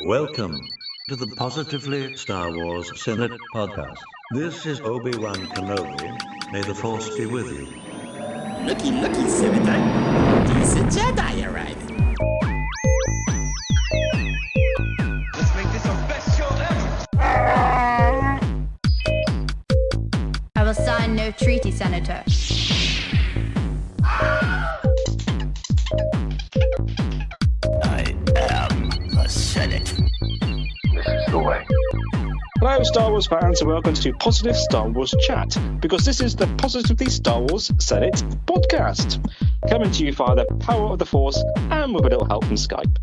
Welcome to the Positively Star Wars Senate podcast. This is Obi-Wan Kenobi. May the Force be with you. Looky, Senator. There's a Jedi arriving. Let's make this our best show ever! I will sign no treaty, Senator. I am the Senate. This is the way. Hello, Star Wars fans, and welcome to Positive Star Wars Chat, because this is the Positively Star Wars Senate podcast, coming to you via the power of the Force and with a little help from Skype.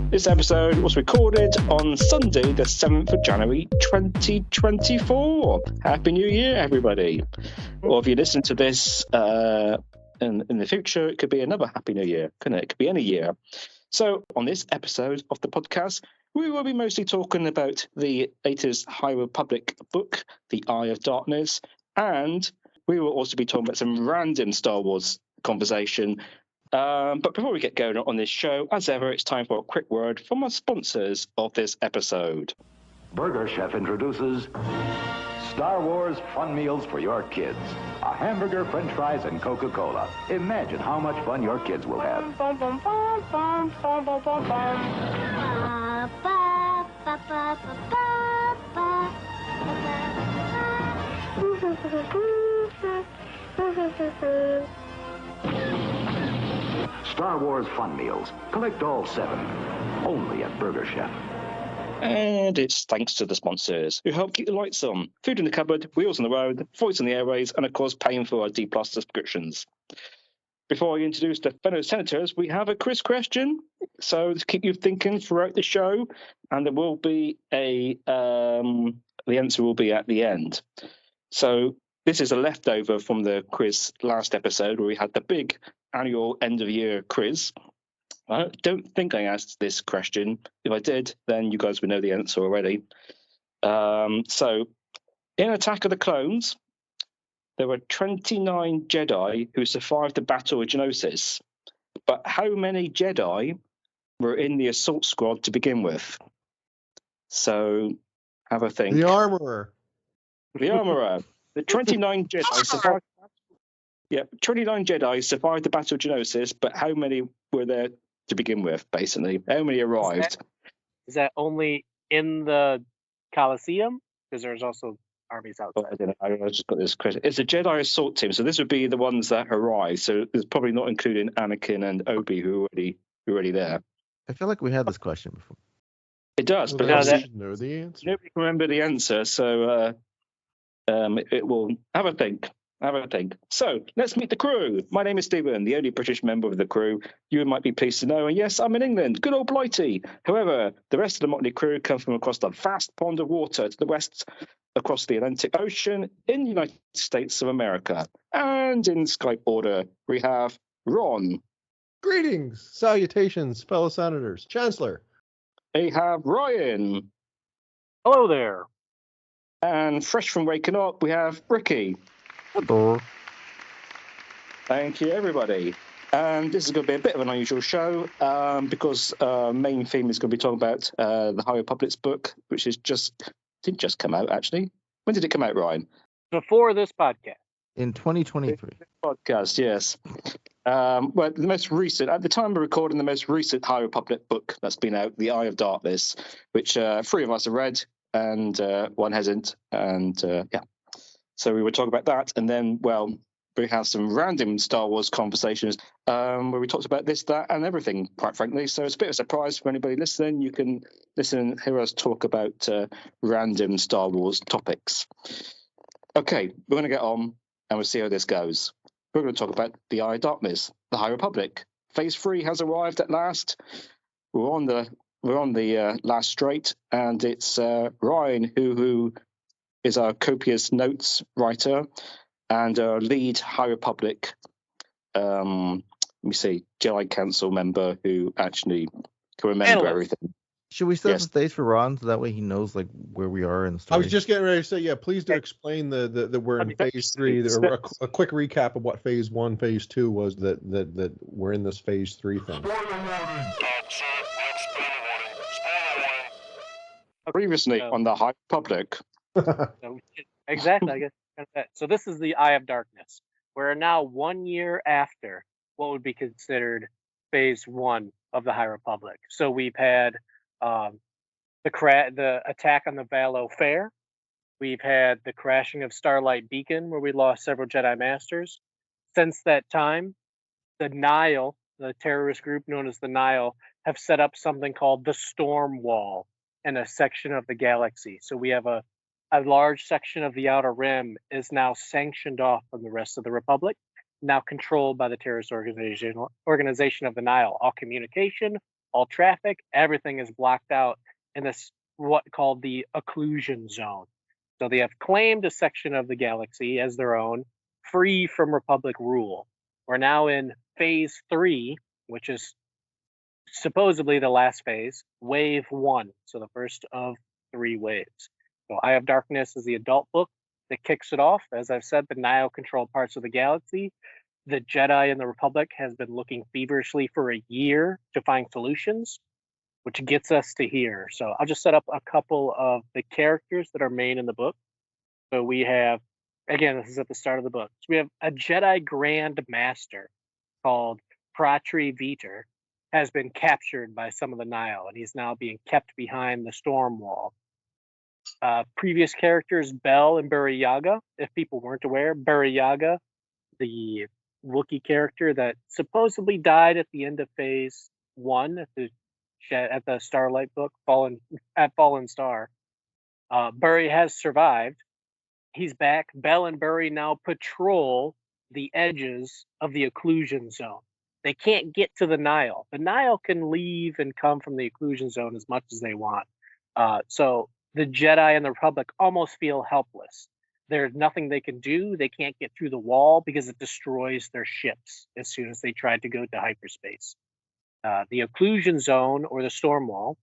This episode was recorded on Sunday, the 7th of January, 2024. Happy New Year, everybody. Or if you listen to this in the future, it could be another Happy New Year, couldn't it? It could be any year. So, on this episode of the podcast, we will be mostly talking about the latest High Republic book, The Eye of Darkness, and we will also be talking about some random Star Wars conversation. But before we get going on this show, as ever, it's time for a quick word from our sponsors of this episode. Burger Chef introduces Star Wars Fun Meals for your kids. A hamburger, french fries, and Coca-Cola. Imagine how much fun your kids will have. Star Wars Fun Meals. Collect all 7. Only at Burger Chef. And it's thanks to the sponsors who help keep the lights on, food in the cupboard, wheels on the road, voice on the airways, and of course paying for our D+ subscriptions. Before I introduce the fellow senators, we have a quiz question. So to keep you thinking throughout the show, and there will be the answer will be at the end. So this is a leftover from the quiz last episode where we had the big annual end of year quiz. I don't think I asked this question. If I did, then you guys would know the answer already. So in Attack of the Clones, there were 29 Jedi who survived the Battle of Geonosis. But how many Jedi were in the assault squad to begin with? So have a think. The Armorer. The 29 Jedi survived. Yeah, 29 Jedi survived the Battle of Geonosis, but how many were there to begin with, basically? How many arrived? Is that only in the Coliseum? Because there's also armies Oh, outside. I don't know. I just got this question. It's a Jedi assault team, so this would be the ones that arrived. So it's probably not including Anakin and Obi, who are already there. I feel like we had this question before. It does, but Well, obviously should know the answer. nobody can remember the answer, so it will have a think. So let's meet the crew. My name is Stephen, the only British member of the crew you might be pleased to know. And yes, I'm in England, good old Blighty. However, the rest of the motley crew come from across the vast pond of water to the west, across the Atlantic Ocean, in the United States of America. And in Skype order, we have Ron. Greetings, salutations, fellow senators, Chancellor. We have Ryan. Hello there. And fresh from waking up, we have Ricky. Hello. Thank you, everybody. And this is going to be a bit of an unusual show because main theme is going to be talking about the High Republic's book, which didn't just come out, actually. When did it come out, Ryan? Before this podcast. In 2023. Podcast, yes. Well, the most recent, at the time of recording, the most recent High Republic book that's been out, The Eye of Darkness, which 3 of us have read and 1 hasn't. And yeah. So we would talk about that, and then, well, we have some random Star Wars conversations where we talked about this, that, and everything, quite frankly. So it's a bit of a surprise for anybody listening. You can listen and hear us talk about random Star Wars topics. Okay, we're going to get on, and we'll see how this goes. We're going to talk about The Eye of Darkness, the High Republic. Phase 3 has arrived at last. We're on the last straight, and it's Ryan who is our copious notes writer and our lead High Republic, Jedi Council member who actually can remember everything. Should we set the stage for Ron so that way he knows like where we are in the story? I was just getting ready to say, yeah, please do explain that we're in phase 3. A quick recap of what phase 1, phase 2 was that we're in this phase 3 thing. Previously So- on the High Republic. So, exactly, I guess. That's that. So this is the Eye of Darkness. We're now 1 year after what would be considered phase 1 of the High Republic. So we've had the attack on the Valo Fair. We've had the crashing of Starlight Beacon, where we lost several Jedi Masters. Since that time, the Nile, the terrorist group known as the Nile, have set up something called the Storm Wall in a section of the galaxy. So we have a large section of the Outer Rim is now sanctioned off from the rest of the Republic, now controlled by the terrorist organization of the Nile. All communication, all traffic, everything is blocked out in this what called the occlusion zone. So they have claimed a section of the galaxy as their own, free from Republic rule. We're now in phase 3, which is supposedly the last phase, wave 1. So the first of 3 waves. So Eye of Darkness is the adult book that kicks it off. As I've said, the Nile controlled parts of the galaxy. The Jedi and the Republic has been looking feverishly for a year to find solutions, which gets us to here. So I'll just set up a couple of the characters that are main in the book. So we have, again, this is at the start of the book. So we have a Jedi Grand Master called Pratri Veter, has been captured by some of the Nile, and he's now being kept behind the storm wall. Previous characters, Bell and Buri Yaga. If people weren't aware, Buri Yaga, the Wookiee character that supposedly died at the end of phase 1 at the Starlight book, Fallen Star. Buri has survived. He's back. Bell and Buri now patrol the edges of the occlusion zone. They can't get to the Nile. The Nile can leave and come from the occlusion zone as much as they want. So the Jedi and the Republic almost feel helpless. There's nothing they can do. They can't get through the wall because it destroys their ships as soon as they try to go to hyperspace. The occlusion zone, or the storm wall,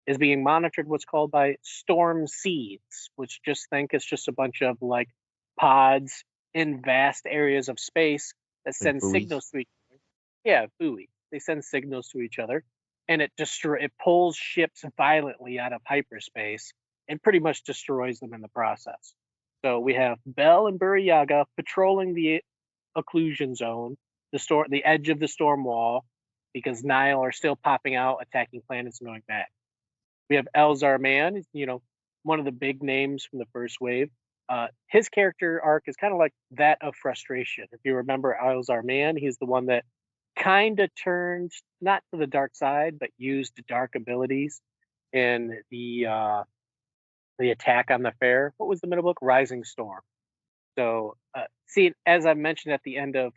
is being monitored what's called by storm seeds, which just think it's just a bunch of like pods in vast areas of space that send signals to each other. Yeah, buoy. They send signals to each other, and it pulls ships violently out of hyperspace and pretty much destroys them in the process. So we have Bell and Buri Yaga patrolling the occlusion zone, the edge of the storm wall, because Nile are still popping out, attacking planets and going back. We have Elzar Mann, one of the big names from the first wave. His character arc is kind of like that of Frustration. If you remember Elzar Mann, he's the one that kind of turned not to the dark side, but used dark abilities in the attack on the fair. What was the middle book? Rising Storm. So, as I mentioned at the end of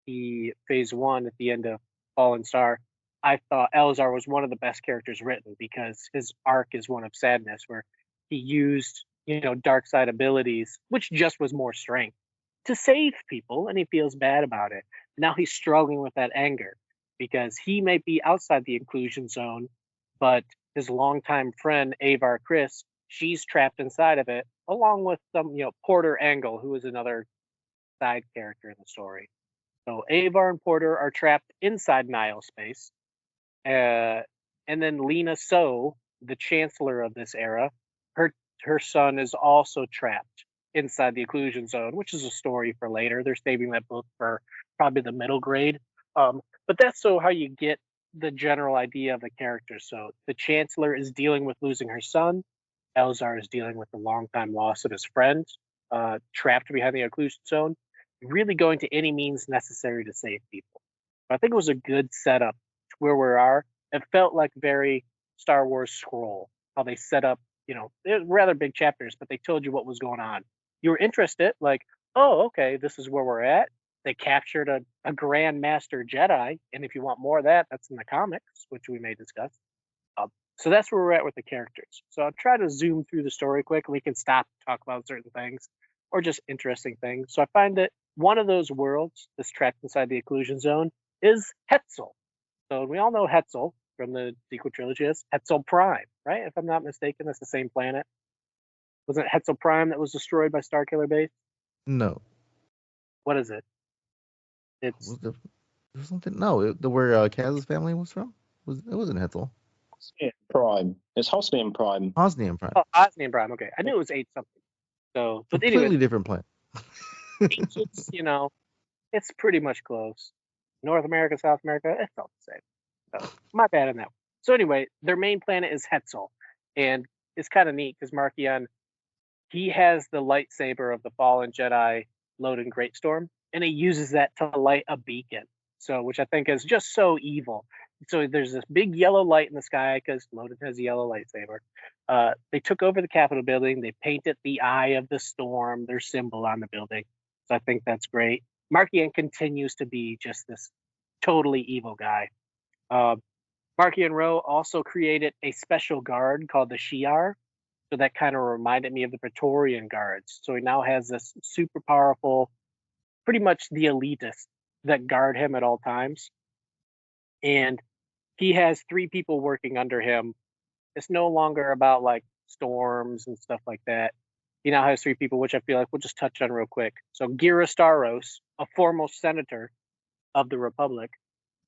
the phase 1, at the end of Fallen Star, I thought Elzar was one of the best characters written because his arc is one of sadness, where he used, dark side abilities, which just was more strength, to save people, and he feels bad about it. Now he's struggling with that anger because he may be outside the inclusion zone, but his longtime friend Avar Kriss, she's trapped inside of it, along with some, Porter Angle, who is another side character in the story. So Avar and Porter are trapped inside Nile space. And then Lena So, the chancellor of this era, her son is also trapped inside the occlusion zone, which is a story for later. They're saving that book for probably the middle grade. But that's how you get the general idea of the characters. So the chancellor is dealing with losing her son. Elzar is dealing with the longtime loss of his friend, trapped behind the occlusion zone, really going to any means necessary to save people. But I think it was a good setup to where we are. It felt like very Star Wars Scroll, how they set up, they're rather big chapters, but they told you what was going on. You were interested, like, oh, okay, this is where we're at. They captured a Grand Master Jedi, and if you want more of that, that's in the comics, which we may discuss. So that's where we're at with the characters. So I'll try to zoom through the story quick, and we can stop and talk about certain things or just interesting things. So I find that one of those worlds that's trapped inside the occlusion zone is Hetzel. So we all know Hetzel from the sequel trilogy as Hetzel Prime, right? If I'm not mistaken, that's the same planet. Wasn't it Hetzel Prime that was destroyed by Starkiller Base? No. What is it? It's Was there something? No, where Kaz's family was from? It wasn't Hetzel. Hosnian Prime. It's Hosnian Prime. Osnium Prime. Oh, Osnian Prime. Okay, I knew it was 8 something. So, but Completely anyway, different planet. it's it's pretty much close. North America, South America, it's all the same. So my bad on that one. So anyway, their main planet is Hetzel, and it's kind of neat because Markion, he has the lightsaber of the fallen Jedi Loden Greatstorm, and he uses that to light a beacon. So, which I think is just so evil. So there's this big yellow light in the sky because Loden has a yellow lightsaber. They took over the Capitol building. They painted the Eye of the Storm, their symbol, on the building. So I think that's great. Markion continues to be just this totally evil guy. Markion Rowe also created a special guard called the Shi'ar. So that kind of reminded me of the Praetorian Guards. So he now has this super powerful, pretty much the elitists that guard him at all times. And he has 3 people working under him. It's no longer about like storms and stuff like that. He now has 3 people, which I feel like we'll just touch on real quick. So Gira Staros, a foremost senator of the Republic,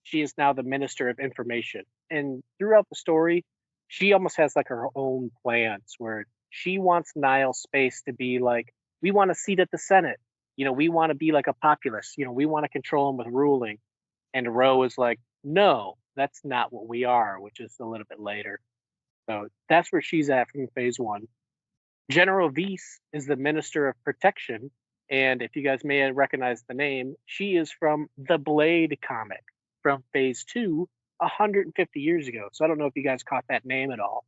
she is now the Minister of Information. And throughout the story, she almost has like her own plans where she wants Nile space to be like, we want a seat at the Senate. We want to be like a populace. We want to control them with ruling. And Roe is like, no, that's not what we are, which is a little bit later. So that's where she's at from phase 1. General Weiss is the Minister of Protection. And if you guys may have recognized the name, she is from the Blade comic from phase 2, 150 years ago. So I don't know if you guys caught that name at all.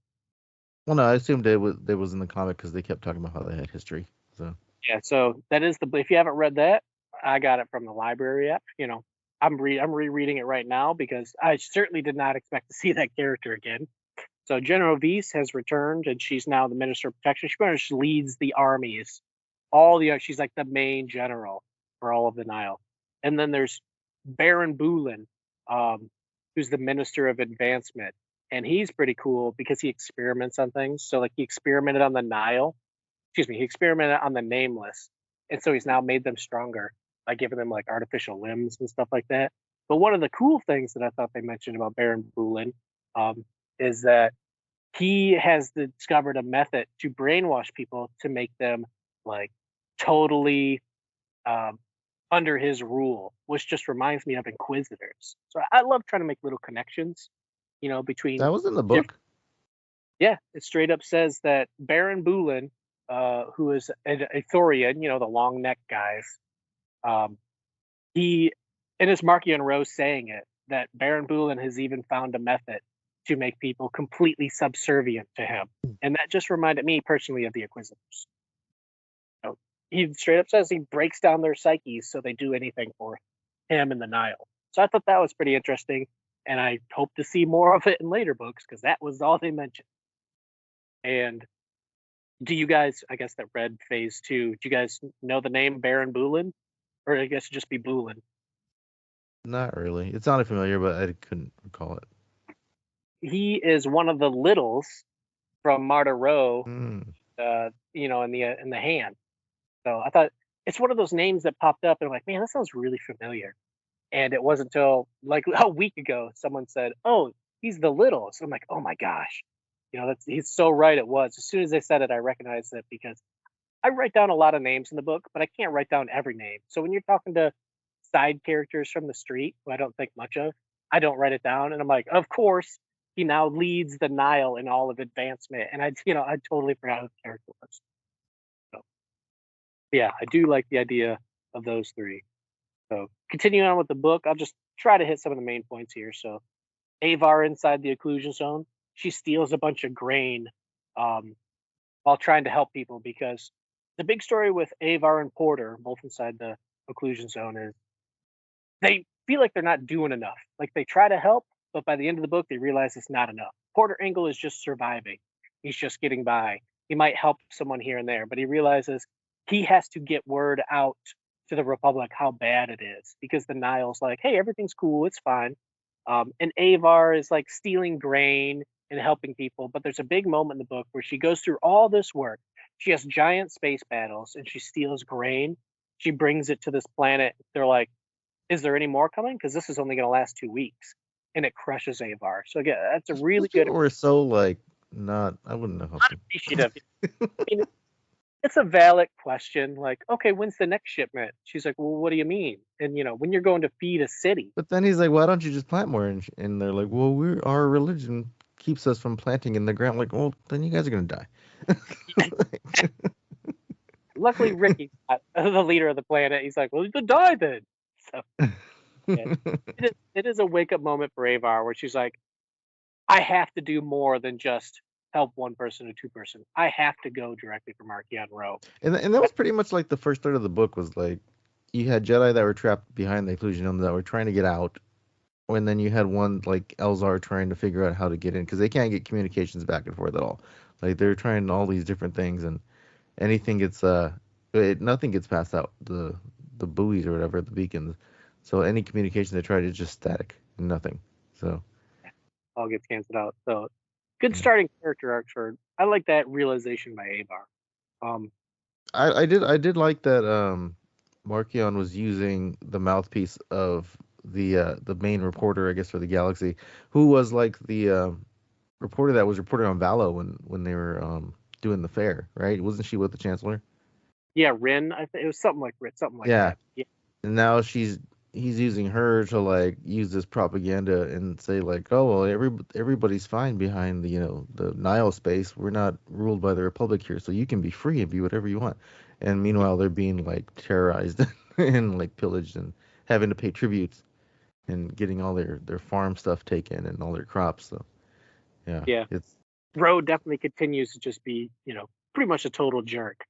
Well, no, I assumed it was in the comic because they kept talking about how they had history. So yeah, so that is if you haven't read that, I got it from the library app. I'm rereading it right now because I certainly did not expect to see that character again. So General Weiss has returned, and she's now the Minister of Protection. She pretty much leads the armies. She's like the main general for all of the Nile. And then there's Baron Bulin, who's the Minister of Advancement. And he's pretty cool because he experiments on things. So like he experimented on the Nile. He experimented on the Nameless. And so he's now made them stronger by giving them like artificial limbs and stuff like that. But one of the cool things that I thought they mentioned about Baron Bulin is that he has discovered a method to brainwash people to make them like totally under his rule, which just reminds me of Inquisitors. So I love trying to make little connections, between. that was in the book. Yeah, it straight up says that Baron Bulin, who is a Thorian, the long neck guys, he, and it's Markion Rose saying it, that Baron Bulin has even found a method to make people completely subservient to him. And that just reminded me personally of the Inquisitors. He straight up says he breaks down their psyches so they do anything for him in the Nile. So I thought that was pretty interesting, and I hope to see more of it in later books because that was all they mentioned. And do you guys, I guess that read phase 2, do you guys know the name Baron Bulin? Or I guess it'd just be Bulin. Not really. It sounded familiar, but I couldn't recall it. He is one of the littles from Marta Rowe, Mm. in the hand. So I thought it's one of those names that popped up, and I'm like, man, that sounds really familiar. And it wasn't until like a week ago someone said, "Oh, he's the little." So I'm like, "Oh my gosh," he's so right. It was as soon as they said it, I recognized it because I write down a lot of names in the book, but I can't write down every name. So when you're talking to side characters from the street who I don't think much of, I don't write it down, and I'm like, of course, he now leads the Nile in all of advancement, and I totally forgot who the character was. Yeah, I do like the idea of those 3. So continuing on with the book, I'll just try to hit some of the main points here. So Avar inside the occlusion zone, she steals a bunch of grain while trying to help people because the big story with Avar and Porter, both inside the occlusion zone, is they feel like they're not doing enough. Like they try to help, but by the end of the book, they realize it's not enough. Porter Engel is just surviving. He's just getting by. He might help someone here and there, but he realizes he has to get word out to the Republic how bad it is because the Nile's like, hey, everything's cool, it's fine. And Avar is like stealing grain and helping people, but there's a big moment in the book where she goes through all this work. She has giant space battles and she steals grain. She brings it to this planet. They're like, is there any more coming? Because this is only going to last 2 weeks. and it crushes Avar. So again, that's a really Those good. people were so like not. I wouldn't know how to. Appreciative. I mean, it's a valid question. Like, okay, when's the next shipment? She's like, well, what do you mean? And when you're going to feed a city. But then he's like, why don't you just plant more? And they're like, well, our religion keeps us from planting in the ground. Like, well, then you guys are gonna die. Luckily, Ricky's not the leader of the planet. He's like, well, then die then. So yeah, it is a wake up moment for Avar where she's like, I have to do more than just help one person or two person. I have to go directly for Marchion Ro. And that was pretty much like the first third of the book was like, you had Jedi that were trapped behind the Inclusion Dome that were trying to get out, and then you had one like Elzar trying to figure out how to get in because they can't get communications back and forth at all. Like they're trying all these different things, and anything gets nothing gets past out the buoys or whatever, the beacons. So any communication they try to just static, nothing. So all gets canceled out. So good starting character arcs for. I like that realization by Avar. I did like that Marchion was using the mouthpiece of the main reporter, I guess, for the galaxy, who was like the reporter that was reporting on Valo when they were doing the fair, right? Wasn't she with the Chancellor? Yeah, Rin. I think it was something like Yeah. that. Yeah. And now he's using her to like use this propaganda and say like, oh well, everybody's fine behind the Nile space. We're not ruled by the Republic here, so you can be free and be whatever you want. And meanwhile, they're being like terrorized and like pillaged and having to pay tributes and getting all their farm stuff taken and all their crops. So yeah. It's Ro definitely continues to just be pretty much a total jerk,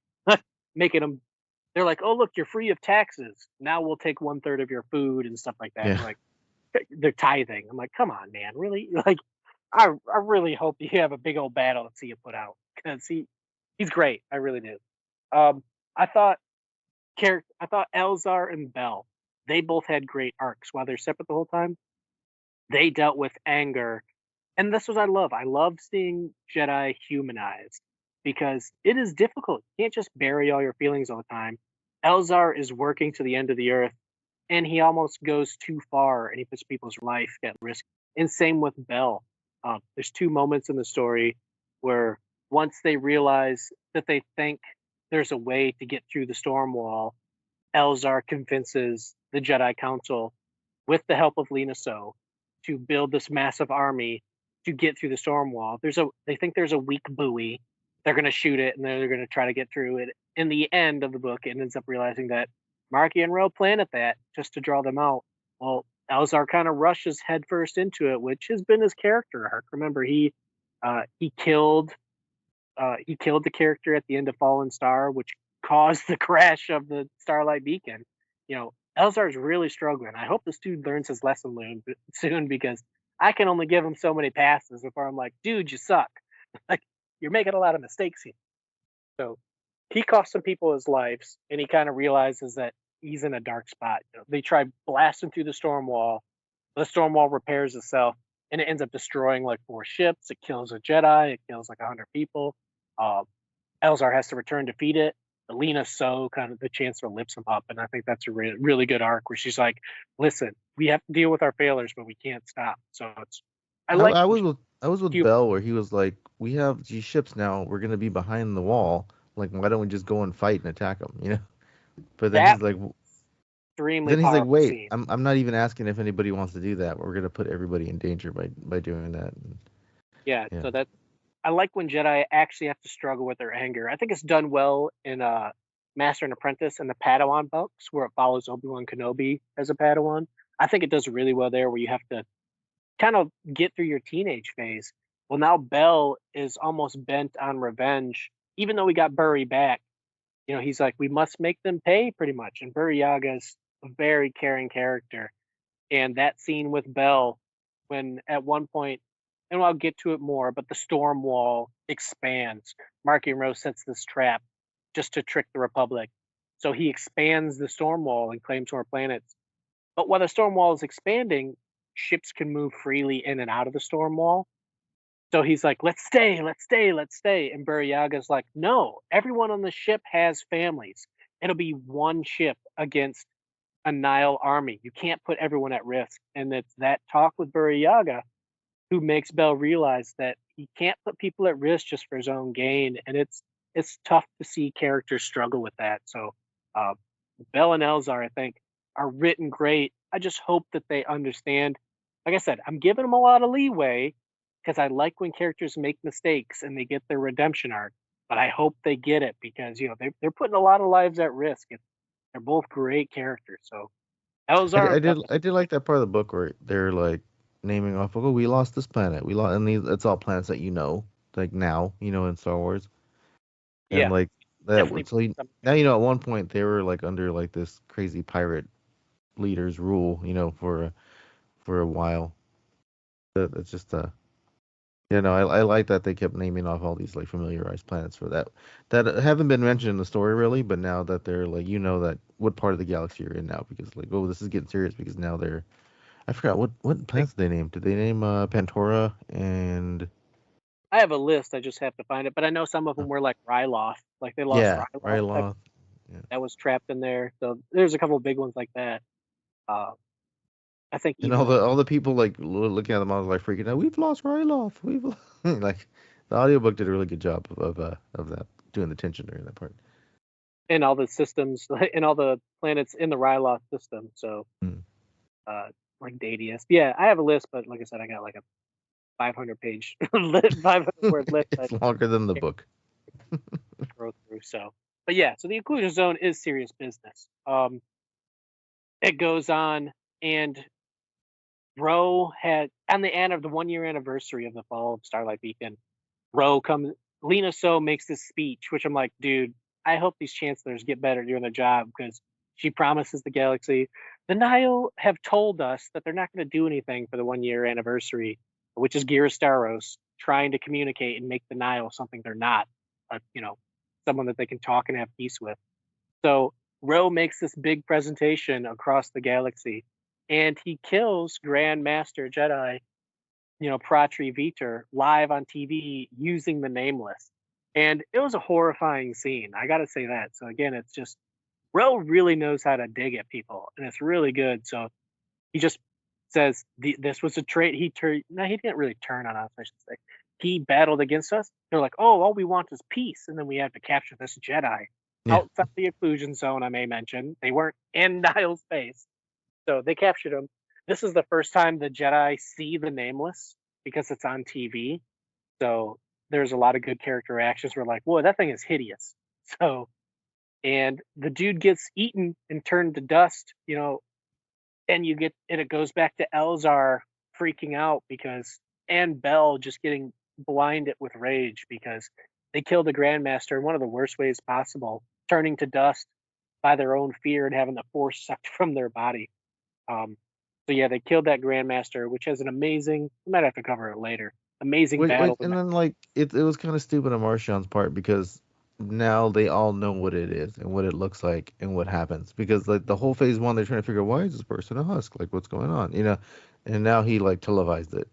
making them. They're like, oh, look, you're free of taxes. Now we'll take 1/3 of your food and stuff like that. Yeah. Like, they're tithing. I'm like, come on, man. Really? Like, I really hope you have a big old battle to see you put out. Because he's great. I really do. I thought Elzar and Bell, they both had great arcs. While they're separate the whole time, they dealt with anger. And this is what I love. I love seeing Jedi humanized. Because it is difficult. You can't just bury all your feelings all the time. Elzar is working to the end of the earth, and he almost goes too far, and he puts people's life at risk. And same with Bell. There's two moments in the story where once they realize that they think there's a way to get through the storm wall, Elzar convinces the Jedi Council, with the help of Lina So, to build this massive army to get through the storm wall. They think there's a weak buoy. They're going to shoot it, and then they're going to try to get through it. In the end of the book, it ends up realizing that Marchion Ro planted that just to draw them out. Well, Elzar kind of rushes headfirst into it, which has been his character arc. Remember, he killed the character at the end of Fallen Star, which caused the crash of the Starlight Beacon. Elzar's really struggling. I hope this dude learns his lesson soon, because I can only give him so many passes before I'm like, dude, you suck. Like, you're making a lot of mistakes here. So he cost some people his lives, and he kind of realizes that he's in a dark spot. They try blasting through the storm wall. The storm wall repairs itself, and it ends up destroying like 4 ships. It kills a Jedi. It kills like 100 people. Elzar has to return to feed it. Lina So, kind of the Chancellor, lifts him up, and I think that's a really good arc where she's like, listen, we have to deal with our failures, but we can't stop. So I was with Bell where he was like, we have these ships now. We're going to be behind the wall. Like, why don't we just go and fight and attack them? But then he's like, wait, scene. I'm not even asking if anybody wants to do that. We're going to put everybody in danger by doing that. Yeah. So I like when Jedi actually have to struggle with their anger. I think it's done well in Master and Apprentice and the Padawan books, where it follows Obi-Wan Kenobi as a Padawan. I think it does really well there, where you have to kind of get through your teenage phase. Well, now Bell is almost bent on revenge, even though we got Burry back. He's like, we must make them pay, pretty much. And Burry Yaga's a very caring character. And that scene with Bell, when at one point, and I'll get to it more, but the storm wall expands. Marchion Ro sets this trap just to trick the Republic. So he expands the storm wall and claims more planets. But while the storm wall is expanding, ships can move freely in and out of the storm wall. So he's like, let's stay. And Burry Yaga's like, no, everyone on the ship has families. It'll be one ship against a Nile army. You can't put everyone at risk. And it's that talk with Yaga who makes Bell realize that he can't put people at risk just for his own gain. And it's tough to see characters struggle with that. So uh, Bell and Elzar, I think, are written great. I just hope that they understand. Like I said, I'm giving them a lot of leeway because I like when characters make mistakes and they get their redemption arc. But I hope they get it because they're putting a lot of lives at risk. They're both great characters. So Elzar, I did like that part of the book where they're like naming off. Oh, we lost this planet. We lost, and it's all planets that like now, in Star Wars, and yeah, like that. definitely. So now at one point they were like under like this crazy pirate leader's rule, for a while. It's just I like that they kept naming off all these like familiarized planets for that haven't been mentioned in the story really, but now that they're like that what part of the galaxy you're in now because like this is getting serious because now I forgot what planets did they name? Did they name Pantora and I have a list. I just have to find it, but I know some of them were like Ryloth. Like they lost Ryloth. Ryloth. That was trapped in there. So there's a couple of big ones like that. I think And even all the people like looking at the models like freaking out. We've lost Ryloth. We've like the audiobook did a really good job of that doing the tension during that part. in all the systems, in all the planets in the Ryloth system. So, like Dadius. Yeah, I have a list, but like I said, I got like a 500-page, 500-word list. It's longer than the book. Go through. So, but yeah, so the inclusion zone is serious business. It goes on, and Ro had on the end of the 1-year anniversary of the fall of Starlight Beacon. Lena So makes this speech, which I'm like, dude, I hope these chancellors get better doing their job because she promises the galaxy. The Nile have told us that they're not going to do anything for the 1-year anniversary, which is Girastaros trying to communicate and make the Nile something they're not, someone that they can talk and have peace with. So Ro makes this big presentation across the galaxy, and he kills Grand Master Jedi, Pratri Veter, live on TV using the Nameless. And it was a horrifying scene. I got to say that. So again, it's just Ro really knows how to dig at people, and it's really good. So he just says this was a trait. He didn't really turn on us, I should say. He battled against us. They're like, oh, all we want is peace, and then we have to capture this Jedi outside the inclusion zone. I may mention they weren't in Niall space, so they captured him. This is the first time the Jedi see the Nameless because it's on TV. So there's a lot of good character actions. We're like, whoa, that thing is hideous. So, and the dude gets eaten and turned to dust, and it goes back to Elzar freaking out and Bell just getting blinded with rage because they killed the Grandmaster in one of the worst ways possible, turning to dust by their own fear and having the Force sucked from their body. So yeah, they killed that Grandmaster, which has an amazing. We might have to cover it later. Amazing battle. And then like it was kind of stupid on Marchion's part because now they all know what it is and what it looks like and what happens because like the whole phase 1 they're trying to figure out why is this person a husk, like what's going on, and now he like televised it.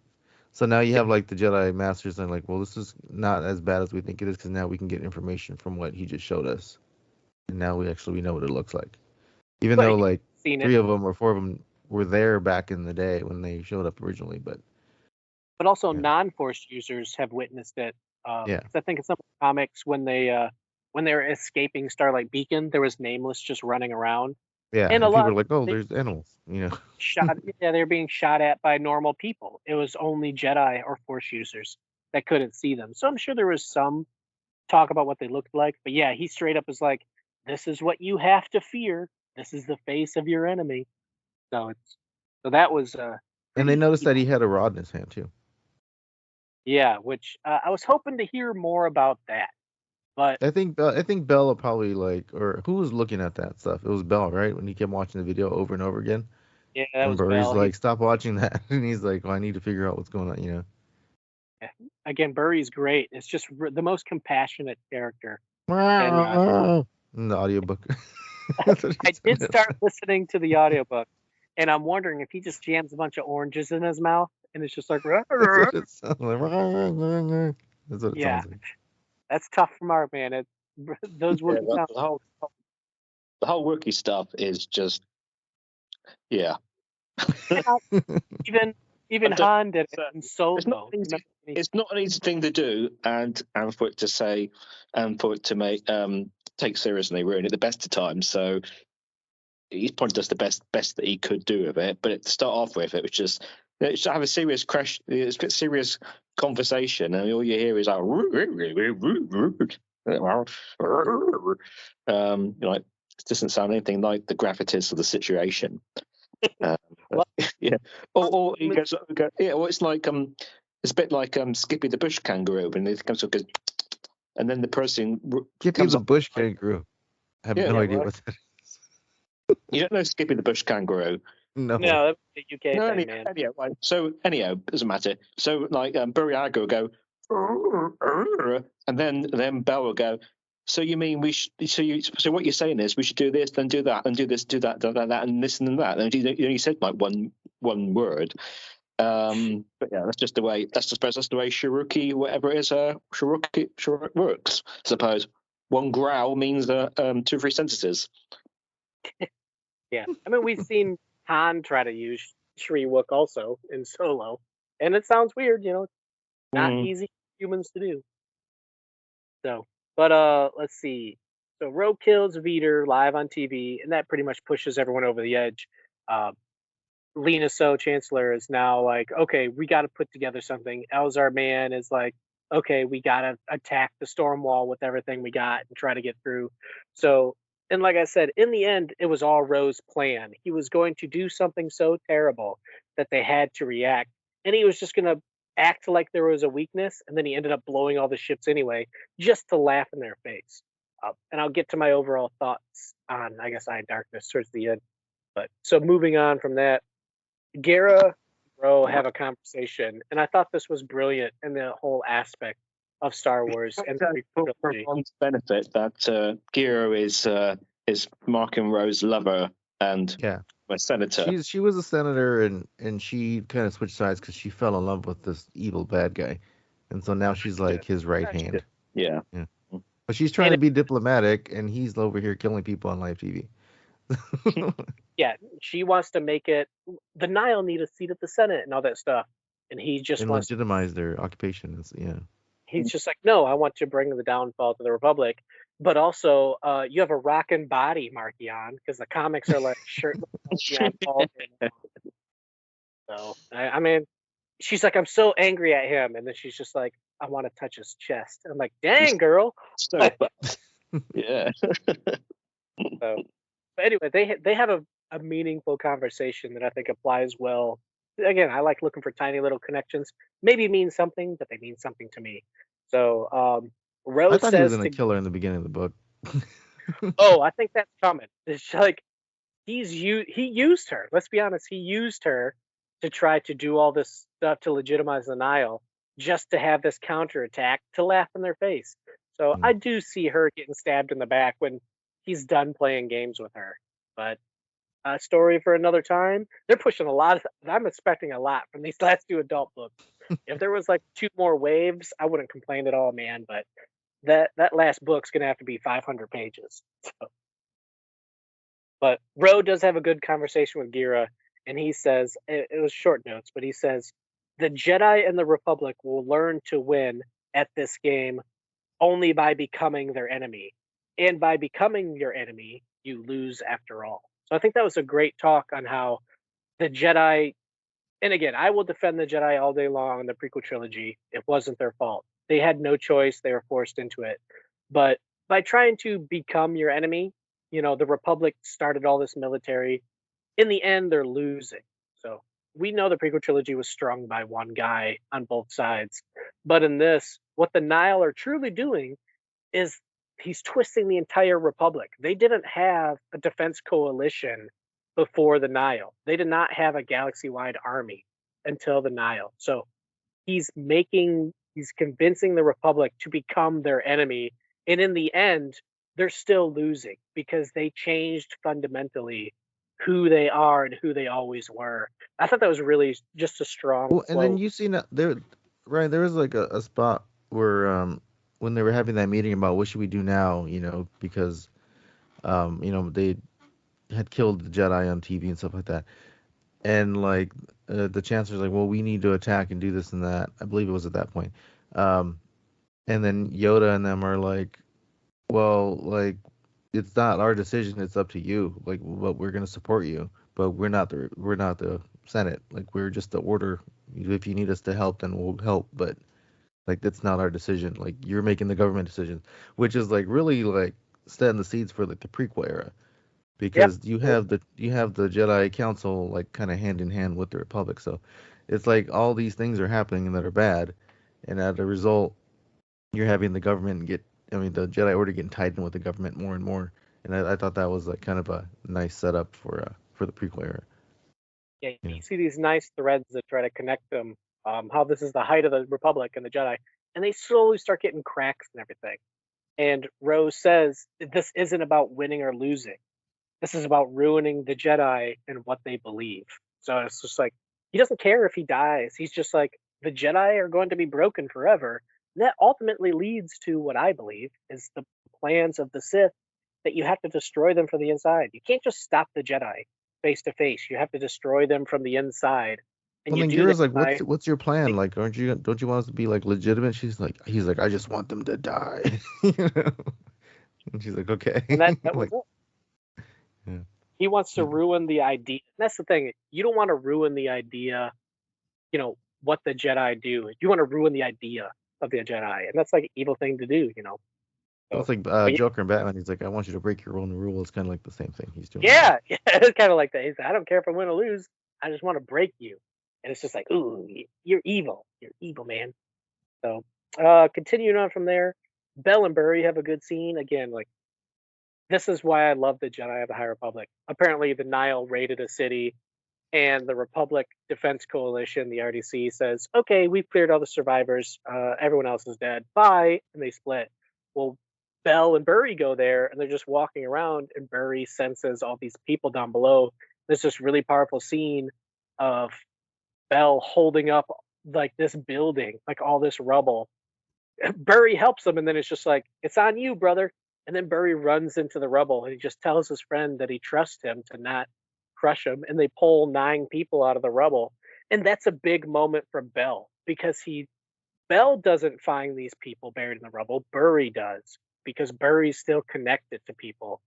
So now you have like the Jedi Masters and like, well, this is not as bad as we think it is because now we can get information from what he just showed us, and now we know what it looks like, even though like 3 of them or 4 of them were there back in the day when they showed up originally, but also non-Force users have witnessed it. I think in some comics when they were escaping Starlight Beacon, there was Nameless just running around. Yeah, and people were like, "Oh, there's animals," Shot. Yeah, they're being shot at by normal people. It was only Jedi or Force users that couldn't see them. So I'm sure there was some talk about what they looked like. But yeah, he straight up is like, "This is what you have to fear. This is the face of your enemy." So that was. And they noticed that he had a rod in his hand too. Yeah, which I was hoping to hear more about that. But I think Bella probably or who was looking at that stuff? It was Bell, right? When he kept watching the video over and over again. Yeah, that was Burry's Bell. like, stop watching that, and he's like, well, I need to figure out what's going on, Yeah. Again, Burry's great. It's just the most compassionate character. In the audiobook. I did start listening to the audiobook, and I'm wondering if he just jams a bunch of oranges in his mouth, and it's just like. That's what it sounds like. That's what it sounds like. That's tough for Mark, man. Those words. The whole Wookiee stuff is just Yeah. Even Han did it in Solo. It's not an easy thing to do, and for it to say, and for it to make take seriously, really, at the best of times. So he's probably does the best that he could do with it. But to start off with, it was just have a serious crash, serious conversation, and all you hear is like, like it doesn't sound anything like the gravitas of the situation. Yeah. Or he goes, yeah. Well, it's like it's a bit like Skippy the bush kangaroo, and he comes up, goes, and then the person Skippy comes the up. bush kangaroo. I have no idea what that is. You don't know Skippy the bush kangaroo? No. No, that's the UK No, thing, man. anyhow, right. So anyhow, doesn't matter. So like Buriago will go, and then Bell will go. So you mean we should? So what you're saying is we should do this, then do that, and do this, do that, and this and that. And you only said like one word. But yeah, that's just the way. That's the way Shiruki, whatever it is, Shiruki works. I suppose one growl means 2 or 3 sentences. Yeah, I mean we've seen Han try to use Shriwook also in Solo, and it sounds weird, you know, not easy for humans to do. So, but let's see. So Ro kills Veeder live on TV, and that pretty much pushes everyone over the edge. Lena So Chancellor is now like, okay, we got to put together something. Elzar Man is like, okay, we got to attack the storm wall with everything we got and try to get through. So, and like I said, in the end, it was all Ro's plan. He was going to do something so terrible that they had to react, and he was just going to act like there was a weakness, and then he ended up blowing all the ships anyway, just to laugh in their face. And I'll get to my overall thoughts on, I guess, Eye of Darkness towards the end. But so moving on from that, Gara and Ro have a conversation, and I thought this was brilliant in the whole aspect of Star Wars and the for trilogy. Ron's benefit that Giro is Mark and Ro's lover and a senator. She was a senator, and she kind of switched sides because she fell in love with this evil bad guy, and so now she's like his right hand. Yeah. But she's trying to be diplomatic, and he's over here killing people on live TV. Yeah, she wants to make it. The Nile need a seat at the Senate and all that stuff, and he just wants to legitimize their occupation. He's just like, no, I want to bring the downfall to the Republic, but also you have a rockin' body, Markion, because the comics are like shirtless. So I mean, she's like, I'm so angry at him, and then she's just like, I want to touch his chest. I'm like, dang, girl. Yeah. So, but anyway, they have a meaningful conversation that I think applies well. Again, I like looking for tiny little connections. Maybe mean something, but they mean something to me. So Rose I thought says he was going to kill her in the beginning of the book. Oh, I think that's coming. It's like he used her. Let's be honest, he used her to try to do all this stuff to legitimize the Nile, just to have this counterattack to laugh in their face. So I do see her getting stabbed in the back when he's done playing games with her. But a story for another time. They're pushing a lot. I'm expecting a lot from these last 2 adult books. If there was like 2 more waves, I wouldn't complain at all, man. But that last book's gonna have to be 500 pages. So. But Ro does have a good conversation with Gira, and he says it was short notes, but he says the Jedi and the Republic will learn to win at this game only by becoming their enemy, and by becoming your enemy, you lose after all. So I think that was a great talk on how the Jedi, and again, I will defend the Jedi all day long in the prequel trilogy. It wasn't their fault. They had no choice. They were forced into it. But by trying to become your enemy, you know, the Republic started all this military. In the end, they're losing. So we know the prequel trilogy was strung by one guy on both sides. But in this, what the Nile are truly doing is he's twisting the entire Republic. They didn't have a defense coalition before the Nile. They did not have a galaxy-wide army until the Nile. So he's convincing the Republic to become their enemy. And in the end, they're still losing because they changed fundamentally who they are and who they always were. I thought that was really just a strong. Well, and then you see there was like a spot where when they were having that meeting about what should we do now, you know, because you know, had killed the Jedi on TV and stuff like that. And like the Chancellor's like, well, we need to attack and do this and that. I believe it was at that point. Um, and then Yoda and them are like, well, like it's not our decision. It's up to you. Like, but we're gonna support you, but we're not the Senate. Like, we're just the order. If you need us to help, then we'll help. But like, that's not our decision. Like, you're making the government decisions, which is like really like setting the seeds for like the prequel era, because you have the Jedi Council like kind of hand in hand with the Republic. So it's like all these things are happening that are bad, and as a result, you're having the government the Jedi Order getting tied in with the government more and more. And I thought that was like kind of a nice setup for the prequel era. Yeah, Yeah. you see these nice threads that try to connect them. How this is the height of the Republic and the Jedi, and they slowly start getting cracks and everything. And Rose says this isn't about winning or losing. This is about ruining the Jedi and what they believe. So it's just like he doesn't care if he dies. He's just like the Jedi are going to be broken forever. And that ultimately leads to what I believe is the plans of the Sith, that you have to destroy them from the inside. You can't just stop the Jedi face to face. You have to destroy them from the inside. And Well, you then do Gira's that like, by what's your plan? Like, don't you want us to be like legitimate? He's like, I just want them to die. You know? And she's like, okay. and that was Like, it. yeah. He wants to ruin the idea. That's the thing. You don't want to ruin the idea, what the Jedi do. You want to ruin the idea of the Jedi. And that's like an evil thing to do. Well, So, it's like but Joker and Batman. He's like, I want you to break your own rule. It's kind of like the same thing he's doing. yeah, yeah, it's kind of like that. He's like, I don't care if I win or lose. I just want to break you. And it's just like, ooh, you're evil. You're evil, man. So, continuing on from there, Bell and Burry have a good scene. Again, like, this is why I love the Jedi of the High Republic. Apparently, the Nile raided a city, and the Republic Defense Coalition, the RDC, says, okay, we've cleared all the survivors. Everyone else is dead. Bye. And they split. Well, Bell and Burry go there, and they're just walking around, and Burry senses all these people down below. There's this really powerful scene of Bell holding up like this building, like all this rubble. Burry helps him, and then it's just like, it's on you, brother. And then Burry runs into the rubble, and he just tells his friend that he trusts him to not crush him. And they pull 9 people out of the rubble. And that's a big moment for Bell, because Bell doesn't find these people buried in the rubble. Burry does, because Burry's still connected to people.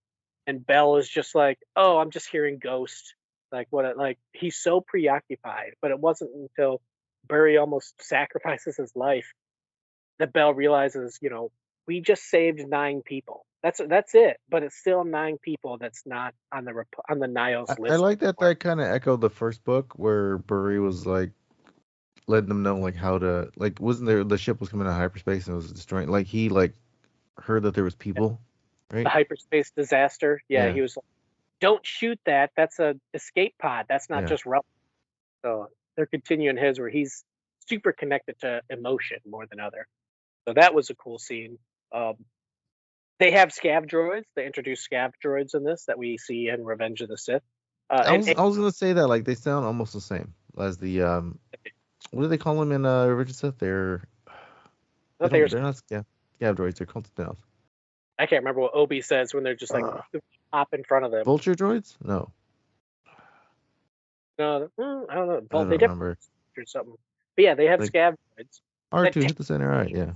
And Bell is just like, oh, I'm just hearing ghosts. Like he's so preoccupied. But it wasn't until Burry almost sacrifices his life that Bell realizes, we just saved 9 people. That's it. But it's still 9 people that's not on the Niles I list. like that kind of echoed the first book where Burry was like letting them know like how to, like, wasn't there, the ship was coming out of hyperspace and it was destroying, like he like heard that there was people, right? The hyperspace disaster. Yeah, Yeah. he was like, don't shoot that. That's a escape pod. That's not Yeah. just rubble. So they're continuing his where he's super connected to emotion more than other. So that was a cool scene. They have scav droids. They introduce scav droids in this that we see in Revenge of the Sith. I was gonna say that like they sound almost the same as the what do they call them in Revenge of the Sith? They're not scav droids. They're called something else. I can't remember what Obi says when they're just like hop in front of them. Vulture droids? No. No, I don't know. I don't They remember. or something. But yeah, they have Like, scav droids. R2 hit the center, right? Yeah.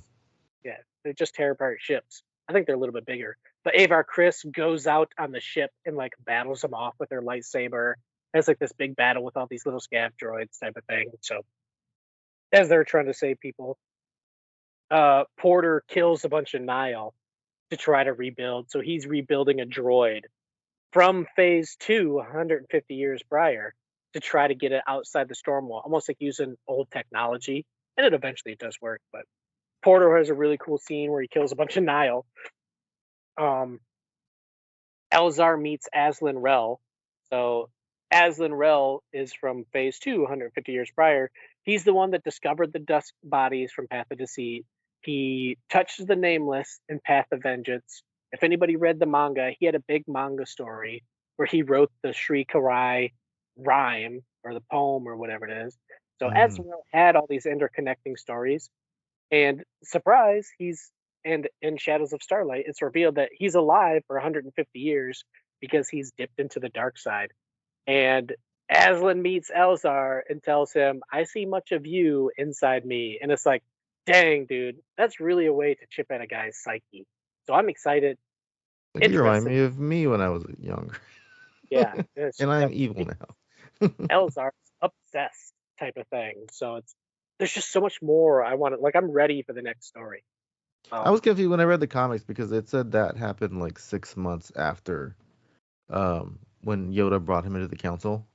Yeah, they just tear apart ships. I think they're a little bit bigger. But Avar Kriss goes out on the ship and like battles them off with her lightsaber. Has like this big battle with all these little scav droids type of thing. So as they're trying to save people, Porter kills a bunch of Nile to try to rebuild. So he's rebuilding a droid from phase 2, 150 years prior, to try to get it outside the storm wall, almost like using old technology. And it eventually does work, but Porter has a really cool scene where he kills a bunch of Nile. Elzar meets Aslan Rel. So Aslan Rel is from phase 2, 150 years prior. He's the one that discovered the dust bodies from Path of Deceit. He touches the Nameless in Path of Vengeance. If anybody read the manga, he had a big manga story where he wrote the Sri Karai rhyme or the poem or whatever it is. So Aslan had all these interconnecting stories. And surprise, in Shadows of Starlight, it's revealed that he's alive for 150 years because he's dipped into the dark side. And Aslan meets Elzar and tells him, "I see much of you inside me." And it's like, dang, dude, that's really a way to chip at a guy's psyche. So I'm excited. Like, you remind Interested. me of me when I was younger. Yeah. And I'm evil now. Elzar's obsessed type of thing. So there's just so much more I want to, like, I'm ready for the next story. I was confused when I read the comics because it said that happened like 6 months after when Yoda brought him into the council.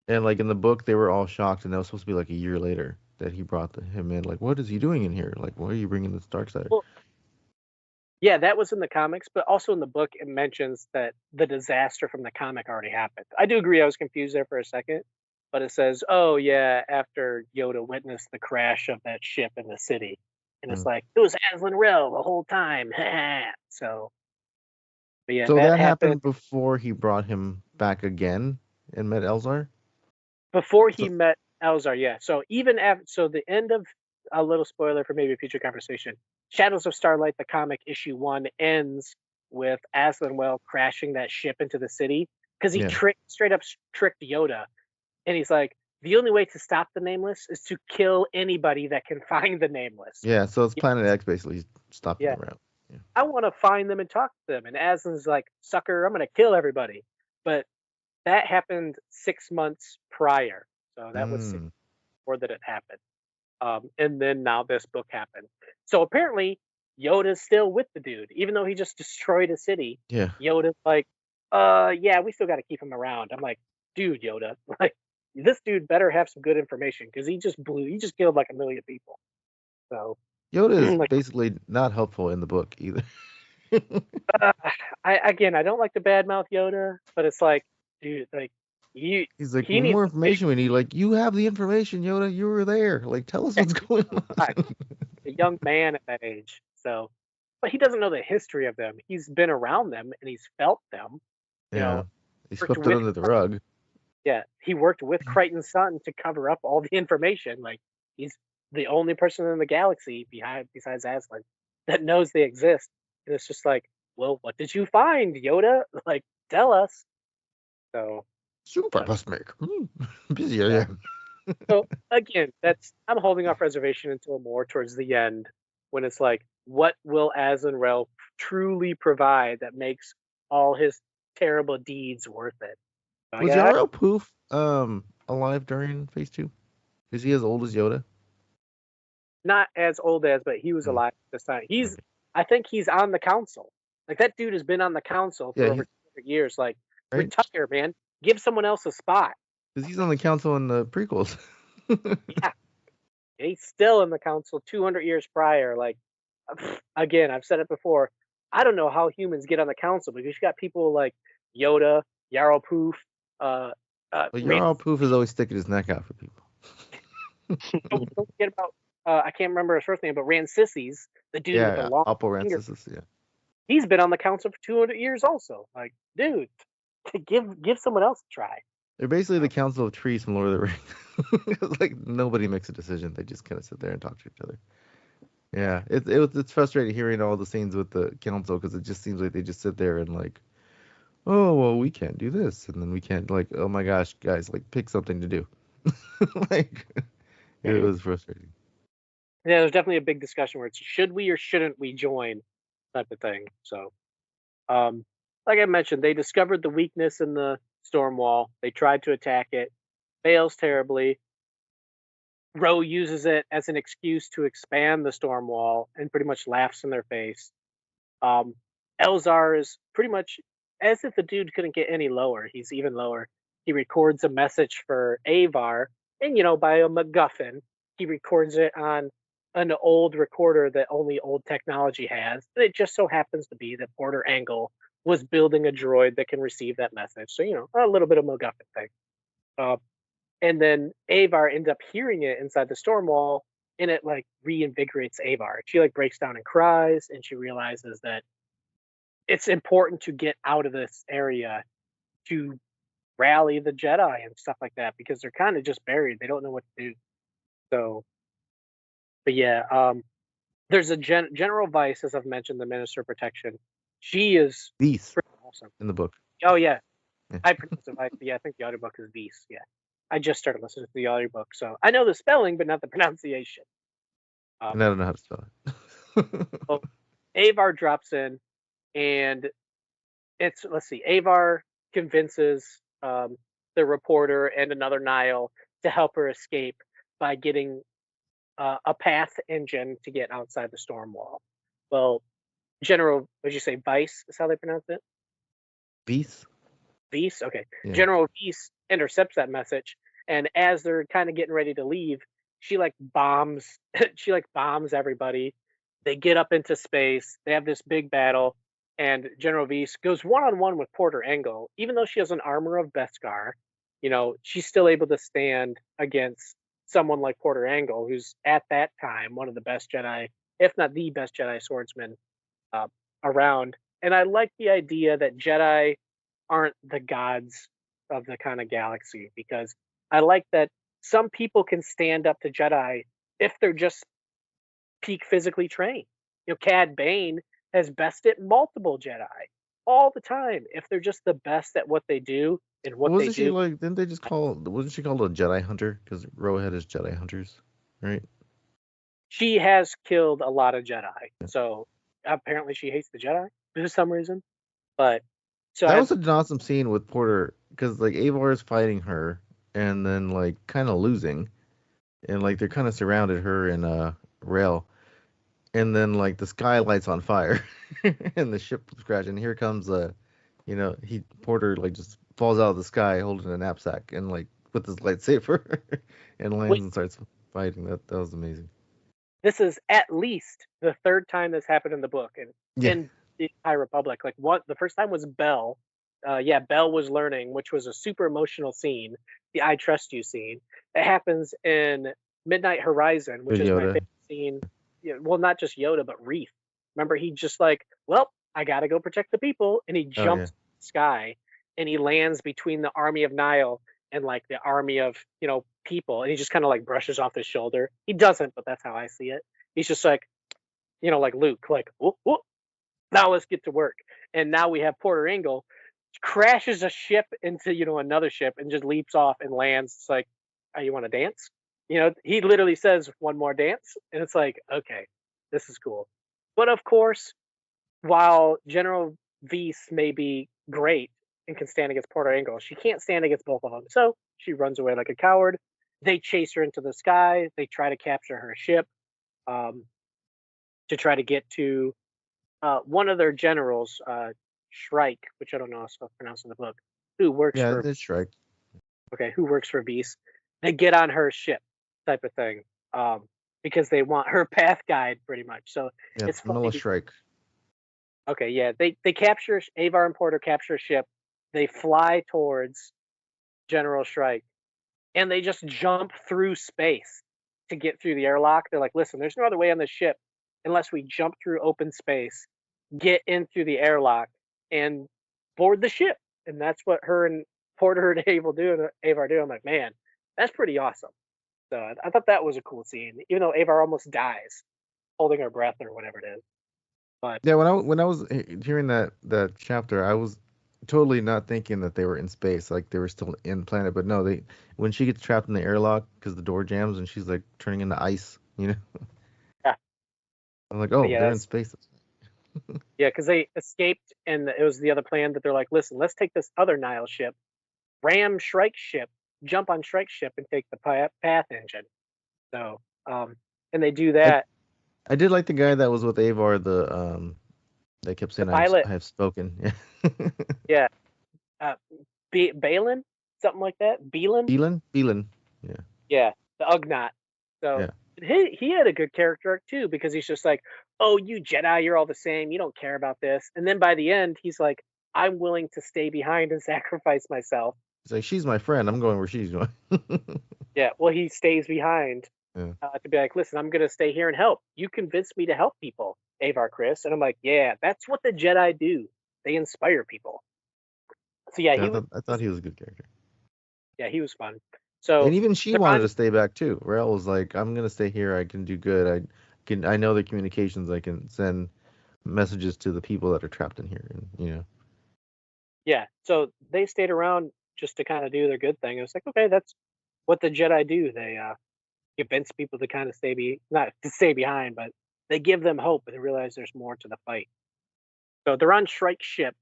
And like in the book, they were all shocked, and that was supposed to be like a year later that he brought him in. Like, what is he doing in here? Like, why are you bringing this dark side? Well, yeah, that was in the comics, but also in the book, it mentions that the disaster from the comic already happened. I do agree, I was confused there for a second, but it says, "Oh yeah, after Yoda witnessed the crash of that ship in the city," and it's like, it was Aslan Rel the whole time. So, but yeah, So that that happened happened before he brought him back again and met Elzar? before he So, met Elzar. Yeah, so even after, so the end of, a little spoiler for maybe a future conversation. Shadows of Starlight, the comic issue 1, ends with Aslan Well crashing that ship into the city because he yeah. straight up tricked Yoda, and he's like, "The only way to stop the Nameless is to kill anybody that can find the Nameless." Yeah, so it's Planet X basically stopping Yeah, the route. Yeah. I want to find them and talk to them, and Aslan's like, "Sucker, I'm gonna kill everybody." But that happened 6 months prior, so that was Mm. before that it happened. And then now this book happened. So apparently Yoda's still with the dude, even though he just destroyed a city. Yeah. Yoda's like, yeah, we still got to keep him around. I'm like, dude, Yoda, like, this dude better have some good information because he just killed like 1 million people. So, Yoda is like, basically not helpful in the book either. uh, I don't like to badmouth Yoda, but it's like, dude, like, you, He's like, he well, needs more to take information we need. Like, you have the information, Yoda. You were there. Like, tell us what's going on. a young man at that age. So, but he doesn't know the history of them. He's been around them and he's felt them. You Yeah. know, He worked swept it with under the rug. yeah, he worked with Crichton's son to cover up all the information. Like, he's the only person in the galaxy besides Aslan that knows they exist. And it's just like, well, what did you find, Yoda? Like, tell us. So, Super but, cosmic. Busy I yeah. am. So again, I'm holding off reservation until more towards the end when it's like, what will Azanrel truly provide that makes all his terrible deeds worth it? So I Was got Yarrow Poof alive during Phase 2? Is he as old as Yoda? not as old as, but he was Hmm. alive at this time. Okay. I think he's on the council. Like, that dude has been on the council for Yeah, over 200 years. Like, right? retire, man. Give someone else a spot. Because he's on the council in the prequels. Yeah, he's still in the council 200 years prior. Like, again, I've said it before. I don't know how humans get on the council because you got people like Yoda, Yarrow Poof, uh, But Rand. Yarrow Poof is always sticking his neck out for people. Don't forget about I can't remember his first name, but Rancisis, the dude with the Yeah, long Oppo finger. Rancisis, yeah. He's been on the council for 200 years also. Like, dude, give someone else a try. They're basically the Council of Trees from Lord of the Rings. Like, nobody makes a decision. They just kind of sit there and talk to each other. Yeah, it's frustrating hearing all the scenes with the council because it just seems like they just sit there and like, oh, well, we can't do this. And then we can't, like, oh my gosh, guys, like, pick something to do. Like, it was frustrating. Yeah, there's definitely a big discussion where it's should we or shouldn't we join type of thing. So, like I mentioned, they discovered the weakness in the storm wall. They tried to attack it, fails terribly. Roe uses it as an excuse to expand the storm wall and pretty much laughs in their face. Um, Elzar is pretty much as if the dude couldn't get any lower. He's even lower. He records a message for Avar, and by a MacGuffin, he records it on an old recorder that only old technology has. And it just so happens to be that Porter Angle was building a droid that can receive that message. So a little bit of MacGuffin thing. And then Avar ends up hearing it inside the storm wall, and it like reinvigorates Avar. She like breaks down and cries, and she realizes that it's important to get out of this area to rally the Jedi and stuff like that because they're kind of just buried. They don't know what to do. So, but yeah, there's a General Vice, as I've mentioned, the Minister of Protection. She is Beast. critical. awesome. in the book. Oh yeah, Yeah. I pronounce it like I think the audiobook is Beast. Yeah, I just started listening to the audiobook, so I know the spelling, but not the pronunciation. And I don't know how to spell it. So Avar drops in, and let's see, Avar convinces the reporter and another Nile to help her escape by getting a path engine to get outside the storm wall. Well, General, what'd you say, Vice is how they pronounce it? Beast? Vice? Okay. Yeah. General Vice intercepts that message, and as they're kind of getting ready to leave, she like bombs she like bombs everybody. They get up into space, they have this big battle, and General Vice goes one-on-one with Porter Engle. Even though she has an armor of Beskar, she's still able to stand against someone like Porter Engle, who's at that time one of the best Jedi, if not the best Jedi swordsman uh, around. And I like the idea that Jedi aren't the gods of the kind of galaxy, because I like that some people can stand up to Jedi if they're just peak physically trained. Cad Bane has bested multiple Jedi all the time if they're just the best at what they do and what Wasn't they she do. like? Didn't they just wasn't she called a Jedi hunter? Because Roe had his Jedi hunters, right? She has killed a lot of Jedi, so apparently she hates the Jedi for some reason. But so That was an awesome scene with Porter, because like Avar is fighting her, and then like kind of losing, and like they're kind of surrounded her and Rail, and then like the sky lights on fire, and the ship crashes, and here comes Porter like just falls out of the sky holding a knapsack and like with his lightsaber, and lands and starts fighting. That was amazing. This is at least the third time this happened in the book, and in the High Republic. Like the first time was Bell. Bell was learning, which was a super emotional scene, the "I trust you" scene. It happens in Midnight Horizon, which is my favorite scene. Well, not just Yoda, but Reef. Remember, he just like, well, I gotta go protect the people, and he jumps from the sky, and he lands between the army of Nile and like the army of people, and he just kind of like brushes off his shoulder. He doesn't, but that's how I see it. He's just like, like Luke, like, whoop, whoop, now let's get to work. And now we have Porter Engle crashes a ship into another ship and just leaps off and lands. It's like, oh, you want to dance? He literally says one more dance, and it's like, okay, this is cool. But of course, while General Vice may be great and can stand against Porter Engle, she can't stand against both of them. So she runs away like a coward. They chase her into the sky. They try to capture her ship to try to get to one of their generals, Shrike, which I don't know how to pronounce in the book, who works for it's Shrike. Okay, who works for Vice. They get on her ship, type of thing, because they want her path guide, pretty much. So it's funny. Shrike. Okay, yeah, they capture Avar and Porter capture a ship. They fly towards General Shrike, and they just jump through space to get through the airlock. They're like, listen, there's no other way on this ship unless we jump through open space, get in through the airlock, and board the ship. And that's what her and Porter and Avar do. I'm like, man, that's pretty awesome. So I thought that was a cool scene, even though Avar almost dies holding her breath or whatever it is. But yeah, when I was hearing that chapter, I was totally not thinking that they were in space, like they were still in planet. But no, when she gets trapped in the airlock because the door jams and she's like turning into ice, Yeah. I'm like, oh, they're in space. Yeah, because they escaped, and it was the other plan that they're like, listen, let's take this other Nile ship, ram Shrike's ship, jump on Shrike's ship, and take the path engine. So, and they do that. I did like the guy that was with Avar, they kept saying, I have spoken. Yeah. Balin? Something like that? Beelan? Beelan. Yeah. Yeah, the Ugnaught. So he had a good character arc too, because he's just like, oh, you Jedi, you're all the same. You don't care about this. And then by the end, he's like, I'm willing to stay behind and sacrifice myself. He's like, she's my friend. I'm going where she's going. Yeah, well, he stays behind to be like, listen, I'm going to stay here and help. You convinced me to help people, Avar Chris. And I'm like, yeah, that's what the Jedi do. They inspire people. So yeah, I thought he was a good character. Yeah, he was fun. So and even she wanted to stay back too. Rael was like, I'm gonna stay here. I can do good. I know the communications. I can send messages to the people that are trapped in here. And Yeah, so they stayed around just to kind of do their good thing. It was like, okay, that's what the Jedi do. They convince people to kind of not to stay behind, but they give them hope and they realize there's more to the fight. So they're on Shrike ship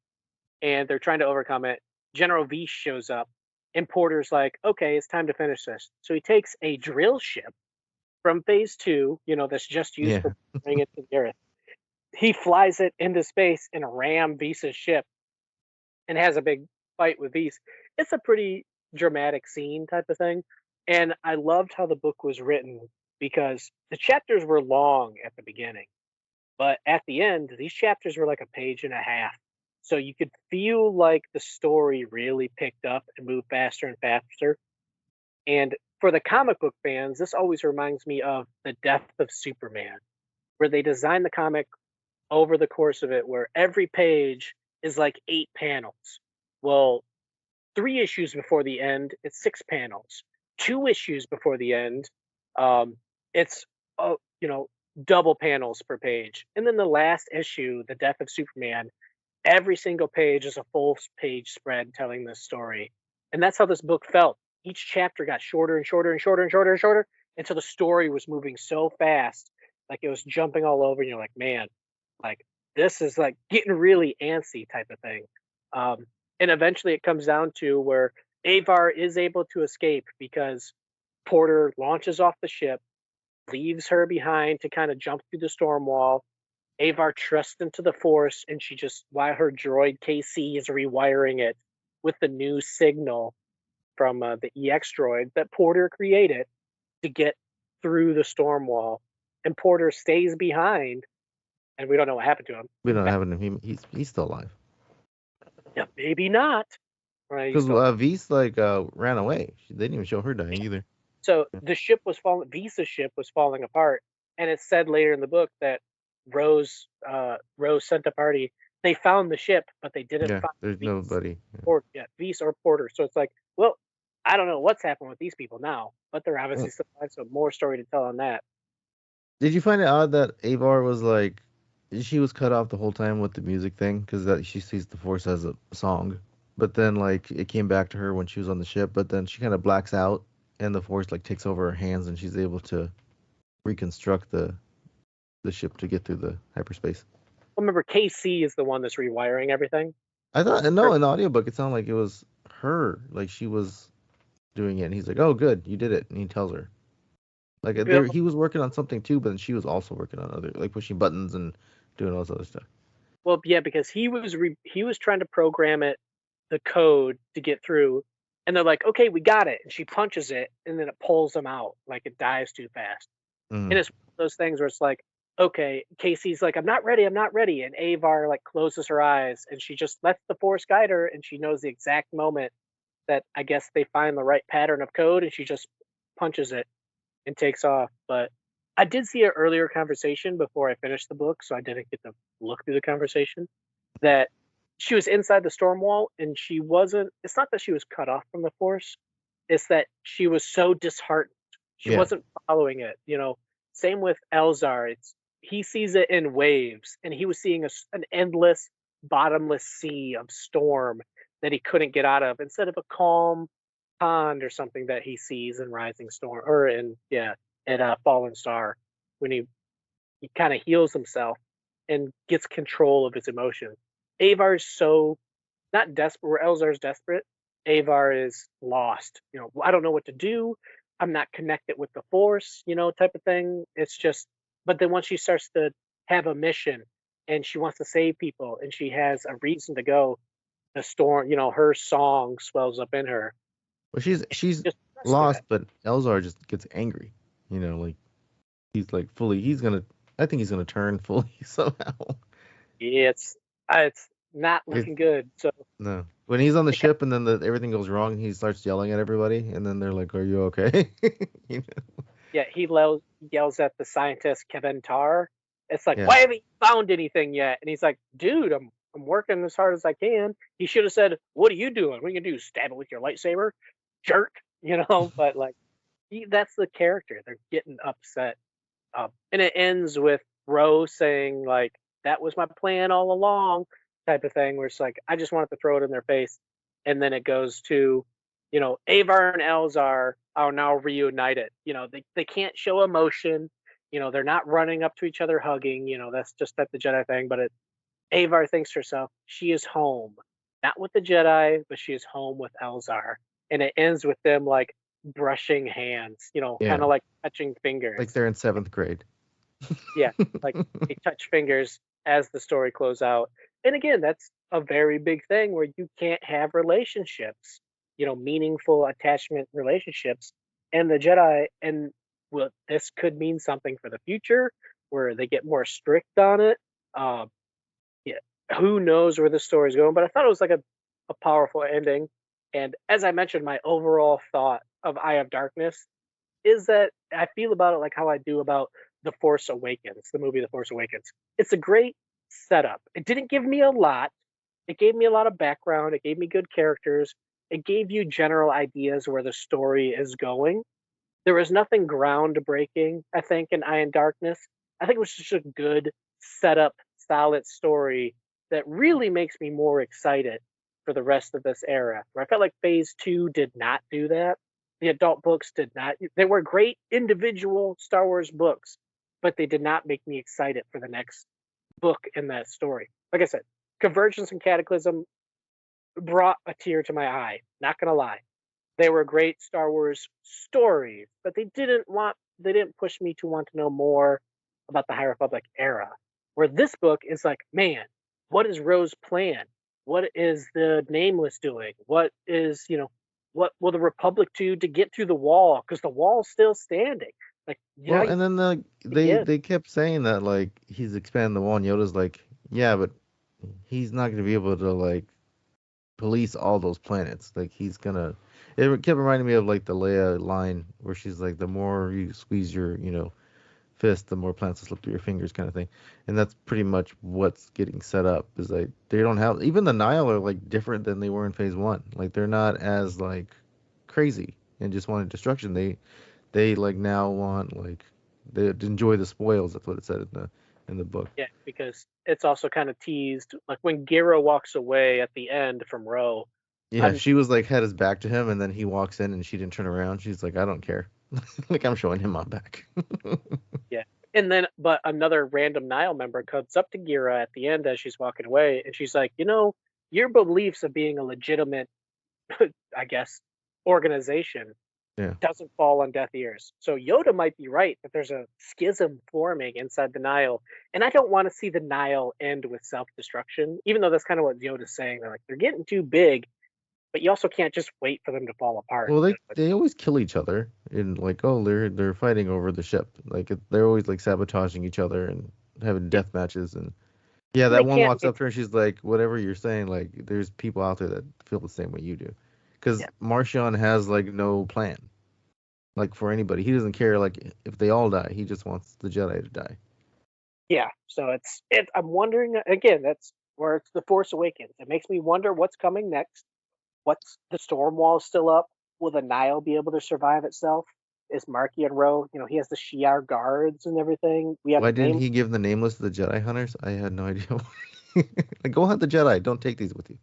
and they're trying to overcome it. General Veach shows up, and Porter's like, okay, it's time to finish this. So he takes a drill ship from Phase 2, that's just used Yeah. for bringing it to the Earth. He flies it into space and ram Visa's ship and has a big fight with Visa. It's a pretty dramatic scene type of thing. And I loved how the book was written because the chapters were long at the beginning, but at the end, these chapters were like a page and a half. So you could feel like the story really picked up and moved faster and faster. And for the comic book fans, this always reminds me of The Death of Superman, where they designed the comic over the course of it, where every page is like 8 panels. Well, 3 issues before the end, it's 6 panels. 2 issues before the end, it's double panels per page. And then the last issue, The Death of Superman, every single page is a full page spread telling this story. And that's how this book felt. Each chapter got shorter and shorter and shorter and shorter and shorter until the story was moving so fast, like it was jumping all over. And you're like, man, like this is like getting really antsy type of thing. And eventually it comes down to where Avar is able to escape because Porter launches off the ship, leaves her behind to kind of jump through the storm wall. Avar trusts into the Force, and she just, while her droid KC is rewiring it with the new signal from the EX droid that Porter created to get through the storm wall. And Porter stays behind, and we don't know what happened to him. We don't have him. He's still alive. Yeah, maybe not. Right? Because V's ran away. They didn't even show her dying either. So the ship was falling. Visa's ship was falling apart, and it's said later in the book that Rose sent a party. They found the ship, but they didn't find there's Vise nobody. Vise or Porter. So it's like, well, I don't know what's happened with these people now, but they're obviously still alive. So more story to tell on that. Did you find it odd that Avar was like, she was cut off the whole time with the music thing because that she sees the Force as a song, but then like it came back to her when she was on the ship, but then she kind of blacks out and the Force like takes over her hands and she's able to reconstruct the ship to get through the hyperspace. Well, remember, KC is the one that's rewiring everything. I thought no, in the audiobook it sounded like it was her, like she was doing it, and he's like, "Oh, good, you did it," and he tells her. Like he was working on something too, but then she was also working on other, like pushing buttons and doing all this other stuff. Well, yeah, because he was trying to program it, the code to get through, and they're like, "Okay, we got it," and she punches it, and then it pulls them out, like it dies too fast. And it's one of those things where it's like, okay, Casey's like, I'm not ready, and Avar like closes her eyes, and she just lets the Force guide her, and she knows the exact moment that I guess they find the right pattern of code, and she just punches it and takes off. But I did see an earlier conversation before I finished the book, so I didn't get to look through the conversation, that she was inside the storm wall, and she wasn't, it's not that she was cut off from the Force, it's that she was so disheartened. She wasn't following it, Same with Elzar. He sees it in waves, and he was seeing an endless, bottomless sea of storm that he couldn't get out of, instead of a calm pond or something that he sees in Rising Storm, or in Fallen Star, when he kind of heals himself and gets control of his emotions. Avar's so not desperate, where Elzar's desperate. Avar is lost. I don't know what to do. I'm not connected with the Force, type of thing. It's just, but then once she starts to have a mission and she wants to save people and she has a reason to go, the storm, her song swells up in her. Well, she's lost, but Elzar just gets angry. Like he's like fully. I think he's gonna turn fully somehow. Yeah, it's not looking good. So no, when he's on the ship and then everything goes wrong, he starts yelling at everybody, and then they're like, "Are you okay?" Yeah, he yells at the scientist Kevin Tarr. It's like, why haven't you found anything yet? And he's like, dude, I'm working as hard as I can. He should have said, what are you doing? What are you gonna do? Stab it with your lightsaber? Jerk, but like that's the character. They're getting upset. And it ends with Rose saying, like, that was my plan all along, type of thing where it's like, I just wanted to throw it in their face. And then it goes to, Avar and Elzar are now reunited. They can't show emotion. They're not running up to each other hugging. That's just that the Jedi thing. But Avar thinks to herself, she is home, not with the Jedi, but she is home with Elzar. And it ends with them like brushing hands, kind Yeah. of like touching fingers. Like they're in 7th grade. Yeah, like they touch fingers as the story closes out. And again, that's a very big thing where you can't have relationships, meaningful attachment relationships. And the Jedi, and well, this could mean something for the future where they get more strict on it. Yeah, who knows where the story's going? But I thought it was like a powerful ending. And as I mentioned, my overall thought of Eye of Darkness is that I feel about it like how I do about The Force Awakens, the movie The Force Awakens. It's a great setup. It didn't give me a lot. It gave me a lot of background. It gave me good characters. It gave you general ideas where the story is going. There was nothing groundbreaking, I think, in Eye of Darkness. I think it was just a good setup, solid story that really makes me more excited for the rest of this era. Where I felt like Phase 2 did not do that. The adult books did not. They were great individual Star Wars books, but they did not make me excited for the next book in that story. Like I said, Convergence and Cataclysm brought a tear to my eye. Not gonna lie, they were great Star Wars stories, but they didn't push me to want to know more about the High Republic era. Where this book is like, man, what is Rose's plan? What is the Nameless doing? What is, what will the Republic do to get through the wall? Because the wall's still standing. Like, Well, and then they kept saying that like he's expanding the wall, and Yoda's like, yeah, but he's not going to be able to like police all those planets. Like he's gonna. It kept reminding me of like the Leia line where she's like, the more you squeeze your fist, the more plants will slip through your fingers, kind of thing. And that's pretty much what's getting set up. Is like they don't have, even the Nile are like different than they were in Phase 1. Like they're not as like crazy and just wanted destruction. They like now want like they enjoy the spoils. That's what it said in the book. Yeah, because it's also kind of teased. Like when Gira walks away at the end from Ro. Yeah, she was like had his back to him, and then he walks in and she didn't turn around. She's like, I don't care. Like I'm showing him my back. Yeah. And then, but another random Nile member comes up to Gira at the end as she's walking away, and she's like, your beliefs of being a legitimate, I guess, organization doesn't fall on deaf ears. So Yoda might be right that there's a schism forming inside the Nile, and I don't want to see the Nile end with self-destruction, even though that's kind of what Yoda's saying. They're getting too big, but you also can't just wait for them to fall apart. Well, they always kill each other in like, oh, they're fighting over the ship. Like they're always like sabotaging each other and having death matches. And yeah, that one walks up to her and she's like, whatever you're saying, like there's people out there that feel the same way you do. Because Marchion has like no plan, like for anybody. He doesn't care like if they all die. He just wants the Jedi to die. Yeah, so it's I'm wondering again. That's where it's The Force Awakens. It makes me wonder what's coming next. What's the storm wall still up? Will the Nile be able to survive itself? Is Marky and Ro, he has the Shi'ar guards and everything. Why didn't he give the Nameless to the Jedi hunters? I had no idea. Like, go hunt the Jedi. Don't take these with you.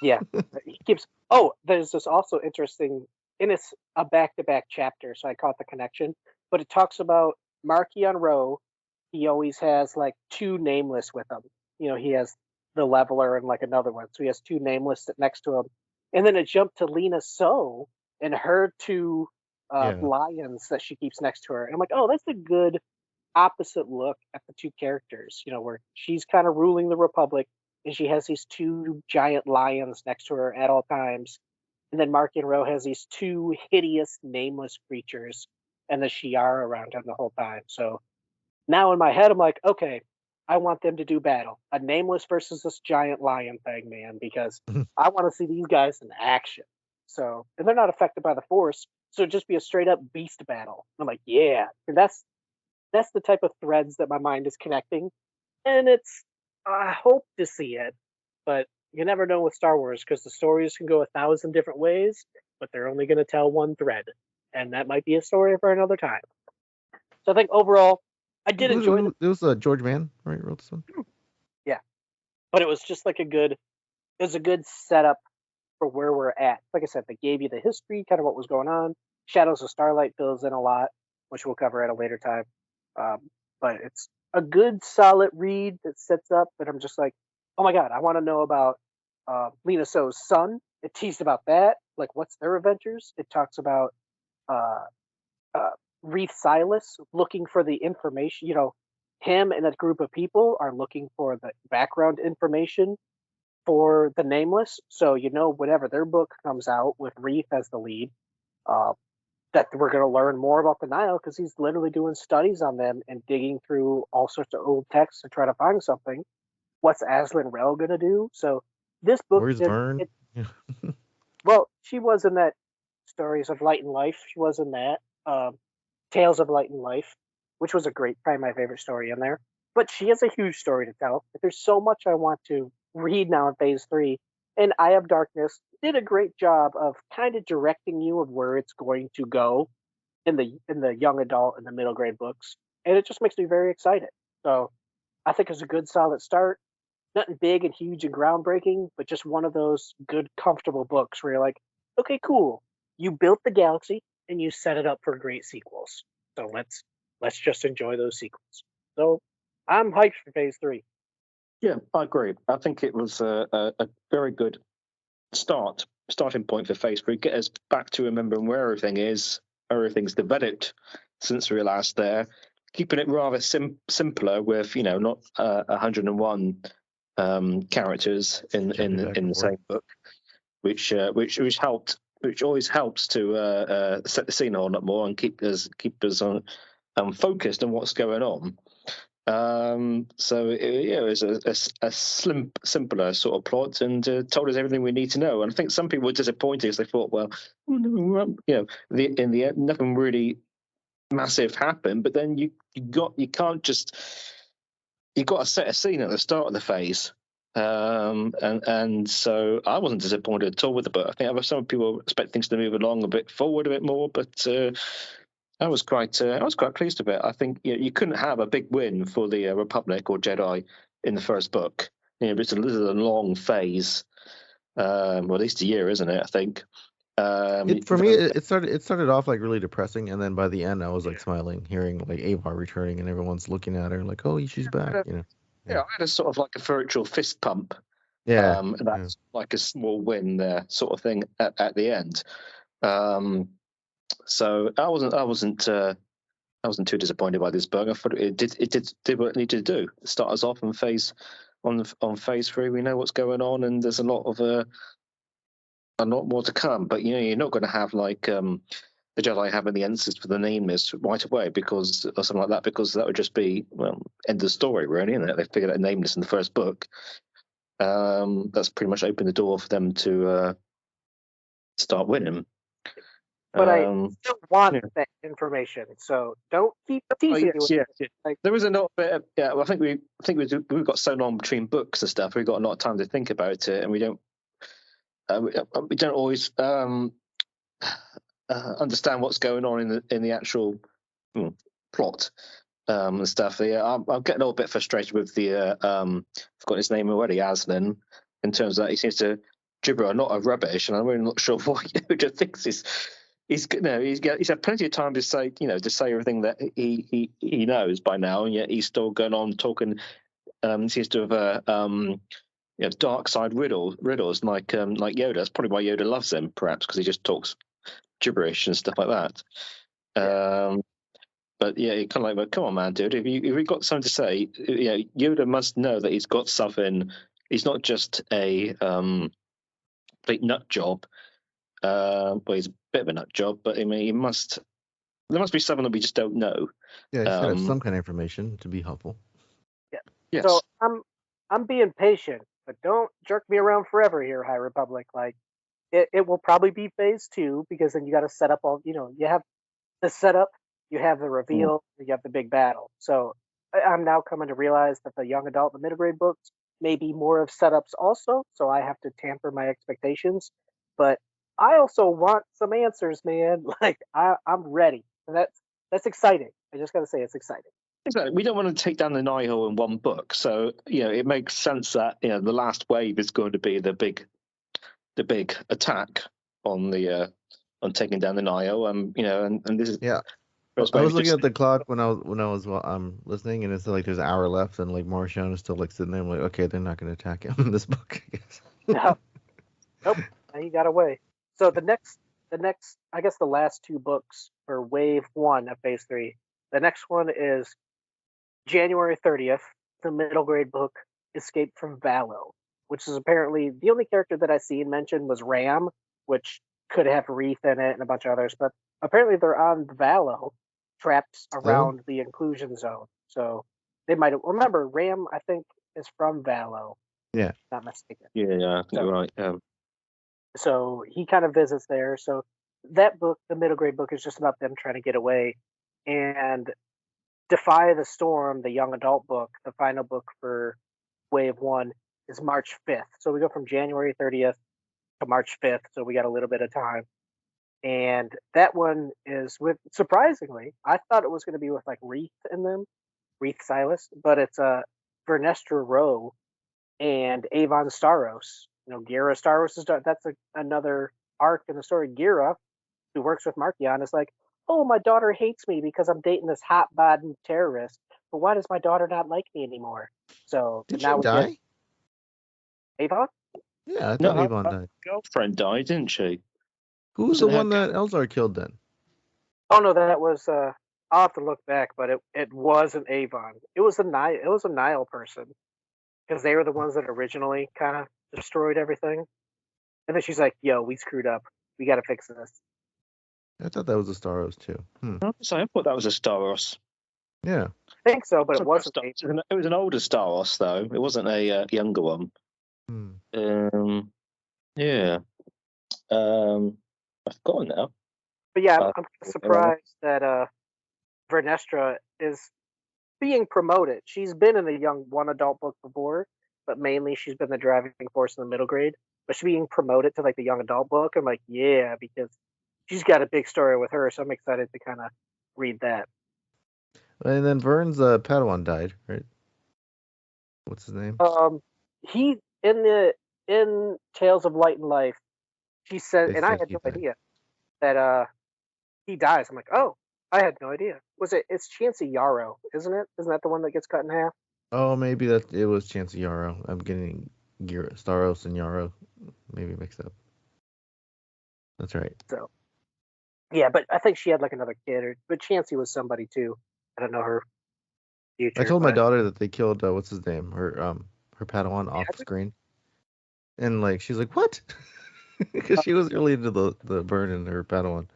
Yeah, he keeps. Oh, there's this also interesting, and it's a back-to-back chapter, so I caught the connection. But it talks about Marky on Ro. He always has like 2 Nameless with him. He has the Leveler and like another one, so he has 2 Nameless next to him. And then it jumped to Lena So and her 2 lions that she keeps next to her. And I'm like, oh, that's a good opposite look at the 2 characters, where she's kind of ruling the Republic and she has these 2 giant lions next to her at all times. And then Mark and Ro has these 2 hideous, nameless creatures and the Shi'ar around him the whole time. So now in my head, I'm like, okay, I want them to do battle. A Nameless versus this giant lion thing, man, because I want to see these guys in action. So, and they're not affected by the Force, so it'd just be a straight up beast battle. I'm like, yeah, and that's the type of threads that my mind is connecting, and I hope to see it, but you never know with Star Wars because the stories can go 1,000 different ways, but they're only going to tell one thread, and that might be a story for another time. So I think overall, I did enjoy it. It was George Mann, right? Wrote this one. Yeah, but it was just like it was a good setup for where we're at. Like I said, they gave you the history, kind of what was going on. Shadows of Starlight fills in a lot, which we'll cover at a later time. But it's a good, solid read that sets up. And I'm just like, oh my god, I want to know about Lena So's son. It teased about that, like what's their adventures. It talks about uh, uh, Reith Silas looking for the information. Him and a group of people are looking for the background information for the Nameless. So whenever their book comes out with Reith as the lead, uh, that we're going to learn more about the Nile because he's literally doing studies on them and digging through all sorts of old texts to try to find something. What's Aslan Rel going to do? So this book, Where's Vern? well, she was in that Stories of Light and Life. She was in that Tales of Light and Life, which was probably my favorite story in there. But she has a huge story to tell. There's so much I want to read now in Phase 3. And Eye of Darkness did a great job of kind of directing you of where it's going to go in the young adult and the middle grade books. And it just makes me very excited. So I think it's a good solid start. Nothing big and huge and groundbreaking, but just one of those good, comfortable books where you're like, okay, cool. You built the galaxy and you set it up for great sequels. So let's just enjoy those sequels. So I'm hyped for Phase 3. Yeah, I agree. I think it was a very good starting point for Phase 3. Get us back to remembering where everything is, everything's developed since we were last there. Keeping it rather simpler with, not 101 characters in the same book, which always helps to set the scene a whole lot more and keep us on focused on what's going on. So it was a simpler sort of plot and told us everything we need to know. And I think some people were disappointed because they thought, well, in the end, nothing really massive happened. But then you got to set a scene at the start of the phase. And so I wasn't disappointed at all with the book. I think some people expect things to move along a bit forward a bit more, but I was quite pleased with it. I think you couldn't have a big win for the Republic or Jedi in the first book. This is a long phase, well, at least a year, isn't it? I think. For me, it started off like really depressing, and then by the end, I was like smiling, hearing like Avar returning, and everyone's looking at her like, "Oh, she's back," Yeah, I had a sort of like a virtual fist pump. Yeah, and that's like a small win there, sort of thing at the end. So I wasn't too disappointed by this book. I thought it did what it needed to do. Start us off on phase 3. We know what's going on, and there's a lot more to come. But you're not going to have like the Jedi having the answers for the Nameless right away or something like that, because that would just be end of story, really, isn't it? They figured out Nameless in the first book. That's pretty much opened the door for them to start winning. But I still want that information, so don't keep teasing me. Yeah. There was a little bit of, well, I think we've got so long between books and stuff. We've got a lot of time to think about it, and we don't always understand what's going on in the actual plot and stuff. Yeah, I'm getting a little bit frustrated with the I've got his name already, Aslan, in terms of that he seems to gibber a lot of rubbish, and I'm really not sure what Yoda thinks is. He's had plenty of time to say everything that he knows by now, and yet he's still going on talking. Seems to have dark side riddles like Yoda. That's probably why Yoda loves him, perhaps, because he just talks gibberish and stuff like that. But yeah, you kind of like, well, come on, man, dude. If you got something to say, Yoda must know that he's got something. He's not just a complete nut job. Well, he's a bit of a nut job, but I mean, there must be something that we just don't know. Yeah, you should have some kind of information to be helpful. Yeah. Yes. So I'm being patient, but don't jerk me around forever here, High Republic. Like it will probably be phase 2, because then you got to set up all. You have the setup, you have the reveal, you have the big battle. So I'm now coming to realize that the young adult, the middle grade books may be more of setups also. So I have to tamper my expectations, but I also want some answers, man. Like I'm ready, and that's exciting. I just gotta say, it's exciting. Exactly. We don't want to take down the Nihil in one book, so it makes sense that the last wave is going to be the big attack on the on taking down the Nihil. And this is Yeah. first I wave was looking just- at the clock when I was listening, and it's like there's an hour left, and like Marshawn is still like sitting there. I'm like, okay, they're not going to attack him in this book, I guess. No. Nope. He got away. So the next, I guess the last two books for Wave 1 of Phase 3. The next one is January 30th, the middle grade book, Escape from Valo, which is apparently the only character that I seen mentioned was Ram, which could have Reef in it and a bunch of others, but apparently they're on Valo, trapped around the inclusion zone. So they might remember Ram, I think, is from Valo. Yeah. Not mistaken. Yeah, you're right. So he kind of visits there. So that book, the middle grade book, is just about them trying to get away. And Defy the Storm, the young adult book, the final book for Wave 1, is March 5th. So we go from January 30th to March 5th. So we got a little bit of time. And that one is with, surprisingly, I thought it was going to be with like Wreath in them, Wreath Silas, but it's Vernestra Rowe and Avon Staros. Gira Staros is that's another arc in the story. Gira, who works with Markion, is like, oh, my daughter hates me because I'm dating this hot bod terrorist. But why does my daughter not like me anymore? So Did now she die? Avon? Yeah, I thought Avon her died. girlfriend died, didn't she? Who was the Wasn't one her- that Elzar killed then? Oh no, that was I'll have to look back, but it wasn't Avon. It was a Nile person. Because they were the ones that originally kind of destroyed everything. And then she's like, yo, we screwed up. We got to fix this. I thought that was the Staros too. So I thought that was a Staros. Yeah. I think so, but it wasn't. It was an older Staros, though. It wasn't a younger one. Yeah. I've forgotten now. But yeah, I'm surprised that Vernestra is being promoted. She's been in the young one adult book before, but mainly she's been the driving force in the middle grade. But she's being promoted to like the young adult book. I'm like, yeah, because she's got a big story with her, so I'm excited to kind of read that. And then Vern's Padawan died, right? What's his name? He in Tales of Light and Life, she said, They and I said had he no died. idea that he dies. I'm like, oh, I had no idea. It's Chancey Yarrow, isn't it? Isn't that the one that gets cut in half? Oh, maybe it was Chancey Yarrow. I'm getting Staros and Yarrow maybe mixed up. That's right. So, yeah, but I think she had like another kid, but Chancey was somebody too. I don't know her future. I told my but- daughter that they killed what's his name, her Padawan off screen, and like she's like, what? Because she was really into the burn in her Padawan.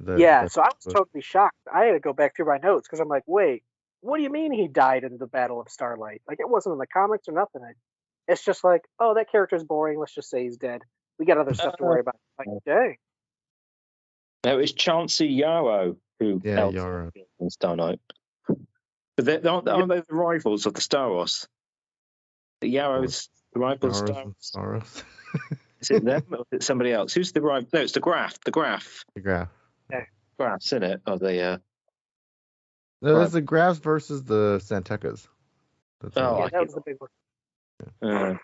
So I was totally shocked. I had to go back through my notes because I'm like, wait, what do you mean he died in the Battle of Starlight? Like it wasn't in the comics or nothing. It's just like, oh, that character's boring. Let's just say he's dead. We got other stuff to worry about. Like, dang. No, it's Chancey Yarrow who helped Yarrow in Starlight. But aren't they the rivals of the Staros? The Yarrows, the rivals of Staros. Is it them or is it somebody else? Who's the rival? No, it's the Graph. The Graph. The Graph. Yeah. Graphs, isn't it? Oh, they. No, that's the Graphs versus the Santekas. That was the big one.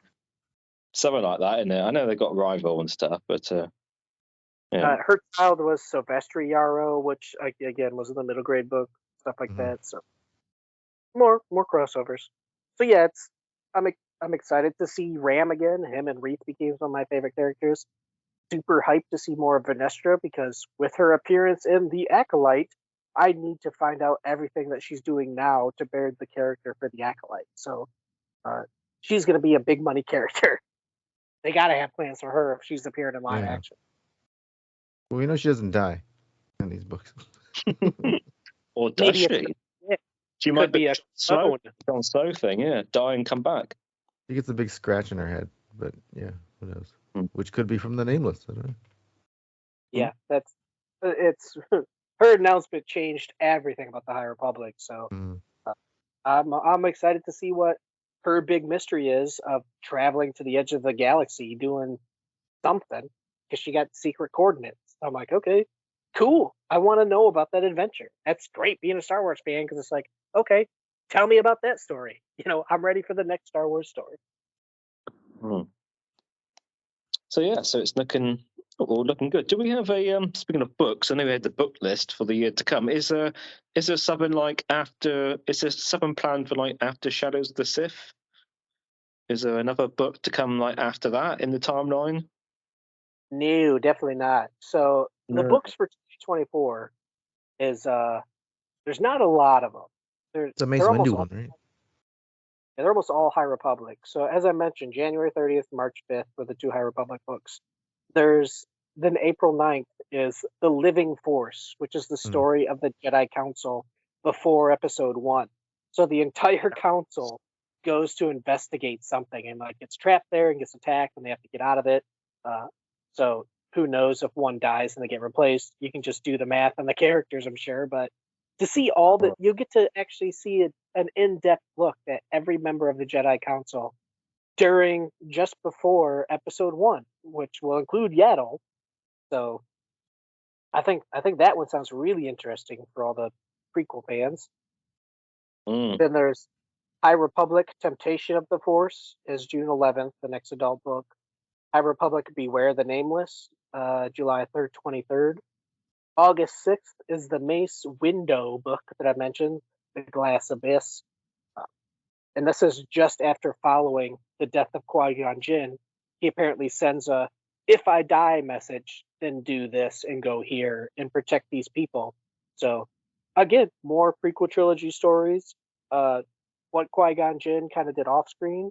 Something like that, isn't it? I know they got rival and stuff, but her child was Silvestri Yarrow, which again was in the middle grade book, stuff like that. So more crossovers. So yeah, I'm excited to see Ram again. Him and Wreath became some of my favorite characters. Super hyped to see more of Vernestra because with her appearance in The Acolyte, I need to find out everything that she's doing now to bear the character for The Acolyte. So she's going to be a big money character. They got to have plans for her if she's appearing in live action. Well, we know she doesn't die in these books. Or does she? She might be a John Snow thing, yeah. Die and come back. She gets a big scratch in her head, but yeah, who knows? Which could be from the Nameless. I don't know. Yeah, it's her announcement changed everything about the High Republic. So I'm excited to see what her big mystery is of traveling to the edge of the galaxy doing something because she got secret coordinates. I'm like, okay, cool. I want to know about that adventure. That's great being a Star Wars fan because it's like okay, tell me about that story. I'm ready for the next Star Wars story. Hmm. So it's looking good. Do we have a speaking of books? I know we had the book list for the year to come. Is there something like after? Is there something planned for like after Shadows of the Sith? Is there another book to come like after that in the timeline? No, definitely not. So the No. books for 2024 is there's not a lot of them. It's a Mace They're almost Windu all, one, right? they're almost all High Republic. So as I mentioned, January 30th, March 5th were the 2 High Republic books. Then April 9th is The Living Force, which is the story of the Jedi Council before Episode 1. So the entire council goes to investigate something and like gets trapped there and gets attacked and they have to get out of it. So who knows if one dies and they get replaced? You can just do the math on the characters, I'm sure. But to see all that, you get to actually see an in-depth look at every member of the Jedi Council during just before Episode 1, which will include Yaddle. So I think that one sounds really interesting for all the prequel fans. Then there's High Republic Temptation of the Force is June 11th, the next adult book. High Republic Beware the Nameless, July 3rd, 23rd. August 6th is the Mace Window book that I mentioned, The Glass Abyss. And this is just after following the death of Qui-Gon Jinn. He apparently sends a "if I die" message, then do this and go here and protect these people. So, again, more prequel trilogy stories. What Qui-Gon Jinn kind of did off screen,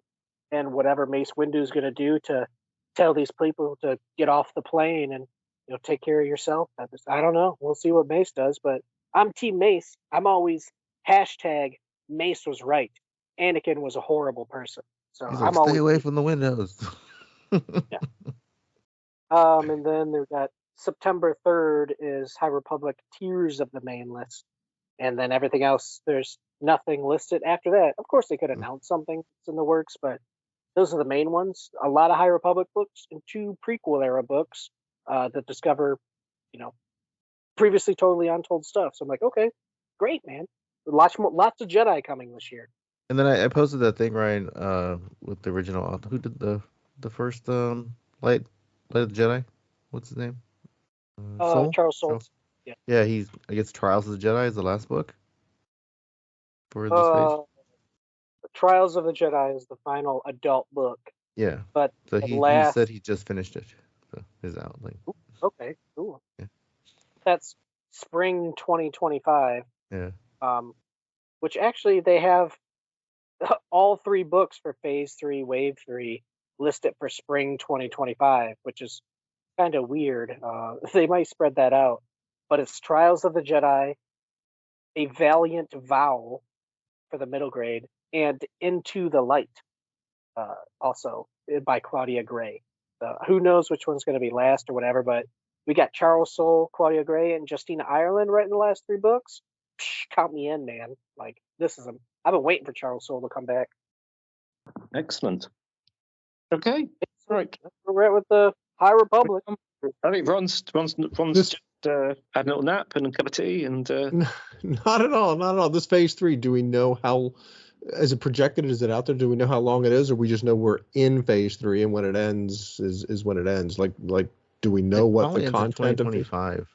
and whatever Mace Windu is going to do to tell these people to get off the plane and take care of yourself. I don't know. We'll see what Mace does, but I'm Team Mace. I'm always hashtag Mace was right. Anakin was a horrible person. So He's I'm like, stay always away from the windows. yeah. And then there's that September 3rd is High Republic Tears of the Main List. And then everything else, there's nothing listed after that. Of course, they could announce something that's in the works, but those are the main ones. A lot of High Republic books and 2 prequel era books that discover, previously totally untold stuff. So I'm like, okay, great, man. Lots of Jedi coming this year. And then I posted that thing, Ryan, with the original author. Who did the first Light of the Jedi? What's his name? Soule? Charles Soule. Yeah. Yeah, I guess Trials of the Jedi is the last book for this phase. Trials of the Jedi is the final adult book. Yeah. But So he said he just finished it. So it's out. Okay, cool. Yeah. That's spring 2025. Yeah. Which actually they have all 3 books for Phase 3, Wave 3 listed for spring 2025, which is kind of weird. They might spread that out. But it's Trials of the Jedi, A Valiant Vow for the middle grade, and Into the Light, also by Claudia Gray. Who knows which one's going to be last or whatever, but we got Charles Soule, Claudia Gray, and Justina Ireland writing the last 3 books. Count me in, man. Like, I've been waiting for Charles Soule to come back. Excellent. Okay. Right. We're at with the High Republic. I think Ron's just had a little nap and a cup of tea and Not at all. This phase 3, do we know how, is it projected? Is it out there? Do we know how long it is, or we just know we're in phase 3 and when it ends is when it ends? Like, do we know what the content of 2025?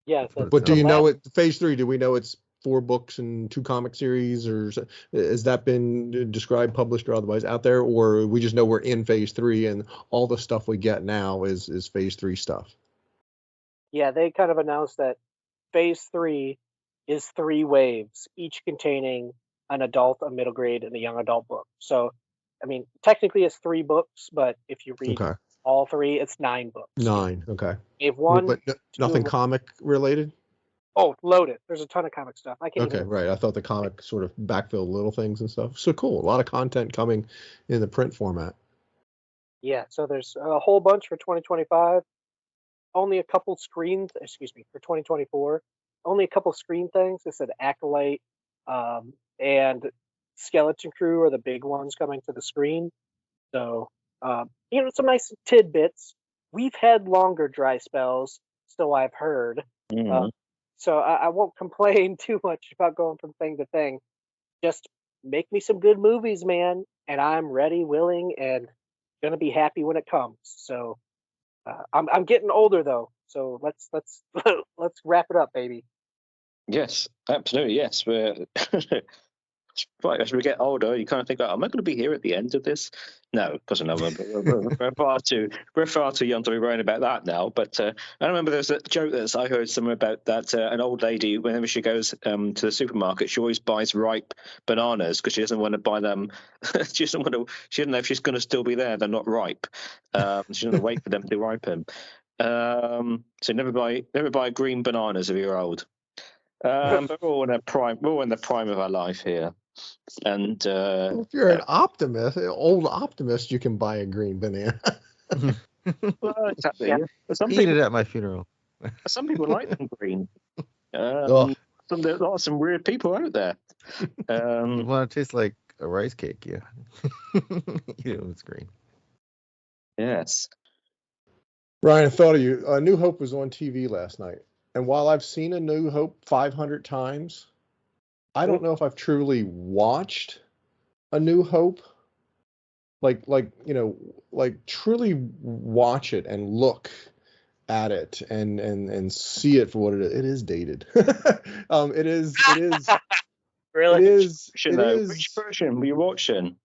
Yeah, but do you know it? Phase 3. Do we know it's 4 books and 2 comic series, or has that been described, published, or otherwise out there, or we just know we're in phase 3 and all the stuff we get now is phase 3 stuff? Yeah, they kind of announced that phase 3 is 3 waves, each containing an adult, a middle grade, and a young adult book. So, I mean, technically it's 3 books, but if you read all 3, it's 9 books. 9, okay. Wave 1, but nothing comic related? Oh, loaded. There's a ton of comic stuff. I can't even... right. I thought the comic sort of backfilled little things and stuff. So cool. A lot of content coming in the print format. Yeah, so there's a whole bunch for 2025. Only a couple screens, for 2024. Only a couple screen things. They said Acolyte and Skeleton Crew are the big ones coming to the screen. So, some nice tidbits. We've had longer dry spells, so I've heard. So I won't complain too much about going from thing to thing. Just make me some good movies, man, and I'm ready, willing, and gonna be happy when it comes. So I'm getting older though, so let's let's wrap it up, baby. Yes, absolutely. Yes, we're right. As we get older, you kind of think, "Oh, am I going to be here at the end of this?" No, of course not. We're far too young to be worrying about that now. But I remember there's a joke that I heard somewhere about that an old lady, whenever she goes to the supermarket, she always buys ripe bananas because she doesn't want to buy them. She doesn't want to. She doesn't know if she's going to still be there. They're not ripe. She doesn't wait for them to ripen. So never buy green bananas if you're old. But we're all in the prime of our life here, and Well, if you're an optimist, an old optimist, you can buy a green banana. well, exactly. Yeah. But some Eat people, it at my funeral. some people like them green. Ugh. There are some weird people out there. You want to taste like a rice cake, yeah. Eat it when it's green. Yes. Ryan, I thought of you. New Hope was on TV last night. And while I've seen A New Hope 500 times, I don't know if I've truly watched A New Hope. Like truly watch it and look at it and see it for what it is. It is dated. It is Really? Which version were you watching?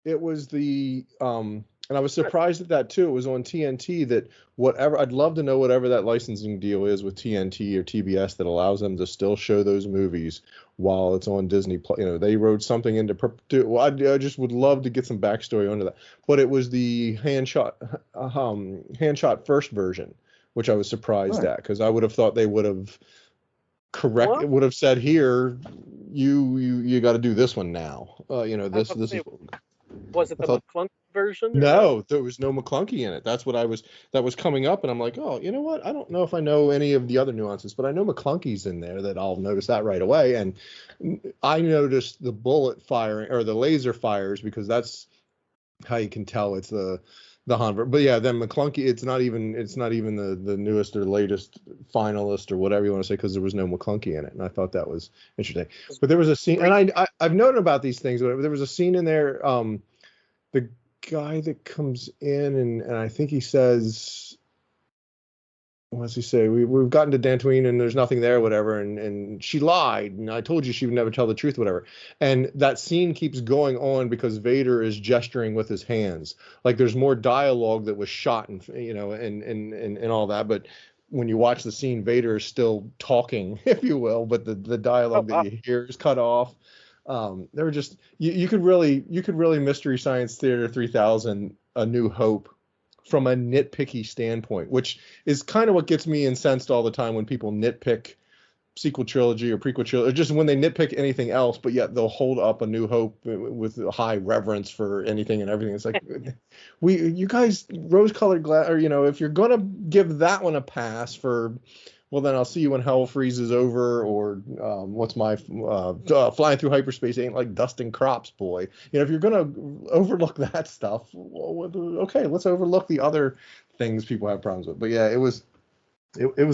It was the and I was surprised at that too. It was on TNT. That whatever, I'd love to know whatever that licensing deal is with TNT or TBS that allows them to still show those movies while it's on Disney Plus. They wrote something into. Well, I just would love to get some backstory onto that. But it was the hand shot first version, which I was surprised at, because I would have thought they would have would have said, here, you got to do this one now. This is. Was it the McClunk version? No, there was no McClunky in it. That's what that was coming up, and I'm like, oh, you know what? I don't know if I know any of the other nuances, but I know McClunky's in there. That I'll notice that right away. And I noticed the bullet firing or the laser fires, because that's how you can tell it's the Han. But yeah, then McClunky, it's not even the newest or latest finalist or whatever you want to say, because there was no McClunky in it, and I thought that was interesting. But there was a scene, and I've known about these things. But there was a scene in there. The guy that comes in and I think he says, what does he say? We've gotten to Dantooine and there's nothing there, whatever. And she lied, and I told you she would never tell the truth, whatever. And that scene keeps going on because Vader is gesturing with his hands. Like there's more dialogue that was shot and and all that. But when you watch the scene, Vader is still talking, if you will, but the dialogue that you hear is cut off. They were just you could really Mystery Science Theater 3000 A New Hope from a nitpicky standpoint, which is kind of what gets me incensed all the time when people nitpick sequel trilogy or prequel trilogy, or just when they nitpick anything else, but yet they'll hold up A New Hope with a high reverence for anything and everything. It's like, you guys rose-colored glass, or if you're gonna give that one a pass for, well, then I'll see you when hell freezes over, or what's my flying through hyperspace ain't like dusting crops, boy. If you're gonna overlook that stuff, well, okay, let's overlook the other things people have problems with. But yeah, it was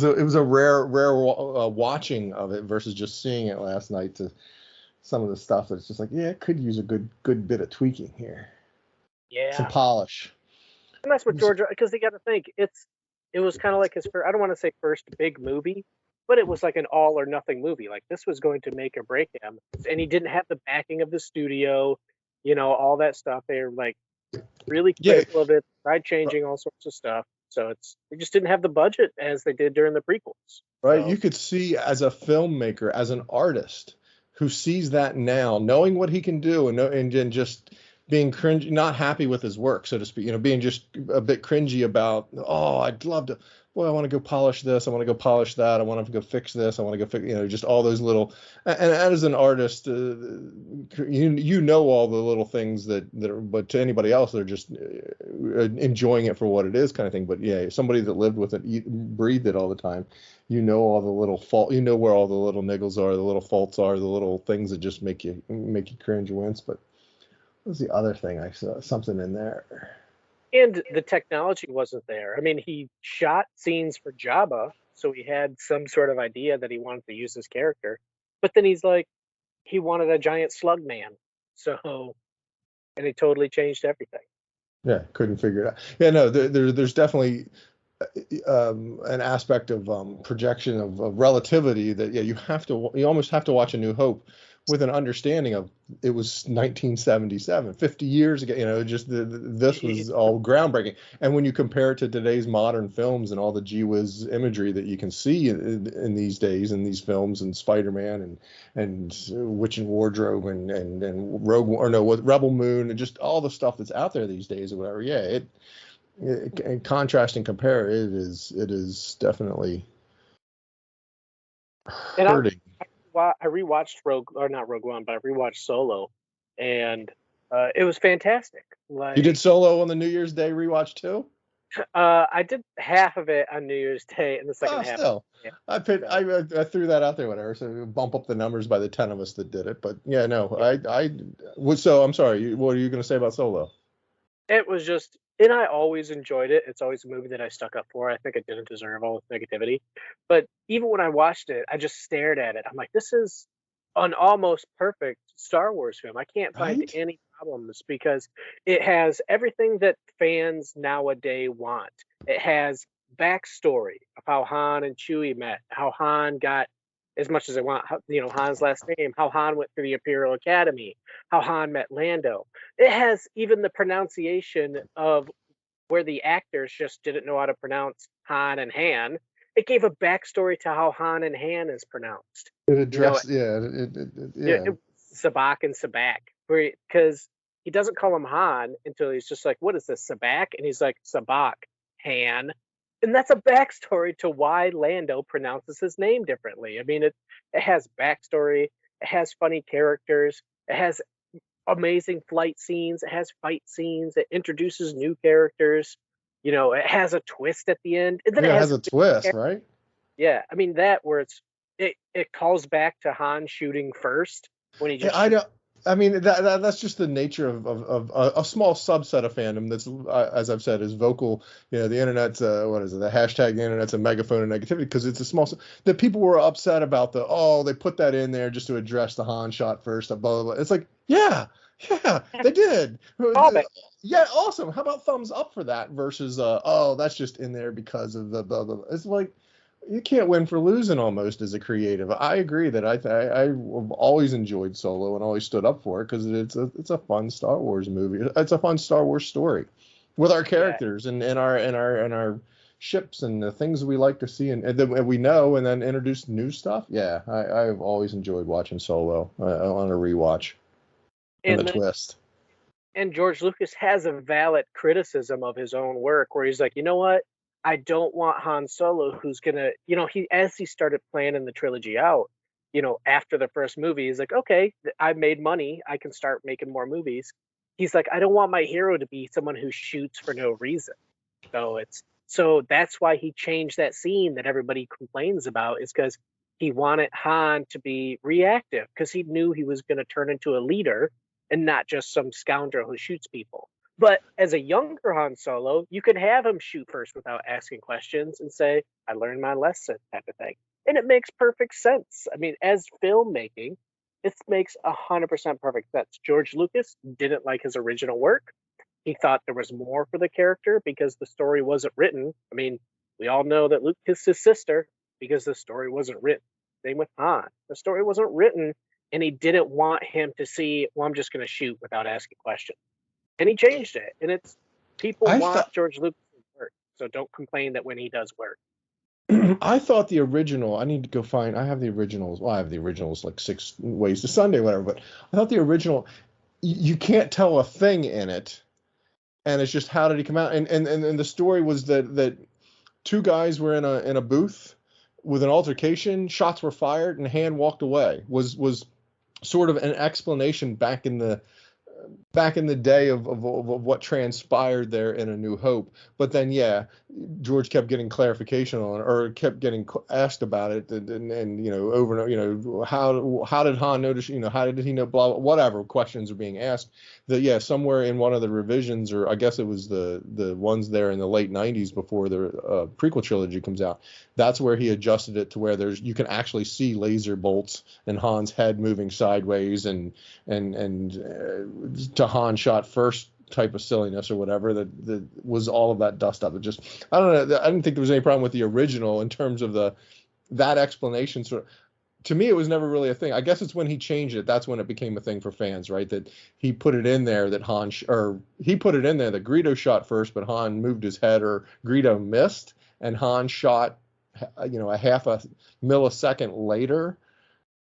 a rare watching of it versus just seeing it last night. To some of the stuff that's just like, yeah, it could use a good bit of tweaking here. Yeah, some polish. And that's what George, because they got to think it was kind of like his first, I don't want to say first big movie, but it was like an all or nothing movie. Like this was going to make or break him. And he didn't have the backing of the studio, all that stuff. They were like really critical of it, tried changing all sorts of stuff. So they just didn't have the budget as they did during the prequels. Right. So. You could see as a filmmaker, as an artist who sees that now, knowing what he can do and just being cringy, not happy with his work, so to speak, being just a bit cringy about, oh, I'd love to, boy, I want to go polish this, I want to go polish that, I want to go fix this, I want to go fix, just all those little, and as an artist, all the little things that are, but to anybody else, they're just enjoying it for what it is, kind of thing. But yeah, somebody that lived with it, breathed it all the time, all the little fault, where all the little niggles are, the little faults are, the little things that just make you cringe and wince. But what was the other thing? I saw something in there. And the technology wasn't there. I mean, he shot scenes for Jabba, so he had some sort of idea that he wanted to use his character. But then he's like, he wanted a giant slug man. So, and he totally changed everything. Yeah, couldn't figure it out. Yeah, no, there's definitely an aspect of projection of relativity that you almost have to watch A New Hope with an understanding of it was 1977, 50 years ago. Just this was all groundbreaking. And when you compare it to today's modern films and all the gee whiz imagery that you can see in these days in these films, and Spider-Man and Witch and Wardrobe and Rogue or no Rebel Moon and just all the stuff that's out there these days or whatever. Yeah, and contrast and compare, it is definitely hurting. I rewatched not Rogue One, but I rewatched Solo, and it was fantastic. Like, you did Solo on the New Year's Day rewatch too? I did half of it on New Year's Day, and the second half. Still, Yeah. I threw that out there, whatever. So bump up the numbers by the 10 of us that did it. But yeah, no, yeah. So I'm sorry. What are you going to say about Solo? It was just, and I always enjoyed it. It's always a movie that I stuck up for. I think it didn't deserve all this negativity. But even when I watched it, I just stared at it. I'm like, this is an almost perfect Star Wars film. I can't find any problems because it has everything that fans nowadays want. It has backstory of how Han and Chewie met, how Han got as much as they want, Han's last name, how Han went through the Imperial Academy, how Han met Lando. It has even the pronunciation of where the actors just didn't know how to pronounce Han and Han. It gave a backstory to how Han and Han is pronounced. It addressed, Sabak and Sabak, because he doesn't call him Han until he's just like, what is this, Sabak? And he's like, Sabak, Han. And that's a backstory to why Lando pronounces his name differently. I mean, it has backstory. It has funny characters. It has amazing flight scenes. It has fight scenes. It introduces new characters. It has a twist at the end. And then it has a twist, right? Yeah, I mean that where it calls back to Han shooting first when he just. I mean that's just the nature of a small subset of fandom that's, as I've said, is vocal. The internet's what is it? The hashtag the internet's a megaphone of negativity because it's a small. The people were upset about they put that in there just to address the Han shot first. Blah blah blah. It's like yeah, they did. Yeah, awesome. How about thumbs up for that versus that's just in there because of the blah blah blah. It's like. You can't win for losing almost as a creative. I agree that I've always enjoyed Solo and always stood up for it because it's a fun Star Wars movie. It's a fun Star Wars story with our characters and our ships and the things we like to see and we know and then introduce new stuff. Yeah, I've always enjoyed watching Solo on a rewatch and the twist. And George Lucas has a valid criticism of his own work where he's like, you know what? I don't want Han Solo who's gonna, as he started planning the trilogy out, after the first movie, he's like, okay, I made money, I can start making more movies. He's like, I don't want my hero to be someone who shoots for no reason. So that's why he changed that scene that everybody complains about, is because he wanted Han to be reactive because he knew he was going to turn into a leader and not just some scoundrel who shoots people. But as a younger Han Solo, you could have him shoot first without asking questions and say, I learned my lesson type of thing. And it makes perfect sense. I mean, as filmmaking, it makes 100% perfect sense. George Lucas didn't like his original work. He thought there was more for the character because the story wasn't written. I mean, we all know that Luke kissed his sister because the story wasn't written. Same with Han. The story wasn't written, and he didn't want him to see, well, I'm just going to shoot without asking questions. And he changed it. And it's people want George Lucas' work, so don't complain that when he does work. I thought the original, I need to go find, I have the originals. Well, I have the originals like 6 Ways to Sunday, whatever. But I thought the original, you can't tell a thing in it. And it's just, how did he come out? And the story was that 2 guys were in a booth with an altercation, shots were fired, and Han walked away. Was sort of an explanation back in the back in the day of what transpired there in A New Hope. But then, yeah, George kept getting clarification on it, or kept getting asked about it, and over and over, how did Han notice, how did he know, blah, blah, whatever questions are being asked. That, yeah, somewhere in one of the revisions, or I guess it was the ones there in the late 90s before the prequel trilogy comes out, that's where he adjusted it to where you can actually see laser bolts and Han's head moving sideways, and to Han shot first type of silliness or whatever, that was all of that dust up. It just, I don't know, I didn't think there was any problem with the original in terms of that explanation. So to me, it was never really a thing. I guess it's when he changed it, that's when it became a thing for fans, right? That he put it in there that he put it in there that Greedo shot first, but Han moved his head, or Greedo missed, and Han shot, a half a millisecond later.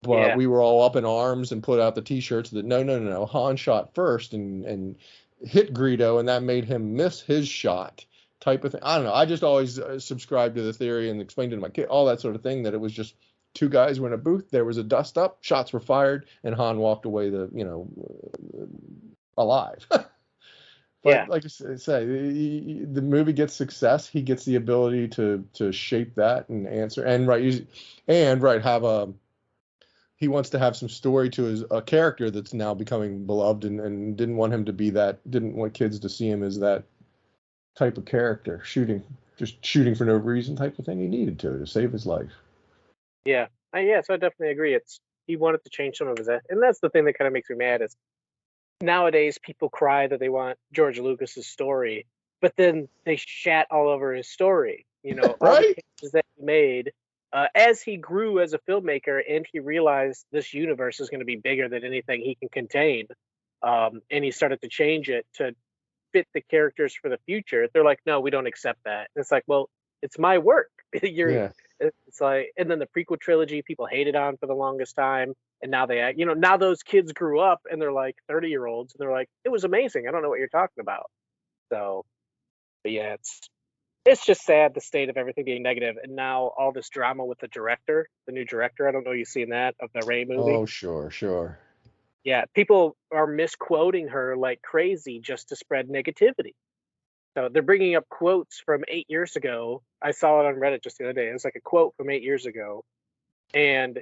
But Yeah. we were all up in arms and put out the T-shirts that no, Han shot first and hit Greedo, and that made him miss his shot, type of thing. I don't know. I just always subscribed to the theory and explained it to my kid, all that sort of thing, that it was just two guys were in a booth, there was a dust up, shots were fired, and Han walked away alive. But Yeah. like I say, the movie gets success. He gets the ability to shape that and answer, he wants to have some story to a character that's now becoming beloved, and didn't want him to be that, didn't want kids to see him as that type of character, shooting for no reason type of thing. He needed to save his life. Yeah. So I definitely agree. He wanted to change some of his, and that's the thing that kind of makes me mad is nowadays people cry that they want George Lucas's story, but then they shat all over his story. All the Right? changes that he made as he grew as a filmmaker, and he realized this universe is going to be bigger than anything he can contain, and he started to change it to fit the characters for the future. They're like, no, we don't accept that. And it's like, well, it's my work. Yeah. It's like, and then the prequel trilogy people hated on for the longest time, and now they now those kids grew up and they're like 30-year-olds, and they're like, it was amazing, I don't know what you're talking about. So, but yeah, it's just sad, the state of everything being negative, and now all this drama with the new director. I don't know if you've seen that, of the Rey movie. Oh, sure. Yeah, people are misquoting her like crazy just to spread negativity. So they're bringing up quotes from 8 years ago. I saw it on Reddit just the other day. It was like a quote from 8 years ago, and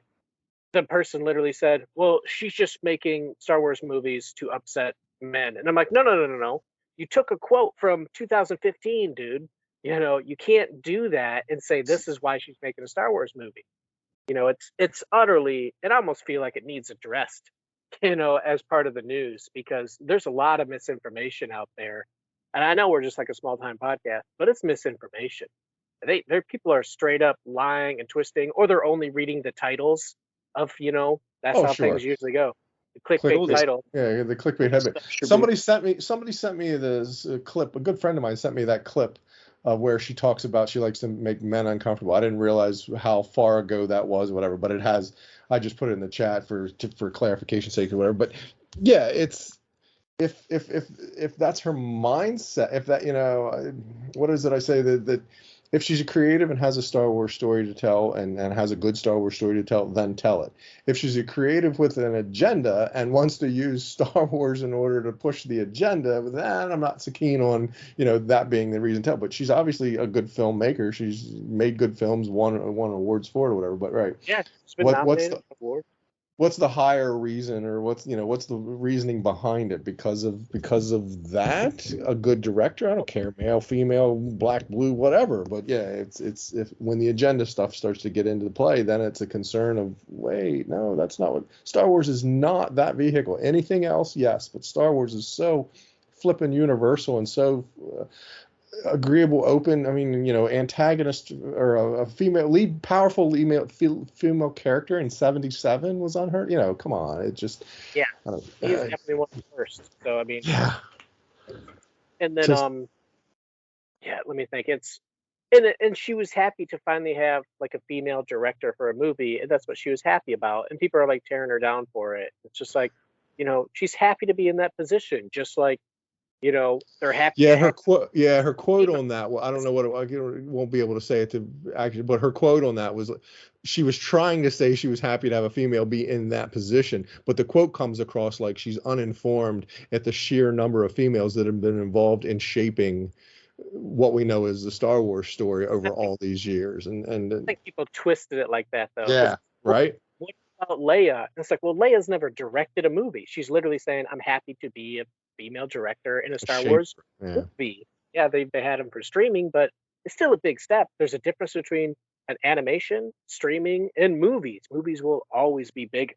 the person literally said, well, she's just making Star Wars movies to upset men. And I'm like, no. You took a quote from 2015, dude. You can't do that and say this is why she's making a Star Wars movie. It's utterly, and I almost feel like it needs addressed, as part of the news, because there's a lot of misinformation out there. And I know we're just like a small time podcast, but it's misinformation. People are straight up lying and twisting, or they're only reading the titles of, that's how Sure. things usually go. The clickbait title. Yeah, the clickbait headbait. Somebody sent me this clip. A good friend of mine sent me that clip where she talks about she likes to make men uncomfortable. I didn't realize how far ago that was, whatever. But it has. I just put it in the chat for clarification's sake or whatever. But yeah, it's if that's her mindset, if that what is it I say that if she's a creative and has a Star Wars story to tell and has a good Star Wars story to tell, then tell it. If she's a creative with an agenda and wants to use Star Wars in order to push the agenda, then I'm not so keen on, that being the reason to tell. But she's obviously a good filmmaker. She's made good films, won awards for it or whatever. But right. Yeah, it's been nominated for awards. What's the higher reason, or what's the reasoning behind it? Because of that, a good director, I don't care, male, female, black, blue, whatever. But yeah, it's if when the agenda stuff starts to get into play, then it's a concern of, wait, no, that's not what Star Wars is, not that vehicle. Anything else, yes, but Star Wars is so flippin' universal and so agreeable, open. I mean, antagonist or a female lead, powerful female character in 77 was on her. Come on, it just He's definitely one of the first. So I mean, yeah. And then let me think. And she was happy to finally have like a female director for a movie, and that's what she was happy about. And people are like tearing her down for it. It's just like, she's happy to be in that position, just like They're happy. Yeah, to her have quote. Yeah, her quote on that. Well, I don't know what I won't be able to say it to actually, but her quote on that was, she was trying to say she was happy to have a female be in that position, but the quote comes across like she's uninformed at the sheer number of females that have been involved in shaping what we know as the Star Wars story over all these years. I And think people twisted it like that though. 'cause yeah, right. what about Leia? And it's like, well, Leia's never directed a movie. She's literally saying, I'm happy to be a female director in a Star Shape. Wars Yeah. movie. Yeah, they had them for streaming, but it's still a big step. There's a difference between an animation, streaming, and movies. Movies will always be big.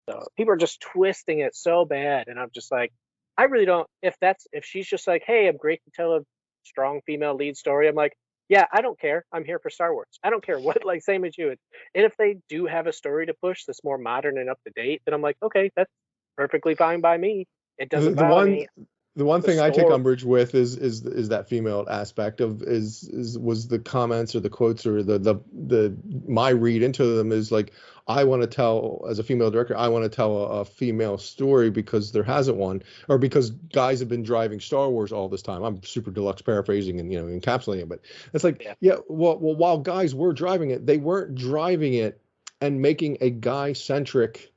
So people are just twisting it so bad, and I'm just like, I really don't. If she's just like, hey, I'm great to tell a strong female lead story, I'm like, yeah, I don't care. I'm here for Star Wars. I don't care what, like, same as you. And if they do have a story to push that's more modern and up to date, then I'm like, okay, that's perfectly fine by me. It doesn't The bother me. one The thing I take story- umbrage with is that female aspect of was the comments or the quotes or the my read into them is like, I want to tell, as a female director, I want to tell a female story because there hasn't one, or because guys have been driving Star Wars all this time. I'm super deluxe paraphrasing and encapsulating it, but it's like, well, while guys were driving it, they weren't driving it and making a guy centric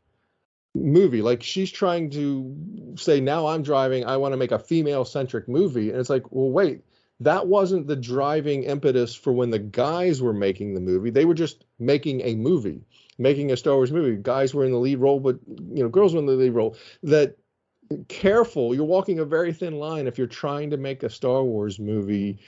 movie. Like, she's trying to say, now I'm driving, I want to make a female centric movie, and it's like, well, wait, that wasn't the driving impetus for when the guys were making the movie. They were just making a movie, making a Star Wars movie. Guys were in the lead role, but girls were in the lead role. That, careful, you're walking a very thin line if you're trying to make a Star Wars movie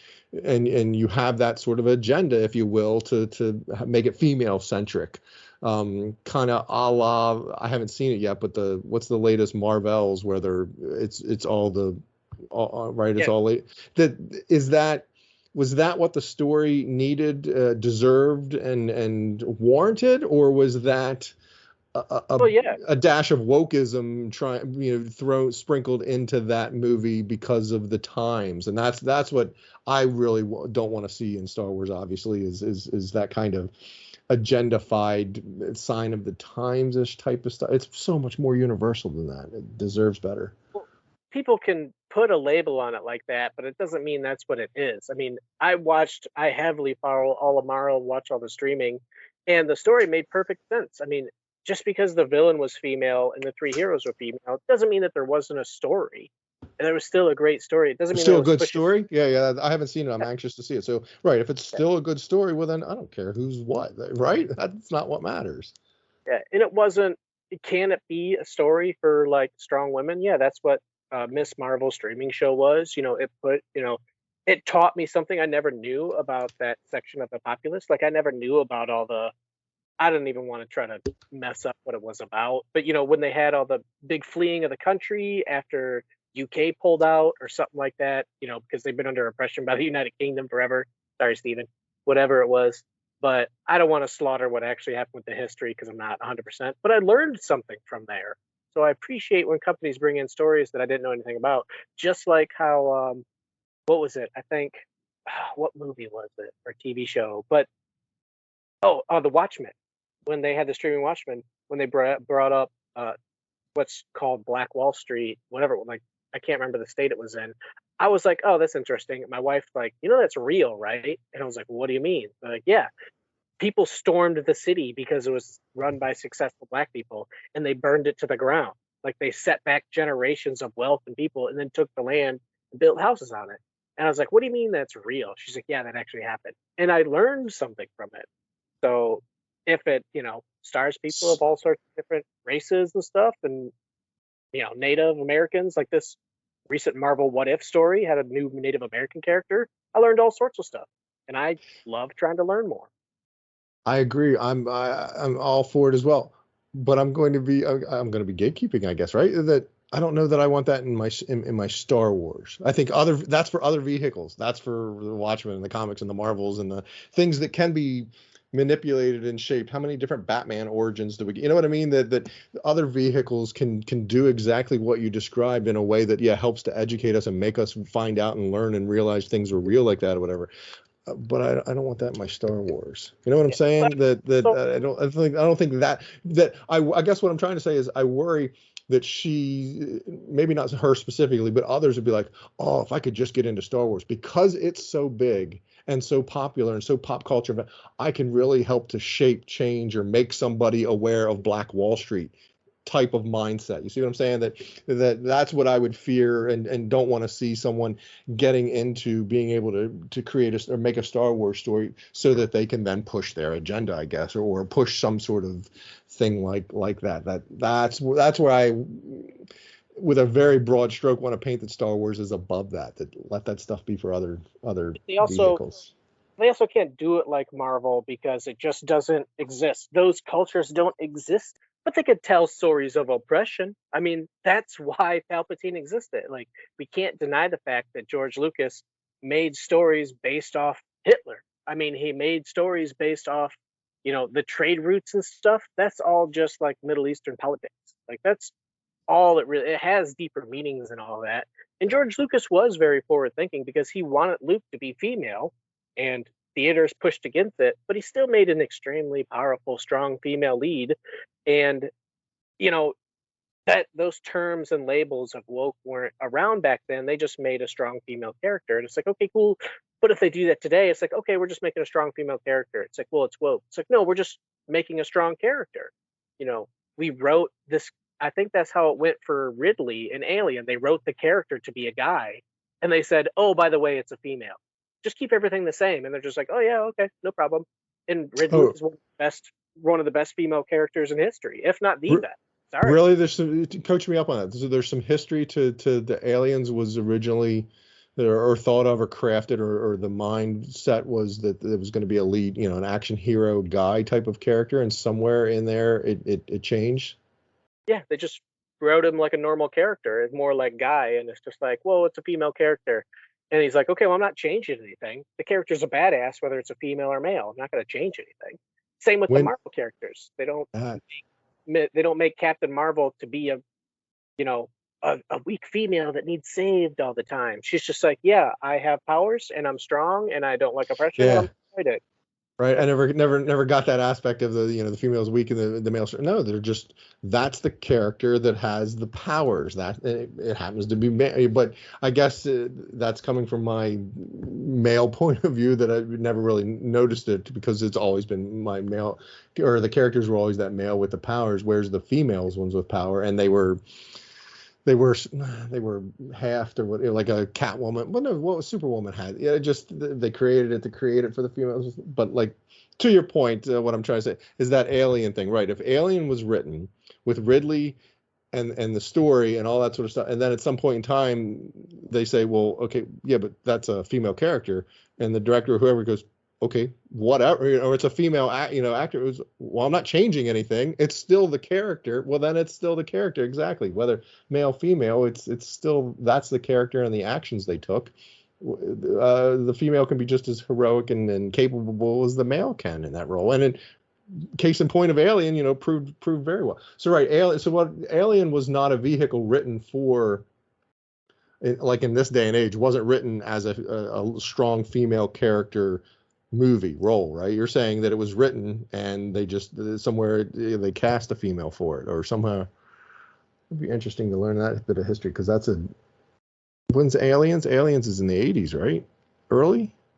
and you have that sort of agenda, if you will, to make it female centric. Kind of a la, I haven't seen it yet, but what's the latest Marvels where it's all right, it's all late. Was that what the story needed, deserved, and warranted, or was that a dash of wokeism sprinkled into that movie because of the times? And that's what I really don't want to see in Star Wars, obviously, is that kind of agenda-fied sign of the times-ish type of stuff. It's so much more universal than that. It deserves better. Well, people can put a label on it like that, but it doesn't mean that's what it is. I mean, I heavily follow all of Marvel, watch all the streaming, and the story made perfect sense. I mean, just because the villain was female and the three heroes were female doesn't mean that there wasn't a story. And there was still a great story. It doesn't mean still a good story. Yeah. I haven't seen it. I'm anxious to see it. So, right, if it's still a good story, well, then I don't care who's what. Right? That's not what matters. Yeah, and it wasn't. Can it be a story for like strong women? Yeah, that's what Miss Marvel streaming show was. It taught me something I never knew about that section of the populace. Like, I never knew about all the. I didn't even want to try to mess up what it was about. But when they had all the big fleeing of the country after UK pulled out or something like that, because they've been under oppression by the United Kingdom forever. Sorry, Stephen, whatever it was. But I don't want to slaughter what actually happened with the history because I'm not 100%. But I learned something from there. So I appreciate when companies bring in stories that I didn't know anything about. Just like how, what was it? I think, what movie was it or TV show? But, The Watchmen. When they had the streaming Watchmen, when they brought up what's called Black Wall Street, whatever, like, I can't remember the state it was in. I was like, oh, that's interesting. My wife's like, that's real, right? And I was like, what do you mean? They're like, yeah, people stormed the city because it was run by successful Black people, and they burned it to the ground. Like, they set back generations of wealth and people and then took the land and built houses on it. And I was like, what do you mean that's real? She's like, yeah, that actually happened. And I learned something from it. So if it, stars people of all sorts of different races and stuff, and Native Americans, like this recent Marvel What If story had a new Native American character, I learned all sorts of stuff, and I love trying to learn more. I agree. I'm all for it as well, but I'm going to be gatekeeping, I guess, right? That I don't know that I want that in my Star Wars. I think that's for other vehicles. That's for the Watchmen and the comics and the Marvels and the things that can be manipulated and shaped. How many different Batman origins do we get? You know what I mean? That other vehicles can do exactly what you described in a way that helps to educate us and make us find out and learn and realize things are real like that or whatever. But I don't want that in my Star Wars. You know what I'm saying? I don't think I guess what I'm trying to say is I worry that she, maybe not her specifically, but others would be like, oh, if I could just get into Star Wars, because it's so big and so popular and so pop culture, I can really help to shape, change, or make somebody aware of Black Wall Street type of mindset. You see what I'm saying? That's what I would fear and don't want to see someone getting into being able to create or make a Star Wars story so that they can then push their agenda, I guess, or push some sort of thing like that. That's where I, with a very broad stroke, want to paint that Star Wars is above that. That let that stuff be for other vehicles. They also can't do it like Marvel because it just doesn't exist. Those cultures don't exist, but they could tell stories of oppression. I mean, that's why Palpatine existed. Like, we can't deny the fact that George Lucas made stories based off Hitler. I mean, he made stories based off, the trade routes and stuff. That's all just like Middle Eastern politics. Like, that's all it has deeper meanings and all that. And George Lucas was very forward thinking because he wanted Luke to be female, and theaters pushed against it, but he still made an extremely powerful, strong female lead. And that those terms and labels of woke weren't around back then. They just made a strong female character, and it's like, okay, cool. But if they do that today, it's like, okay, we're just making a strong female character. It's like, well, it's woke. It's like, no, we're just making a strong character. We wrote this. I think that's how it went for Ridley in Alien. They wrote the character to be a guy, and they said, oh, by the way, it's a female. Just keep everything the same. And they're just like, oh yeah, okay, no problem. And Ridley is one of the best female characters in history, if not the best. Sorry. Really, there's some, coach me up on that. So there's some history to the Aliens was originally or thought of or crafted or the mindset was that it was going to be a lead, an action hero guy type of character, and somewhere in there it changed. Yeah, they just wrote him like a normal character. It's more like guy, and it's just like, well, it's a female character. And he's like, okay, well, I'm not changing anything. The character's a badass, whether it's a female or male. I'm not going to change anything. Same with the Marvel characters. They don't make Captain Marvel to be a weak female that needs saved all the time. She's just like, yeah, I have powers and I'm strong and I don't like oppression. And I'm fight it. Right. I never got that aspect of the female's weak and the male. No, they're just, that's the character that has the powers. That it happens to be male, but I guess that's coming from my male point of view that I've never really noticed it because it's always been my male, or the characters were always that male with the powers, whereas the females ones with power, and they were halved or what, like a Catwoman. Well, no, what Superwoman had. Yeah, just they created it to create it for the females. But like, to your point, what I'm trying to say is that Alien thing, right? If Alien was written with Ridley and the story and all that sort of stuff, and then at some point in time they say, well, okay, yeah, but that's a female character, and the director or whoever goes, okay, whatever, or it's a female, actor. It was, well, I'm not changing anything. It's still the character. Well, then it's still the character, exactly. Whether male, female, it's still, that's the character and the actions they took. The female can be just as heroic and capable as the male can in that role. And in case in point of Alien, proved very well. So right, Alien was not a vehicle written for, like in this day and age, wasn't written as a strong female character movie role, right? You're saying that it was written and they just somewhere they cast a female for it, or somehow. It'd be interesting to learn that bit of history, because when's Aliens is in the 80s, right?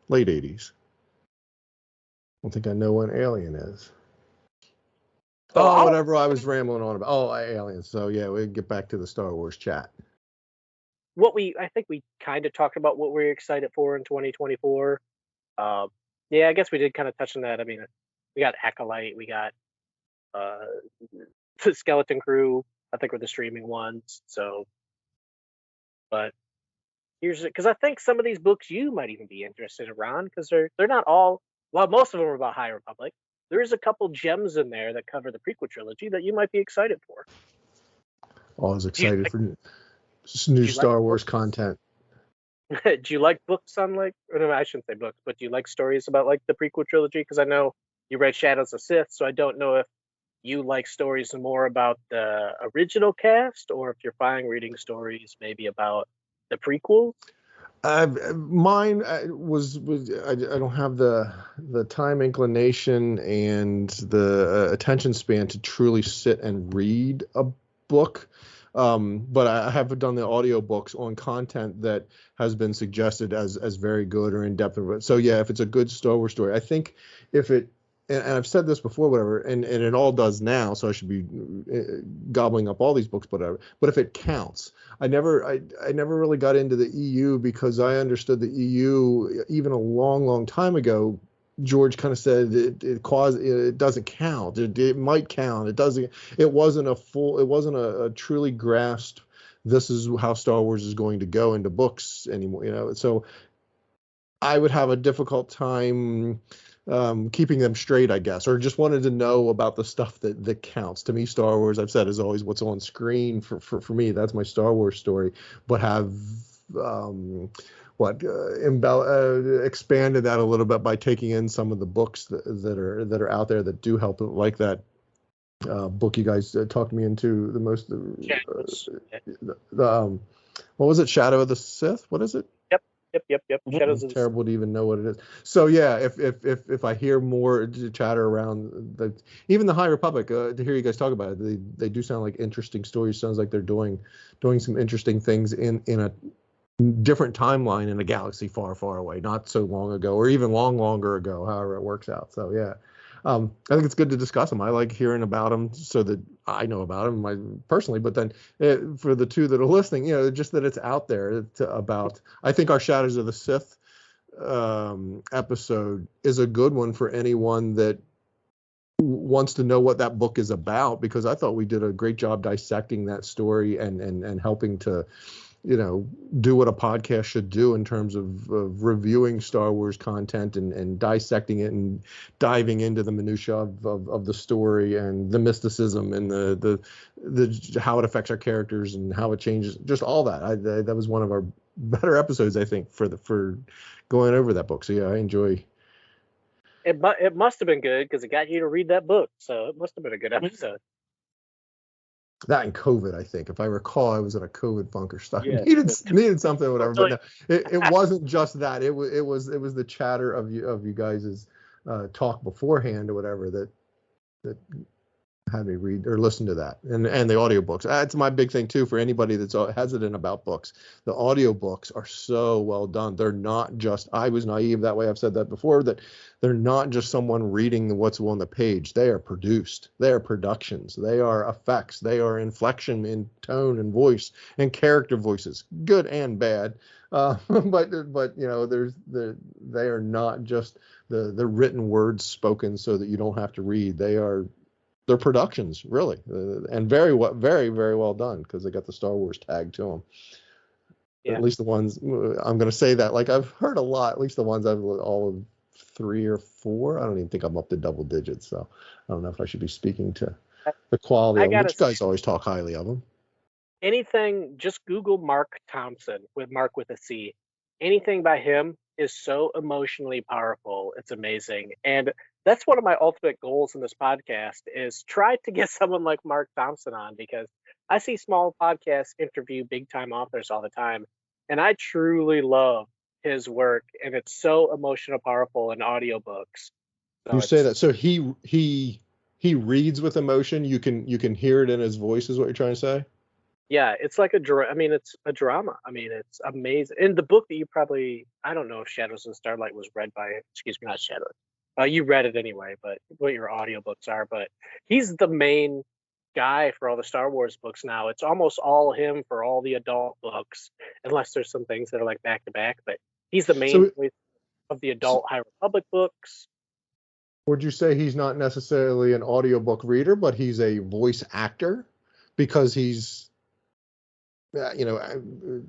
Late 80s. I don't think I know when Alien is. Whatever I was rambling on about. Aliens. So yeah, we get back to the Star Wars chat. I think we kind of talked about what we're excited for in 2024. Yeah, I guess we did kind of touch on that. I mean, we got Acolyte, we got the Skeleton Crew, I think were the streaming ones. So, but because I think some of these books you might even be interested in, Ron, because they're not all, well, most of them are about High Republic. There's a couple gems in there that cover the prequel trilogy that you might be excited for. Always excited for new Star Wars content. Do you like books on no, I shouldn't say books, but do you like stories about like the prequel trilogy? Because I know you read Shadows of Sith, so I don't know if you like stories more about the original cast, or if you're fine reading stories maybe about the prequels. Mine was I don't have the time, inclination, and the attention span to truly sit and read a book. But I have done the audiobooks on content that has been suggested as very good or in depth. So yeah, if it's a good Star Wars story, I think if it, and I've said this before, whatever, and it all does now, so I should be gobbling up all these books, whatever. But if it counts, I never really got into the EU because I understood the EU even a long time ago. George kind of said it doesn't count. It might count. It doesn't. It wasn't a truly grasped. This is how Star Wars is going to go into books anymore. You know, so I would have a difficult time keeping them straight, I guess, or just wanted to know about the stuff that counts. To me, Star Wars, I've said, is always what's on screen for me. That's my Star Wars story. But have expanded that a little bit by taking in some of the books that are out there that do help, like that book you guys talked me into the most. What was it? Shadow of the Sith. What is it? Yep. Shadows of the terrible to even know what it is. So yeah, if I hear more chatter around even the High Republic, to hear you guys talk about it, they do sound like interesting stories. Sounds like they're doing some interesting things in a different timeline in a galaxy far away, not so long ago, or even longer ago, however it works out. So yeah, I think it's good to discuss them. I like hearing about them so that I know about them personally, but then for the two that are listening, you know, just that it's out there about. I think our Shadows of the Sith episode is a good one for anyone that wants to know what that book is about, because I thought we did a great job dissecting that story and helping to, you know, do what a podcast should do in terms of reviewing Star Wars content and dissecting it and diving into the minutia of the story and the mysticism and the how it affects our characters and how it changes, just all that. That was one of our better episodes, I think, for going over that book. So yeah, I enjoy. It must have been good because it got you to read that book, so it must have been a good episode. That and COVID, I think. If I recall, I was in a COVID funk or stuff. Yeah. Needed something, whatever. But no, it wasn't just that. It was the chatter of you guys' talk beforehand or whatever that had me read or listen to that, and the audiobooks. That's my big thing too for anybody that's hesitant about books. The audiobooks are so well done. They're not just, I was naive that way, I've said that before, that they're not just someone reading what's on the page. They are produced. They are productions. They are effects. They are inflection in tone and voice and character voices, good and bad. But you know, they are not just the written words spoken so that you don't have to read. They're productions, really, and very well done, because they got the Star Wars tag to them. Yeah. At least the ones, I'm going to say that, like, I've heard a lot, at least the ones I've all of 3 or 4. I don't even think I'm up to double digits, so I don't know if I should be speaking to the quality of them. But you guys always talk highly of them. Anything, just Google Marc Thompson, with Mark with a C. Anything by him is so emotionally powerful. It's amazing. And that's one of my ultimate goals in this podcast, is try to get someone like Marc Thompson on, because I see small podcasts interview big time authors all the time, and I truly love his work, and it's so emotional, powerful in audiobooks. So you say that, so he reads with emotion. You can hear it in his voice, is what you're trying to say? Yeah, it's like it's a drama. I mean, it's amazing. In the book that you probably, I don't know if Shadows and Starlight was read by, excuse me, not Shadows. You read it anyway, but what your audiobooks are. But he's the main guy for all the Star Wars books now. It's almost all him for all the adult books, unless there's some things that are like back to back. But he's the main voice of the adult High Republic books. Would you say he's not necessarily an audiobook reader, but he's a voice actor, because he's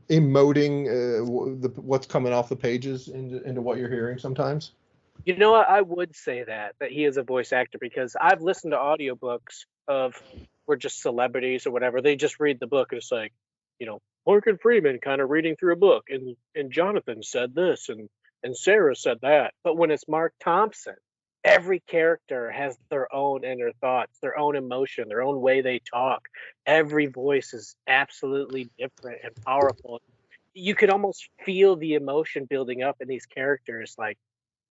emoting what's coming off the pages into what you're hearing sometimes? You know what? I would say that he is a voice actor, because I've listened to audiobooks of where just celebrities or whatever, they just read the book, and it's like, you know, Morgan Freeman kind of reading through a book, and Jonathan said this, and Sarah said that. But when it's Marc Thompson, every character has their own inner thoughts, their own emotion, their own way they talk. Every voice is absolutely different and powerful. You could almost feel the emotion building up in these characters. Like,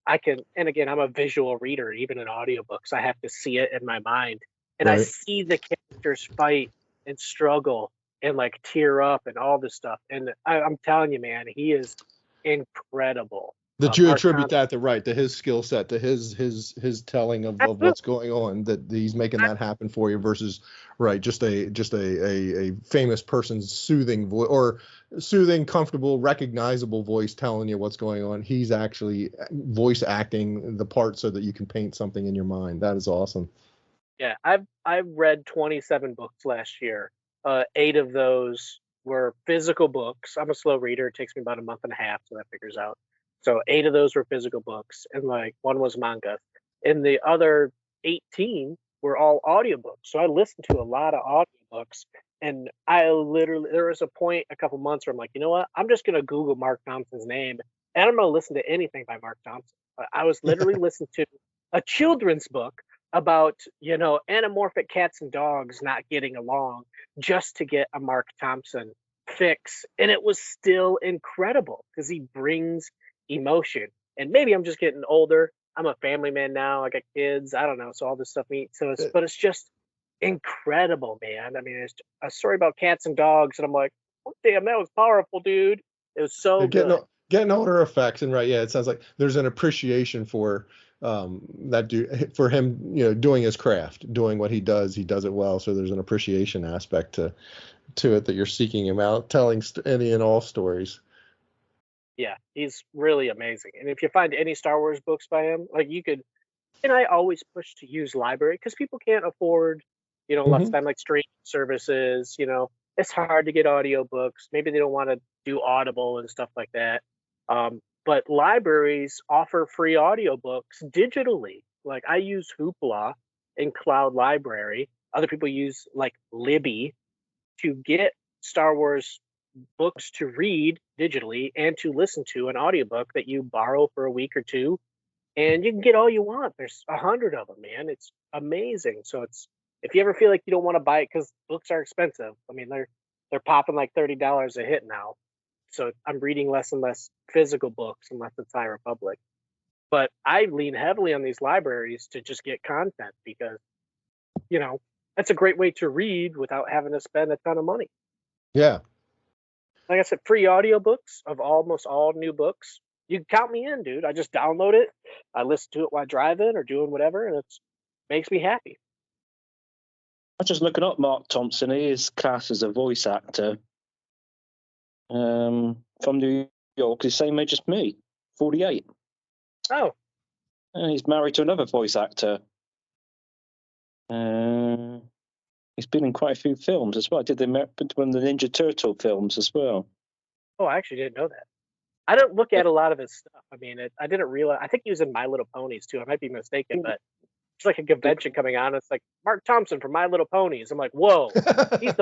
and again, I'm a visual reader, even in audiobooks. I have to see it in my mind. And right. I see the characters fight and struggle. and like tear up and all this stuff. And I'm telling you, man, he is incredible. That you Mark attribute Thompson. that to his skill set, to his telling of what's going on, that he's making that happen for you versus just a famous person's soothing voice or soothing, comfortable, recognizable voice telling you what's going on. He's actually voice acting the part so that you can paint something in your mind. That is awesome. Yeah, I've read 27 books last year. 8 of those were physical books. I'm a slow reader. It takes me about a month and a half, so that figures out. So 8 of those were physical books, and like one was manga, and the other 18 were all audiobooks. So I listened to a lot of audiobooks, and there was a point a couple months where I'm like, you know what? I'm just gonna Google Mark Thompson's name, and I'm gonna listen to anything by Mark Thompson. I was literally listening to a children's book about, anamorphic cats and dogs not getting along just to get a Mark Thompson fix. And it was still incredible because he brings emotion. And maybe I'm just getting older. I'm a family man now. I got kids. I don't know. So all this stuff meets. But it's just incredible, man. I mean, it's a story about cats and dogs. And I'm like, oh, damn, that was powerful, dude. It was so good. Getting older effects, and right, yeah, it sounds like there's an appreciation for that dude, for him, doing his craft, doing what he does it well. So there's an appreciation aspect to it that you're seeking him out, telling any and all stories. Yeah, he's really amazing. And if you find any Star Wars books by him, like you could, and I always push to use library because people can't afford, lots of time like streaming services. It's hard to get audiobooks. Maybe they don't want to do Audible and stuff like that. But libraries offer free audiobooks digitally. Like I use Hoopla and Cloud Library. Other people use like Libby to get Star Wars books to read digitally and to listen to an audiobook that you borrow for a week or two, and you can get all you want. There's 100 of them, man. It's amazing. So if you ever feel like you don't want to buy it because books are expensive, I mean they're popping like $30 a hit now. So I'm reading less and less physical books unless it's High Republic. But I lean heavily on these libraries to just get content because, that's a great way to read without having to spend a ton of money. Yeah. Like I said, free audiobooks of almost all new books. You can count me in, dude. I just download it. I listen to it while driving or doing whatever, and it makes me happy. I'm just looking up Mark Thompson. He is classed as a voice actor. From New York, he's the same age as me, 48. Oh. And he's married to another voice actor. He's been in quite a few films as well. I did one of the Ninja Turtle films as well. Oh, I actually didn't know that. I don't look at a lot of his stuff. I mean, I didn't realize. I think he was in My Little Ponies too. I might be mistaken, but it's like a convention coming on. It's like Mark Thompson from My Little Ponies. I'm like, whoa, he's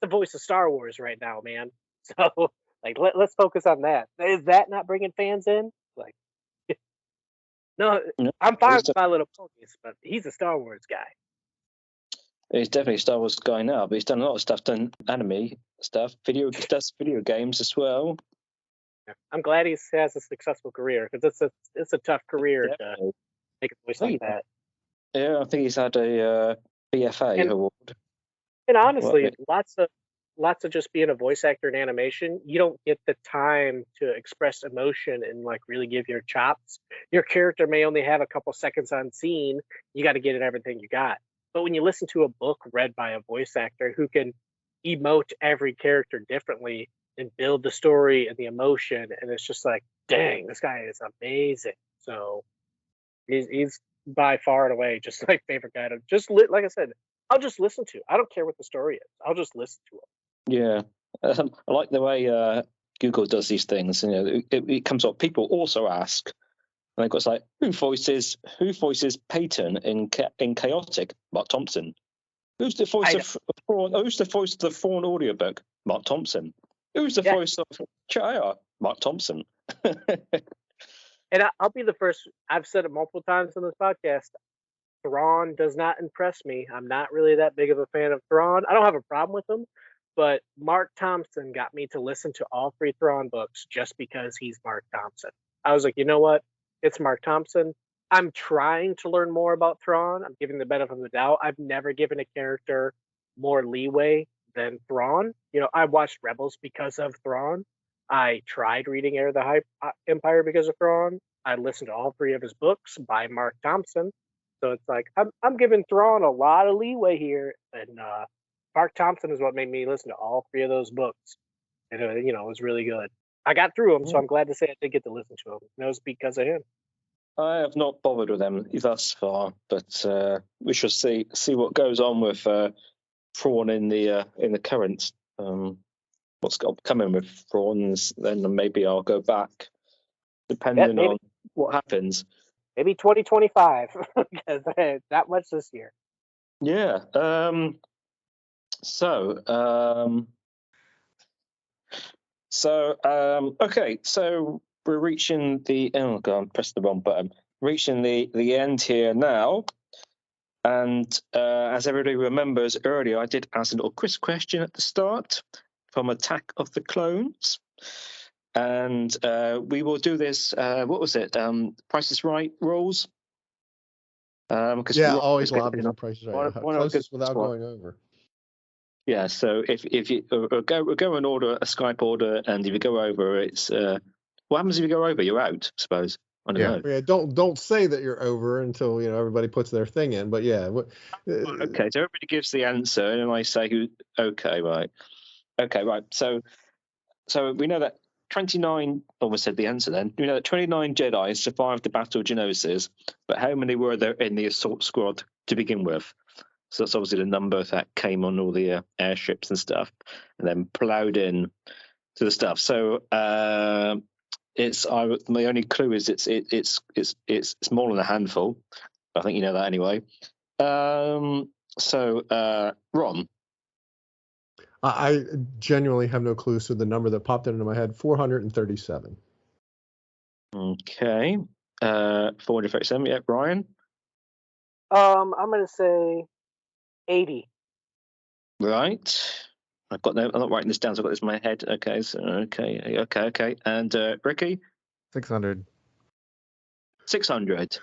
the voice of Star Wars right now, man. So like, let's focus on that. Is that not bringing fans in? Like, no, I'm fine with My Little Ponies, but he's a Star Wars guy. He's definitely a Star Wars guy now, but he's done a lot of stuff, done anime stuff, video games as well. I'm glad he has a successful career because it's a tough career to make a voice like that. Yeah, I think he's had a BFA award. And honestly, lots of just being a voice actor in animation, you don't get the time to express emotion and like really give your chops. Your character may only have a couple seconds on scene. You got to get in everything you got. But when you listen to a book read by a voice actor who can emote every character differently and build the story and the emotion, and it's just like, dang, this guy is amazing. So he's by far and away just my favorite guy to just like I said, I'll just listen to. I don't care what the story is. I'll just listen to it. Yeah, I like the way Google does these things. It comes up. People also ask. And they've got like, who voices Peyton in Chaotic? Mark Thompson. Who's the voice of Thrawn? Who's the voice of the Thrawn audiobook? Mark Thompson. Who's the voice of Chaya? Mark Thompson. And I'll be the first. I've said it multiple times on this podcast. Thrawn does not impress me. I'm not really that big of a fan of Thrawn. I don't have a problem with him, but Mark Thompson got me to listen to all 3 Thrawn books just because he's Mark Thompson. I was like, you know what? It's Mark Thompson. I'm trying to learn more about Thrawn. I'm giving the benefit of the doubt. I've never given a character more leeway than Thrawn. I watched Rebels because of Thrawn. I tried reading Heir of the High Empire because of Thrawn. I listened to all 3 of his books by Marc Thompson. So it's like I'm giving Thrawn a lot of leeway here, and Marc Thompson is what made me listen to all 3 of those books, and it was really good. I got through them, so I'm glad to say I did get to listen to them. It was because of him. I have not bothered with them thus far, but we shall see what goes on with Thrawn in the current. What's coming with Thrawn's? Then maybe I'll go back, depending on what happens. Maybe 2025, because that much this year. Yeah. Okay. So we're reaching the. Oh God! Press the wrong button. Reaching the end here now. And as everybody remembers earlier, I did ask a little quiz question at the start from Attack of the Clones. And we will do this, what was it? Price is Right rules? Always lobbies on Price is Right. Closest without going over. Yeah, so if you go and order a Skype order, and if you go over, it's what happens if you go over? You're out, I suppose. I don't know. Yeah, don't say that you're over until everybody puts their thing in. But yeah. Okay, so everybody gives the answer, and I say okay, right. So we know that 29. Almost said the answer. Then we know that 29 Jedi survived the Battle of Geonosis, but how many were there in the assault squad to begin with? So that's obviously the number that came on all the airships and stuff, and then ploughed in to the stuff. So my only clue is it's more than a handful. I think you know that anyway. Ron. I genuinely have no clue. So the number that popped into my head, 437. Okay. 437. Yeah, Brian. I'm gonna say 80. Right. I'm not writing this down, so I've got this in my head. Okay. So okay. And Ricky. 600. 600.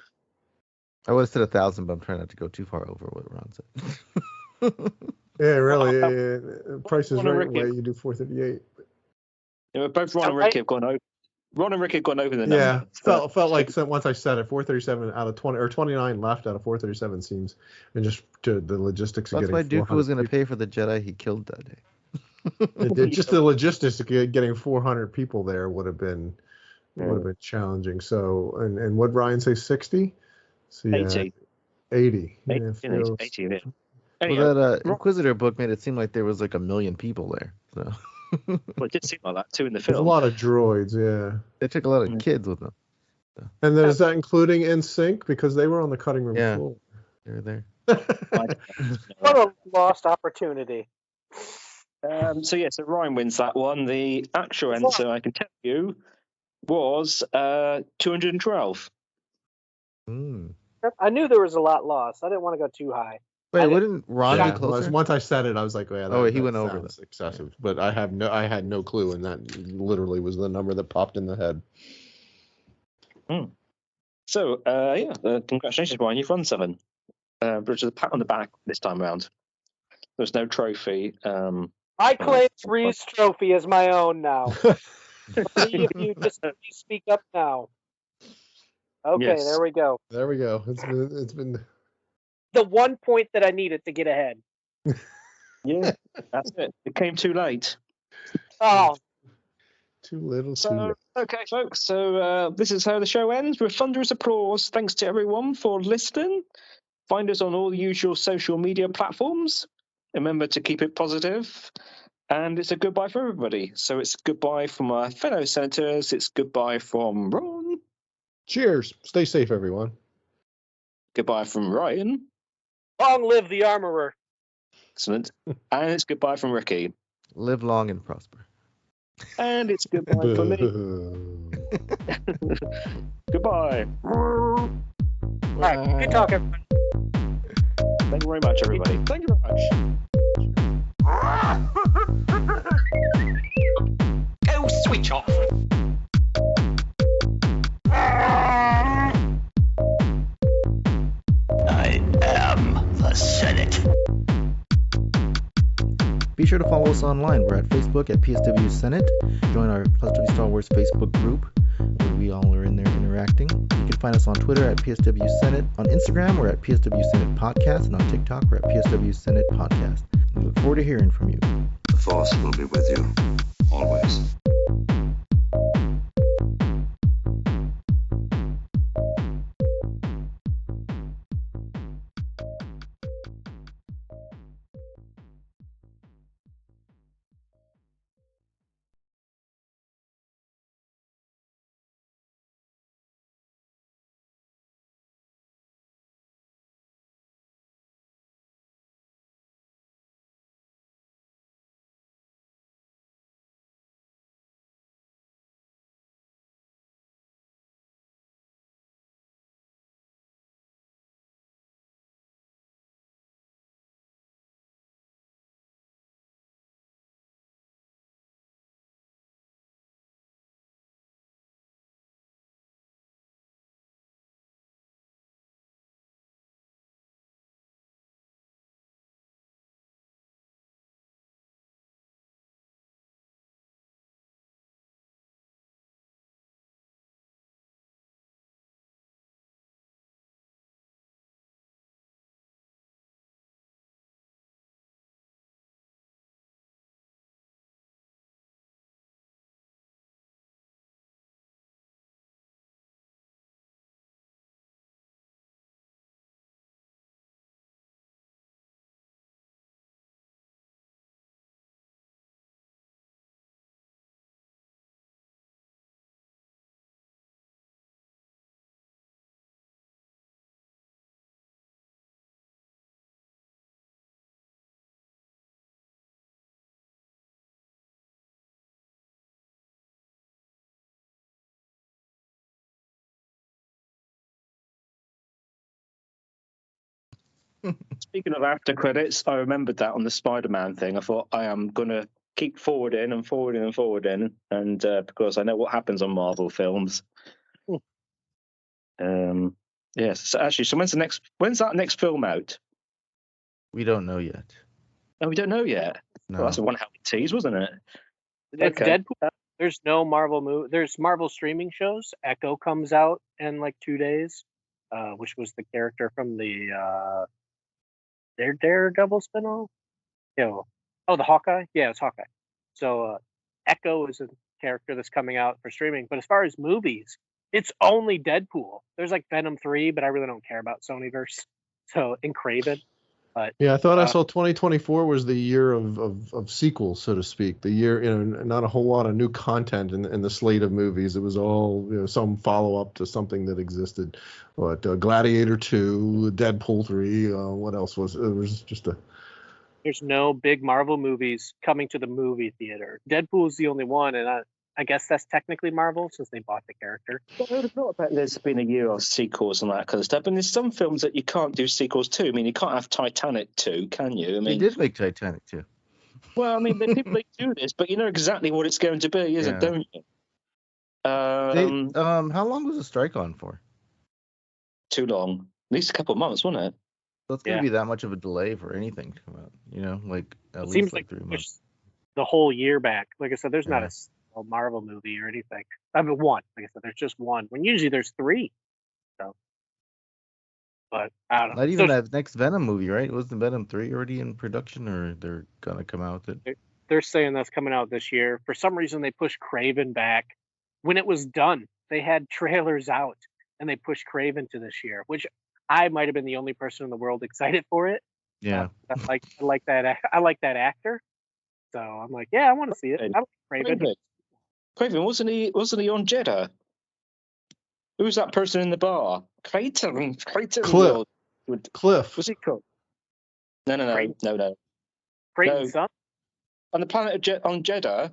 I would have said 1,000, but I'm trying not to go too far over what Ron said. Yeah, really. Price is Right way you do 438. Yeah, both Ron and Ricky have gone over. Ron and Ricky have gone over the number. Yeah, felt like once I said it, 437 out of 20 or 29 left out of 437 seems, and just to the logistics of That's getting. why Dooku was going to pay for the Jedi he killed that day. Just the logistics of getting 400 people there would have been challenging. So, and what Brian say, 60? So, yeah, 80. 80. 80. Yeah. Well, that Inquisitor book made it seem like there was like 1 million people there. So. Well, it did seem like that too in the There's film. a lot of droids, yeah. They took a lot of kids with them. So. And then is that including NSYNC? Because they were on the cutting room floor. They were there. What a lost opportunity. So Ryan wins that one. The actual answer, I can tell you, was 212. I knew there was a lot lost. I didn't want to go too high. Wait, wouldn't Ron be closer? Once I said it, I was like, "Oh yeah." He went over. That's excessive, but I had no clue, and that literally was the number that popped in the head. So congratulations, Brian. You've won 7. Which is a pat on the back this time around. There's no trophy. I claim Three's trophy as my own now. Three of you just speak up now. Okay, Yes. There we go. There we go. It's been the 1 point that I needed to get ahead. Yeah, that's it. It came too late. Oh. Too little, So, too late. okay, folks. So this is how the show ends with thunderous applause. Thanks to everyone for listening. Find us on all the usual social media platforms. Remember to keep it positive. And it's a goodbye for everybody. So it's goodbye from our fellow senators. It's goodbye from Ron. Cheers. Stay safe, everyone. Goodbye from Ryan. Long live the armorer. Excellent. And it's goodbye from Ricky. Live long and prosper. And it's goodbye from me. Goodbye. All right, good talk, everybody. Thank you very much, everybody. Thank you very much. Go switch off. I am the Senate. Be sure sure to follow us online. We're at Facebook at PSW Senate. Join our Plus W Star Wars Facebook group, where we all are in there interacting. You can find us on Twitter at PSW Senate. On Instagram, we're at PSW Senate Podcast. And on TikTok, we're at PSW Senate Podcast. We look forward to hearing from you. The Force will be with you, always. Speaking of after credits, I remembered that on the Spider-Man thing. I thought I am gonna keep forwarding and forwarding and forwarding, and because I know what happens on Marvel films. Yes. So actually, so when's that next film out? We don't know yet. Oh, we don't know yet. No. Well, that's a one hell of a tease, wasn't it? It's Okay. Deadpool. There's no Marvel movie. There's Marvel streaming shows. Echo comes out in like 2 days, which was the character from the Daredevil spinoff. The Hawkeye. Yeah, it's Hawkeye. So Echo is a character that's coming out for streaming. But as far as movies, it's only Deadpool. There's like Venom 3, but I really don't care about Sonyverse. So in Kraven. But Yeah, I thought I saw 2024 was the year of sequels, so to speak. The year, not a whole lot of new content in the slate of movies. It was all, some follow up to something that existed. But Gladiator 2, Deadpool 3, what else was it? Was just a. There's no big Marvel movies coming to the movie theater. Deadpool is the only one, and I guess that's technically Marvel since they bought the character. I would have thought about there's been a year of sequels and that kind of stuff. And there's some films that you can't do sequels to. I mean, you can't have Titanic 2, can you? I mean, They did make Titanic too. Well, I mean, people do this, but you know exactly what it's going to be, don't you? How long was the strike on for? Too long. At least a couple of months, wasn't it? So it's going to be that much of a delay for anything to come out, like at least seems like 3 months. The whole year back. Like I said, there's not a Marvel movie or anything. I mean, one. Like I said, there's just one. When usually there's 3. So, but I don't know. Not even that next Venom movie, right? Wasn't Venom 3 already in production, or they're gonna come out with it? They're saying that's coming out this year. For some reason, they pushed Kraven back. When it was done, they had trailers out, and they pushed Kraven to this year, which I might have been the only person in the world excited for it. Yeah, I like that. I like that actor. So I'm like, yeah, I want to see it. I like Kraven. Kraven, wasn't he on Jeddah? Who was that person in the bar? Clayton. Cliff. Was he called? No. Creighton's son? On the planet of on Jeddah,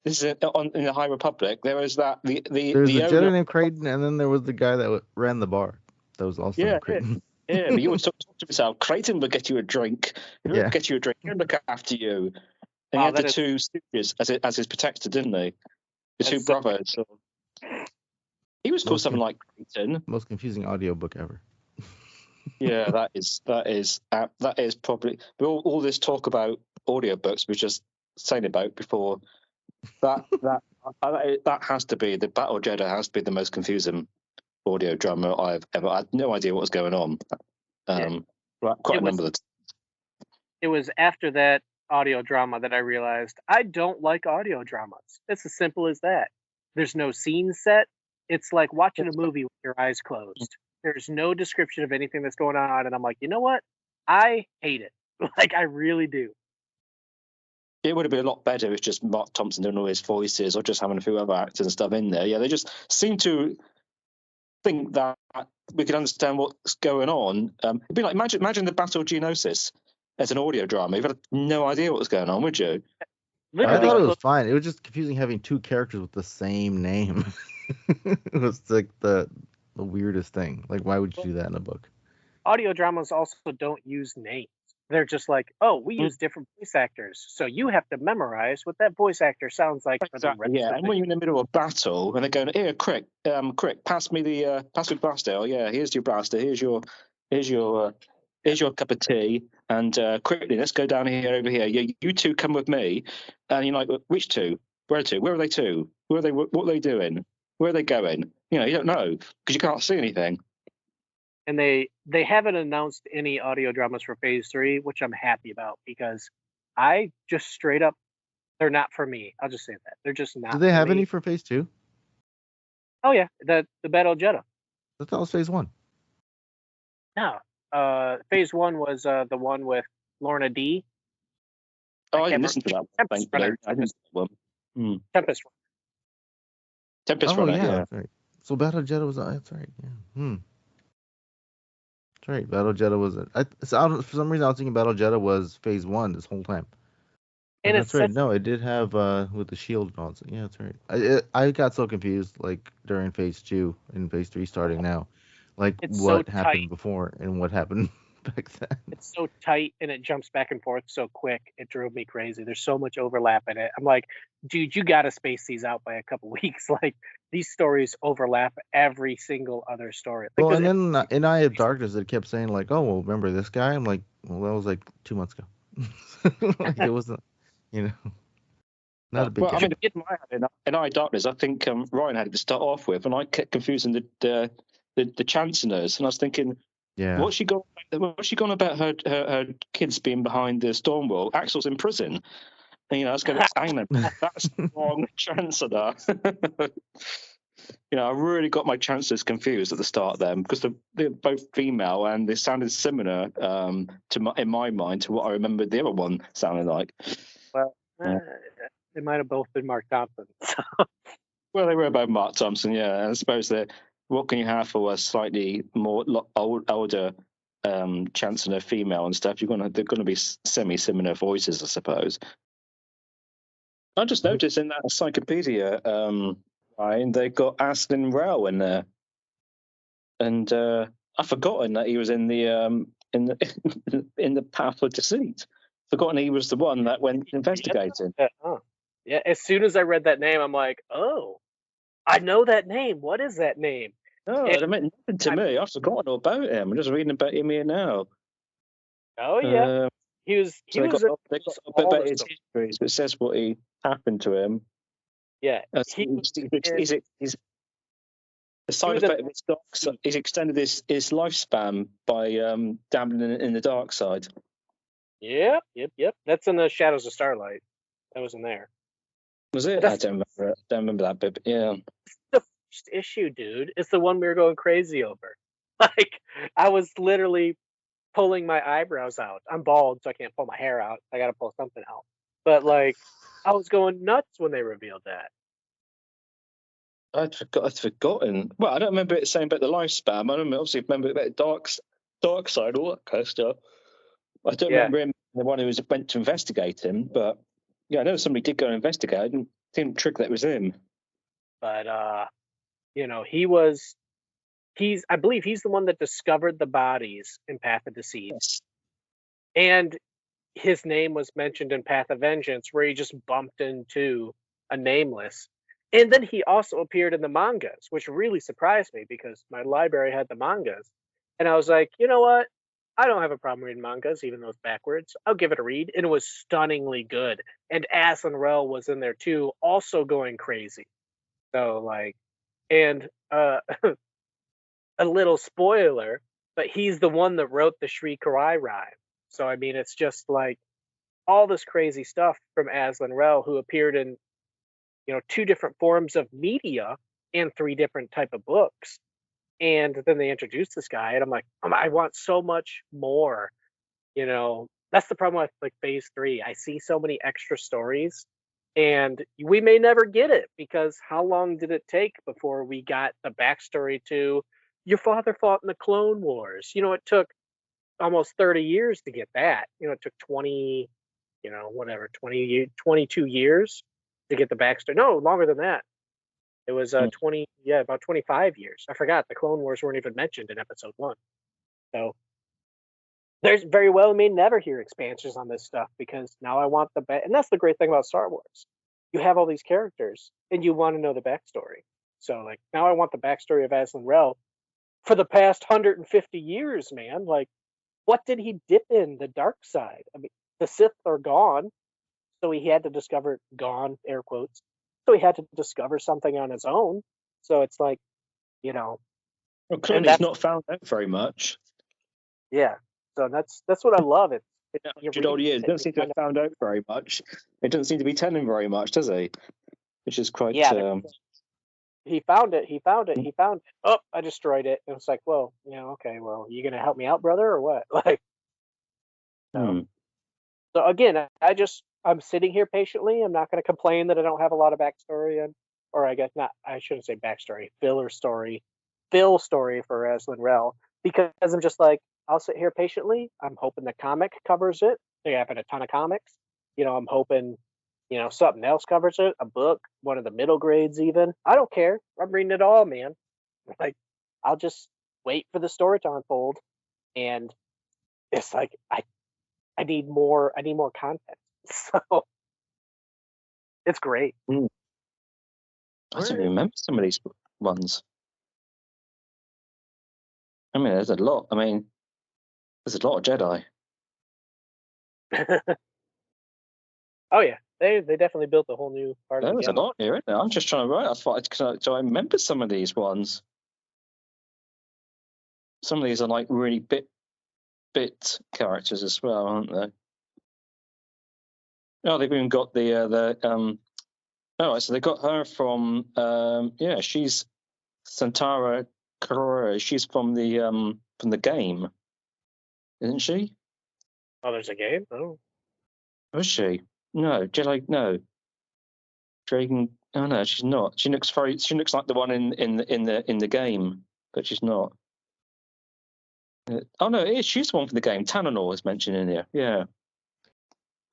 this is in the High Republic, there was that there's a Jedi named Creighton, and then there was the guy that ran the bar. That was also Creighton. Yeah, but you always talk to yourself. Creighton will get you a drink. He'll get you a drink. He'll look after you. And he had the two stooges as his protector, didn't they? The two brothers. He was called something like Creighton. Most confusing audiobook ever. Yeah, that is probably all this talk about audiobooks we were just saying about before. That has to be the Battle Jedi has to be the most confusing audio drama I've ever. I had no idea what was going on. Quite a number of the It was after that audio drama that I realized I don't like audio dramas. It's as simple as that. There's no scene set. It's like watching a movie with your eyes closed. There's no description of anything that's going on, and I'm like, you know what? I hate it. Like, I really do. It would have been a lot better if it's just Mark Thompson doing all his voices or just having a few other actors and stuff in there. Yeah, they just seem to think that we can understand what's going on. It'd be like imagine the Battle of Geonosis as an audio drama. You'd have no idea what was going on, would you? I thought it was fine. It was just confusing having two characters with the same name. It was like the weirdest thing. Like, why would you do that in a book? Audio dramas also don't use names. They're just like, oh, we use different voice actors, so you have to memorize what that voice actor sounds like. Exactly. Yeah, and when you're in the middle of a battle and they're going, here, Crick, pass me the blaster. Oh yeah, here's your blaster. Here's your cup of tea. And quickly, let's go down here, over here. You two come with me. And you're like, which two? Where to? Where are they to? Where are they? What are they doing? Where are they going? You don't know because you can't see anything. And they haven't announced any audio dramas for Phase 3, which I'm happy about because I just straight up, they're not for me. I'll just say that. They're just not. Do they have me. any for Phase 2? Oh, yeah. The Battle of Jedi. I thought that was Phase 1. No. Phase 1 was the one with Lorna D. Oh, I didn't listen to that one. Tempest Runner. I didn't one. Tempest Runner. Tempest Runner, yeah. That's right. So Battle of Jedi was... That's right, yeah. That's right. Battle Jedi was... for some reason, I was thinking Battle Jedi was Phase 1 this whole time. And that's right. No, it did have with the shield and all. Yeah, that's right. I got so confused like during Phase 2 and Phase 3 starting now. Like what happened before and what happened back then. It's so tight and it jumps back and forth so quick. It drove me crazy. There's so much overlap in it. I'm like, dude, you got to space these out by a couple weeks. Like these stories overlap every single other story. Like, well, and then in Eye of Darkness, it kept saying like, oh, well, remember this guy? I'm like, well, that was like 2 months ago. Like, it wasn't, not a big deal. I mean, in Eye of Darkness, I think Ryan had it to start off with, and I kept confusing the chancellors, and I was thinking, yeah, what's she gone about her kids being behind the storm wall? Axel's in prison. And, I was going, hang on, that's the wrong chancellor. I really got my chancellors confused at the start there because they're both female and they sounded similar in my mind to what I remember the other one sounding like. Well, they might have both been Marc Thompson. Well, they were both Marc Thompson, yeah. And I suppose what can you have for a slightly more older chancellor female and stuff? They're going to be semi-similar voices, I suppose. I just noticed in that encyclopedia, Ryan, they got Aslan Rao in there, and I've forgotten that he was in the in the Path of Deceit. Forgotten he was the one that went investigating. Yeah, as soon as I read that name, I'm like, oh, I know that name. What is that name? No, it meant nothing to me. I've forgotten all about him. I'm just reading about him here now. Oh yeah, he was. They got a bit about his history. So it says what happened to him. Yeah, he's the side effect of his dark side. He's extended his lifespan by dabbling in the dark side. Yep. That's in the Shadows of Starlight. That was in there. Was it? I don't remember that bit. But yeah. The first issue, dude. It's the one we were going crazy over. Like I was literally pulling my eyebrows out. I'm bald, so I can't pull my hair out. I got to pull something out. But like, I was going nuts when they revealed that. I'd forgotten. Well, I don't remember it saying about the lifespan. I obviously remember about the dark side, all that kind of stuff. I don't remember him, the one who went to investigate him, but yeah, I know somebody did go and investigate. I didn't trick that it was him. But I believe he's the one that discovered the bodies in Path of Deceit. Yes. And his name was mentioned in Path of Vengeance, where he just bumped into a Nameless. And then he also appeared in the mangas, which really surprised me because my library had the mangas. And I was like, you know what? I don't have a problem reading mangas, even though it's backwards. I'll give it a read. And it was stunningly good. And Aslan Rel was in there too, also going crazy. So like, and a little spoiler, but he's the one that wrote the Shri Karai rhyme. So I mean, it's just like all this crazy stuff from Aslan Rel, who appeared in, you know, 2 different forms of media and 3 different type of books. And then they introduced this guy, and I'm like, I want so much more. You know, that's the problem with like phase 3. I see so many extra stories, and we may never get it because how long did it take before we got the backstory to your father fought in the Clone Wars? You know, it took almost 30 years to get that. You know, it took 20, you know, whatever, 22 years to get the backstory. No, longer than that. It was 20, yeah, about 25 years. I forgot the Clone Wars weren't even mentioned in episode 1. So there's very well may never hear expansions on this stuff because now I want and that's the great thing about Star Wars. You have all these characters and you want to know the backstory. So like now I want the backstory of Aslan Rel for the past 150 years, man. Like, what did he dip in the dark side? I mean, the Sith are gone, so he had to discover gone, air quotes. So he had to discover something on his own. So it's like, you know, Well, clearly he's not found out very much. yeah. So that's what I love. It. 100 odd years. Doesn't seem to have found out very much. It doesn't seem to be telling very much, does he? Which is quite. Yeah. He found it. Oh, I destroyed it. And it's like, well, you know, okay, well, you gonna help me out, brother, or what? Like, no. So again, I'm sitting here patiently. I'm not gonna complain that I don't have a lot of backstory, or I guess not. I shouldn't say backstory. Fill story for Aslan Rel, because I'm just like, I'll sit here patiently. I'm hoping the comic covers it. They have a ton of comics. You know, I'm hoping, you know, something else covers it, a book, one of the middle grades even. I don't care. I'm reading it all, man. Like, I'll just wait for the story to unfold. And it's like, I need more content. So it's great. I don't remember some of these ones. I mean, there's a lot. I mean, there's a lot of Jedi. Oh yeah, they definitely built a whole new part of the There's a lot here, isn't there? I'm just trying to write. I thought, so I remember some of these ones. Some of these are like really bit characters as well, aren't they? Oh, they've even got the Oh, so they got her from she's Santara Carrera. She's from the game, isn't she? Oh, there's a game. Oh, Was she? No, Jedi. No, Dragon. Oh no, she's not. She looks like the one in the game, but she's not. Oh no, it is. She's the one from the game. Tananor is mentioned in here. Yeah.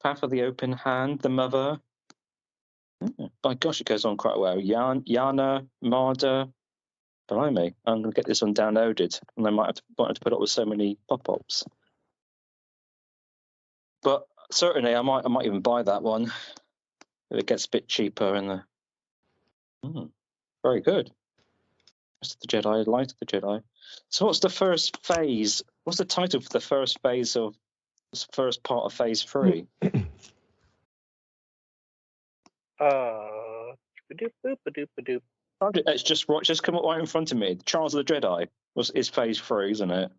Path of the Open Hand, the Mother. My gosh, it goes on quite well. Yana, Marder. Blimey, I'm going to get this one downloaded, and I might have to put up with so many pop-ups. But certainly, I might even buy that one if it gets a bit cheaper. Very good. Rest of the Jedi, Light of the Jedi. So, what's the first phase? What's the title for the first phase of this first part of Phase 3? It's just come up right in front of me. Trials of the Jedi is Phase 3, isn't it?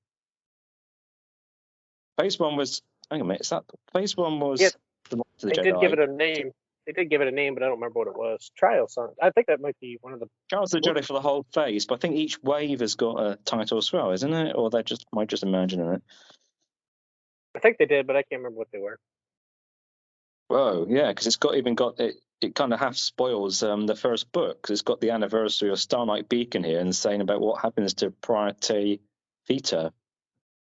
Phase 1 was. Hang on a minute. Is that Phase 1 was? Yeah, the Light of the they Jedi. did give it a name. They did give it a name, but I don't remember what it was. Trial Son. I think that might be one of the. Trials of the Jedi for the whole phase, but I think each wave has got a title as well, isn't it? Or they might just imagining it. I think they did, but I can't remember what they were. Whoa, yeah, because it's even got it. It kind of half spoils the first book because it's got the anniversary of Starlight Beacon here and saying about what happens to Priority Vita.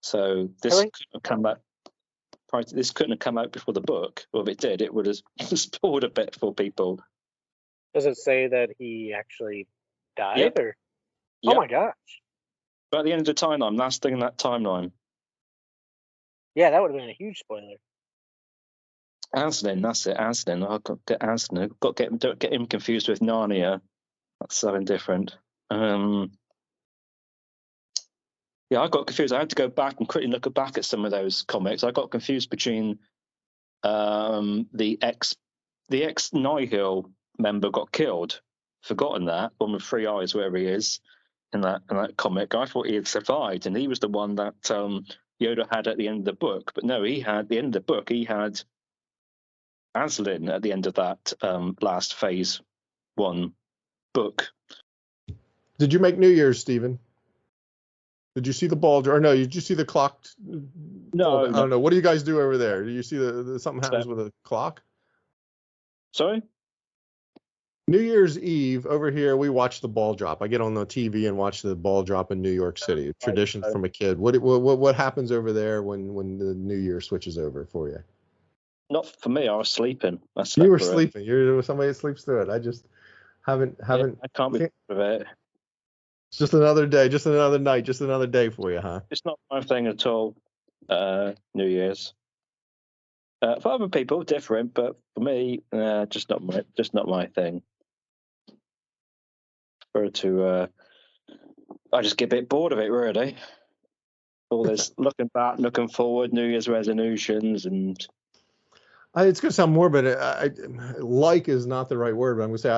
So this couldn't have come out. This couldn't have come out before the book, or if it did, it would have spoiled a bit for people. Does it say that he actually died? Yep. Or? Oh my gosh! But at the end of the timeline, last thing in that timeline. Yeah, that would have been a huge spoiler. Aslan, that's it. Aslan. I've got to get Aslan. Don't get him confused with Narnia. That's something different. Yeah, Yeah, I got confused. I had to go back and quickly look back at some of those comics. I got confused between the ex Nihil member got killed. Forgotten that one with 3 eyes, wherever he is in that comic. I thought he had survived, and he was the one that Yoda had at the end of the book. But no, he had the end of the book. He had Aslan at the end of that last Phase 1 book. Did you make New Year's, Stephen? Did you see the ball? Or no? Did you see the clock? No, I don't know. What do you guys do over there? Do you see the something happens with a clock? Sorry? New Year's Eve over here, we watch the ball drop. I get on the TV and watch the ball drop in New York City. Tradition from a kid. What happens over there when the New Year switches over for you? Not for me. I was sleeping. You were sleeping. You're somebody that sleeps through it. I just haven't. Yeah, I can't be with it. It's just another day, just another night, just another day for you, huh? It's not my thing at all. New Year's. For other people, different, but for me, just not my thing. I just get a bit bored of it, really. All this looking back, looking forward, New Year's resolutions, and It's going to sound morbid. Like is not the right word, but I'm going to say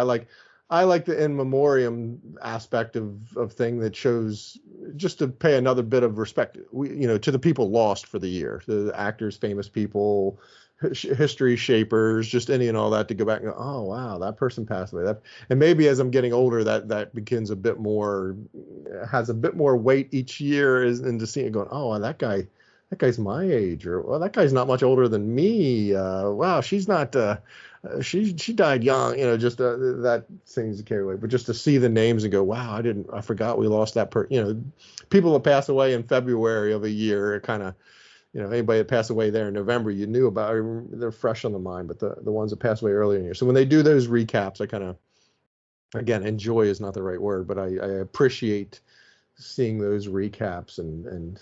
I like the in memoriam aspect of thing that shows just to pay another bit of respect, to the people lost for the year, the actors, famous people, history shapers, just any and all that, to go back and go, oh wow, that person passed away. And maybe as I'm getting older, that begins has a bit more weight each year, into seeing it going, oh, that guy's my age, or well, that guy's not much older than me. Wow, she's not. She died young. Just that seems to carry away. But just to see the names and go, wow, I forgot we lost that person. People that pass away in February of a year, kind of, anybody that passed away there in November, you knew about. They're fresh on the mind. But the ones that passed away earlier in the year. So when they do those recaps, I kind of, again, enjoy is not the right word, but I appreciate seeing those recaps and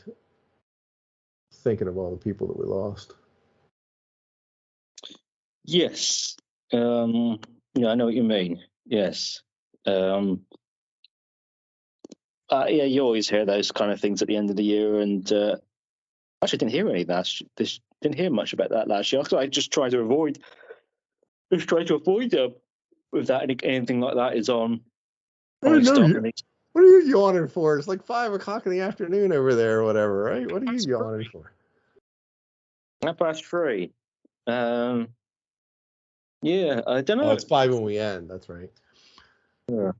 thinking of all the people that we lost. yes, I know what you mean. Yes, yeah, you always hear those kind of things at the end of the year, and actually didn't hear any of that. Didn't hear much about that last year. I just try to avoid with that anything like that is on. What are you yawning for? It's like 5 o'clock in the afternoon over there, or whatever, right? What are you yawning for? 3:30. Yeah, I don't know. Oh, it's 5 when we end. That's right. Yeah.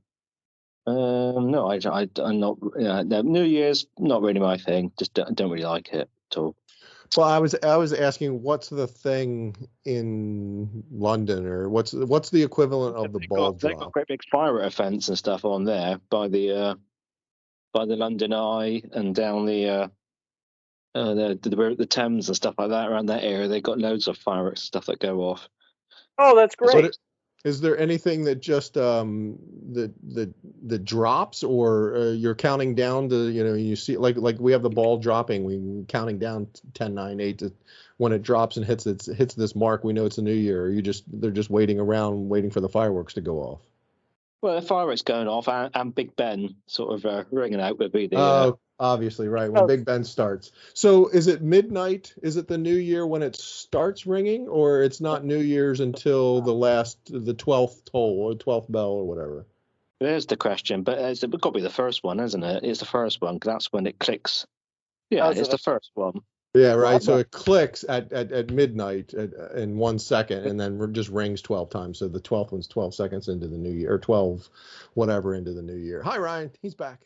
No, I'm not. No, New Year's not really my thing. Just don't really like it at all. Well, I was asking, what's the thing in London, or what's the equivalent of the ball drop? They've got great big fire events and stuff on there by the London Eye and down the Thames and stuff like that around that area. They've got loads of fireworks and stuff that go off. Oh, that's great. Is there anything that just that drops, or you're counting down to, you see like we have the ball dropping, we counting down 10, 9, 8 to when it drops and hits this mark, we know it's a new year. Or they're just waiting around waiting for the fireworks to go off? Well, the fireworks going off and Big Ben sort of ringing out would be the. Obviously, right, when Big Ben starts. So is it midnight? Is it the new year when it starts ringing, or it's not New Year's until the 12th toll or 12th bell or whatever? There's the question, but it's got to be the first one, isn't it? It's the first one, because that's when it clicks. Yeah, it's the first one. Yeah, right. So it clicks at midnight in 1 second, and then just rings 12 times. So the 12th one's 12 seconds into the new year, or 12 whatever into the new year. Hi, Ryan. He's back.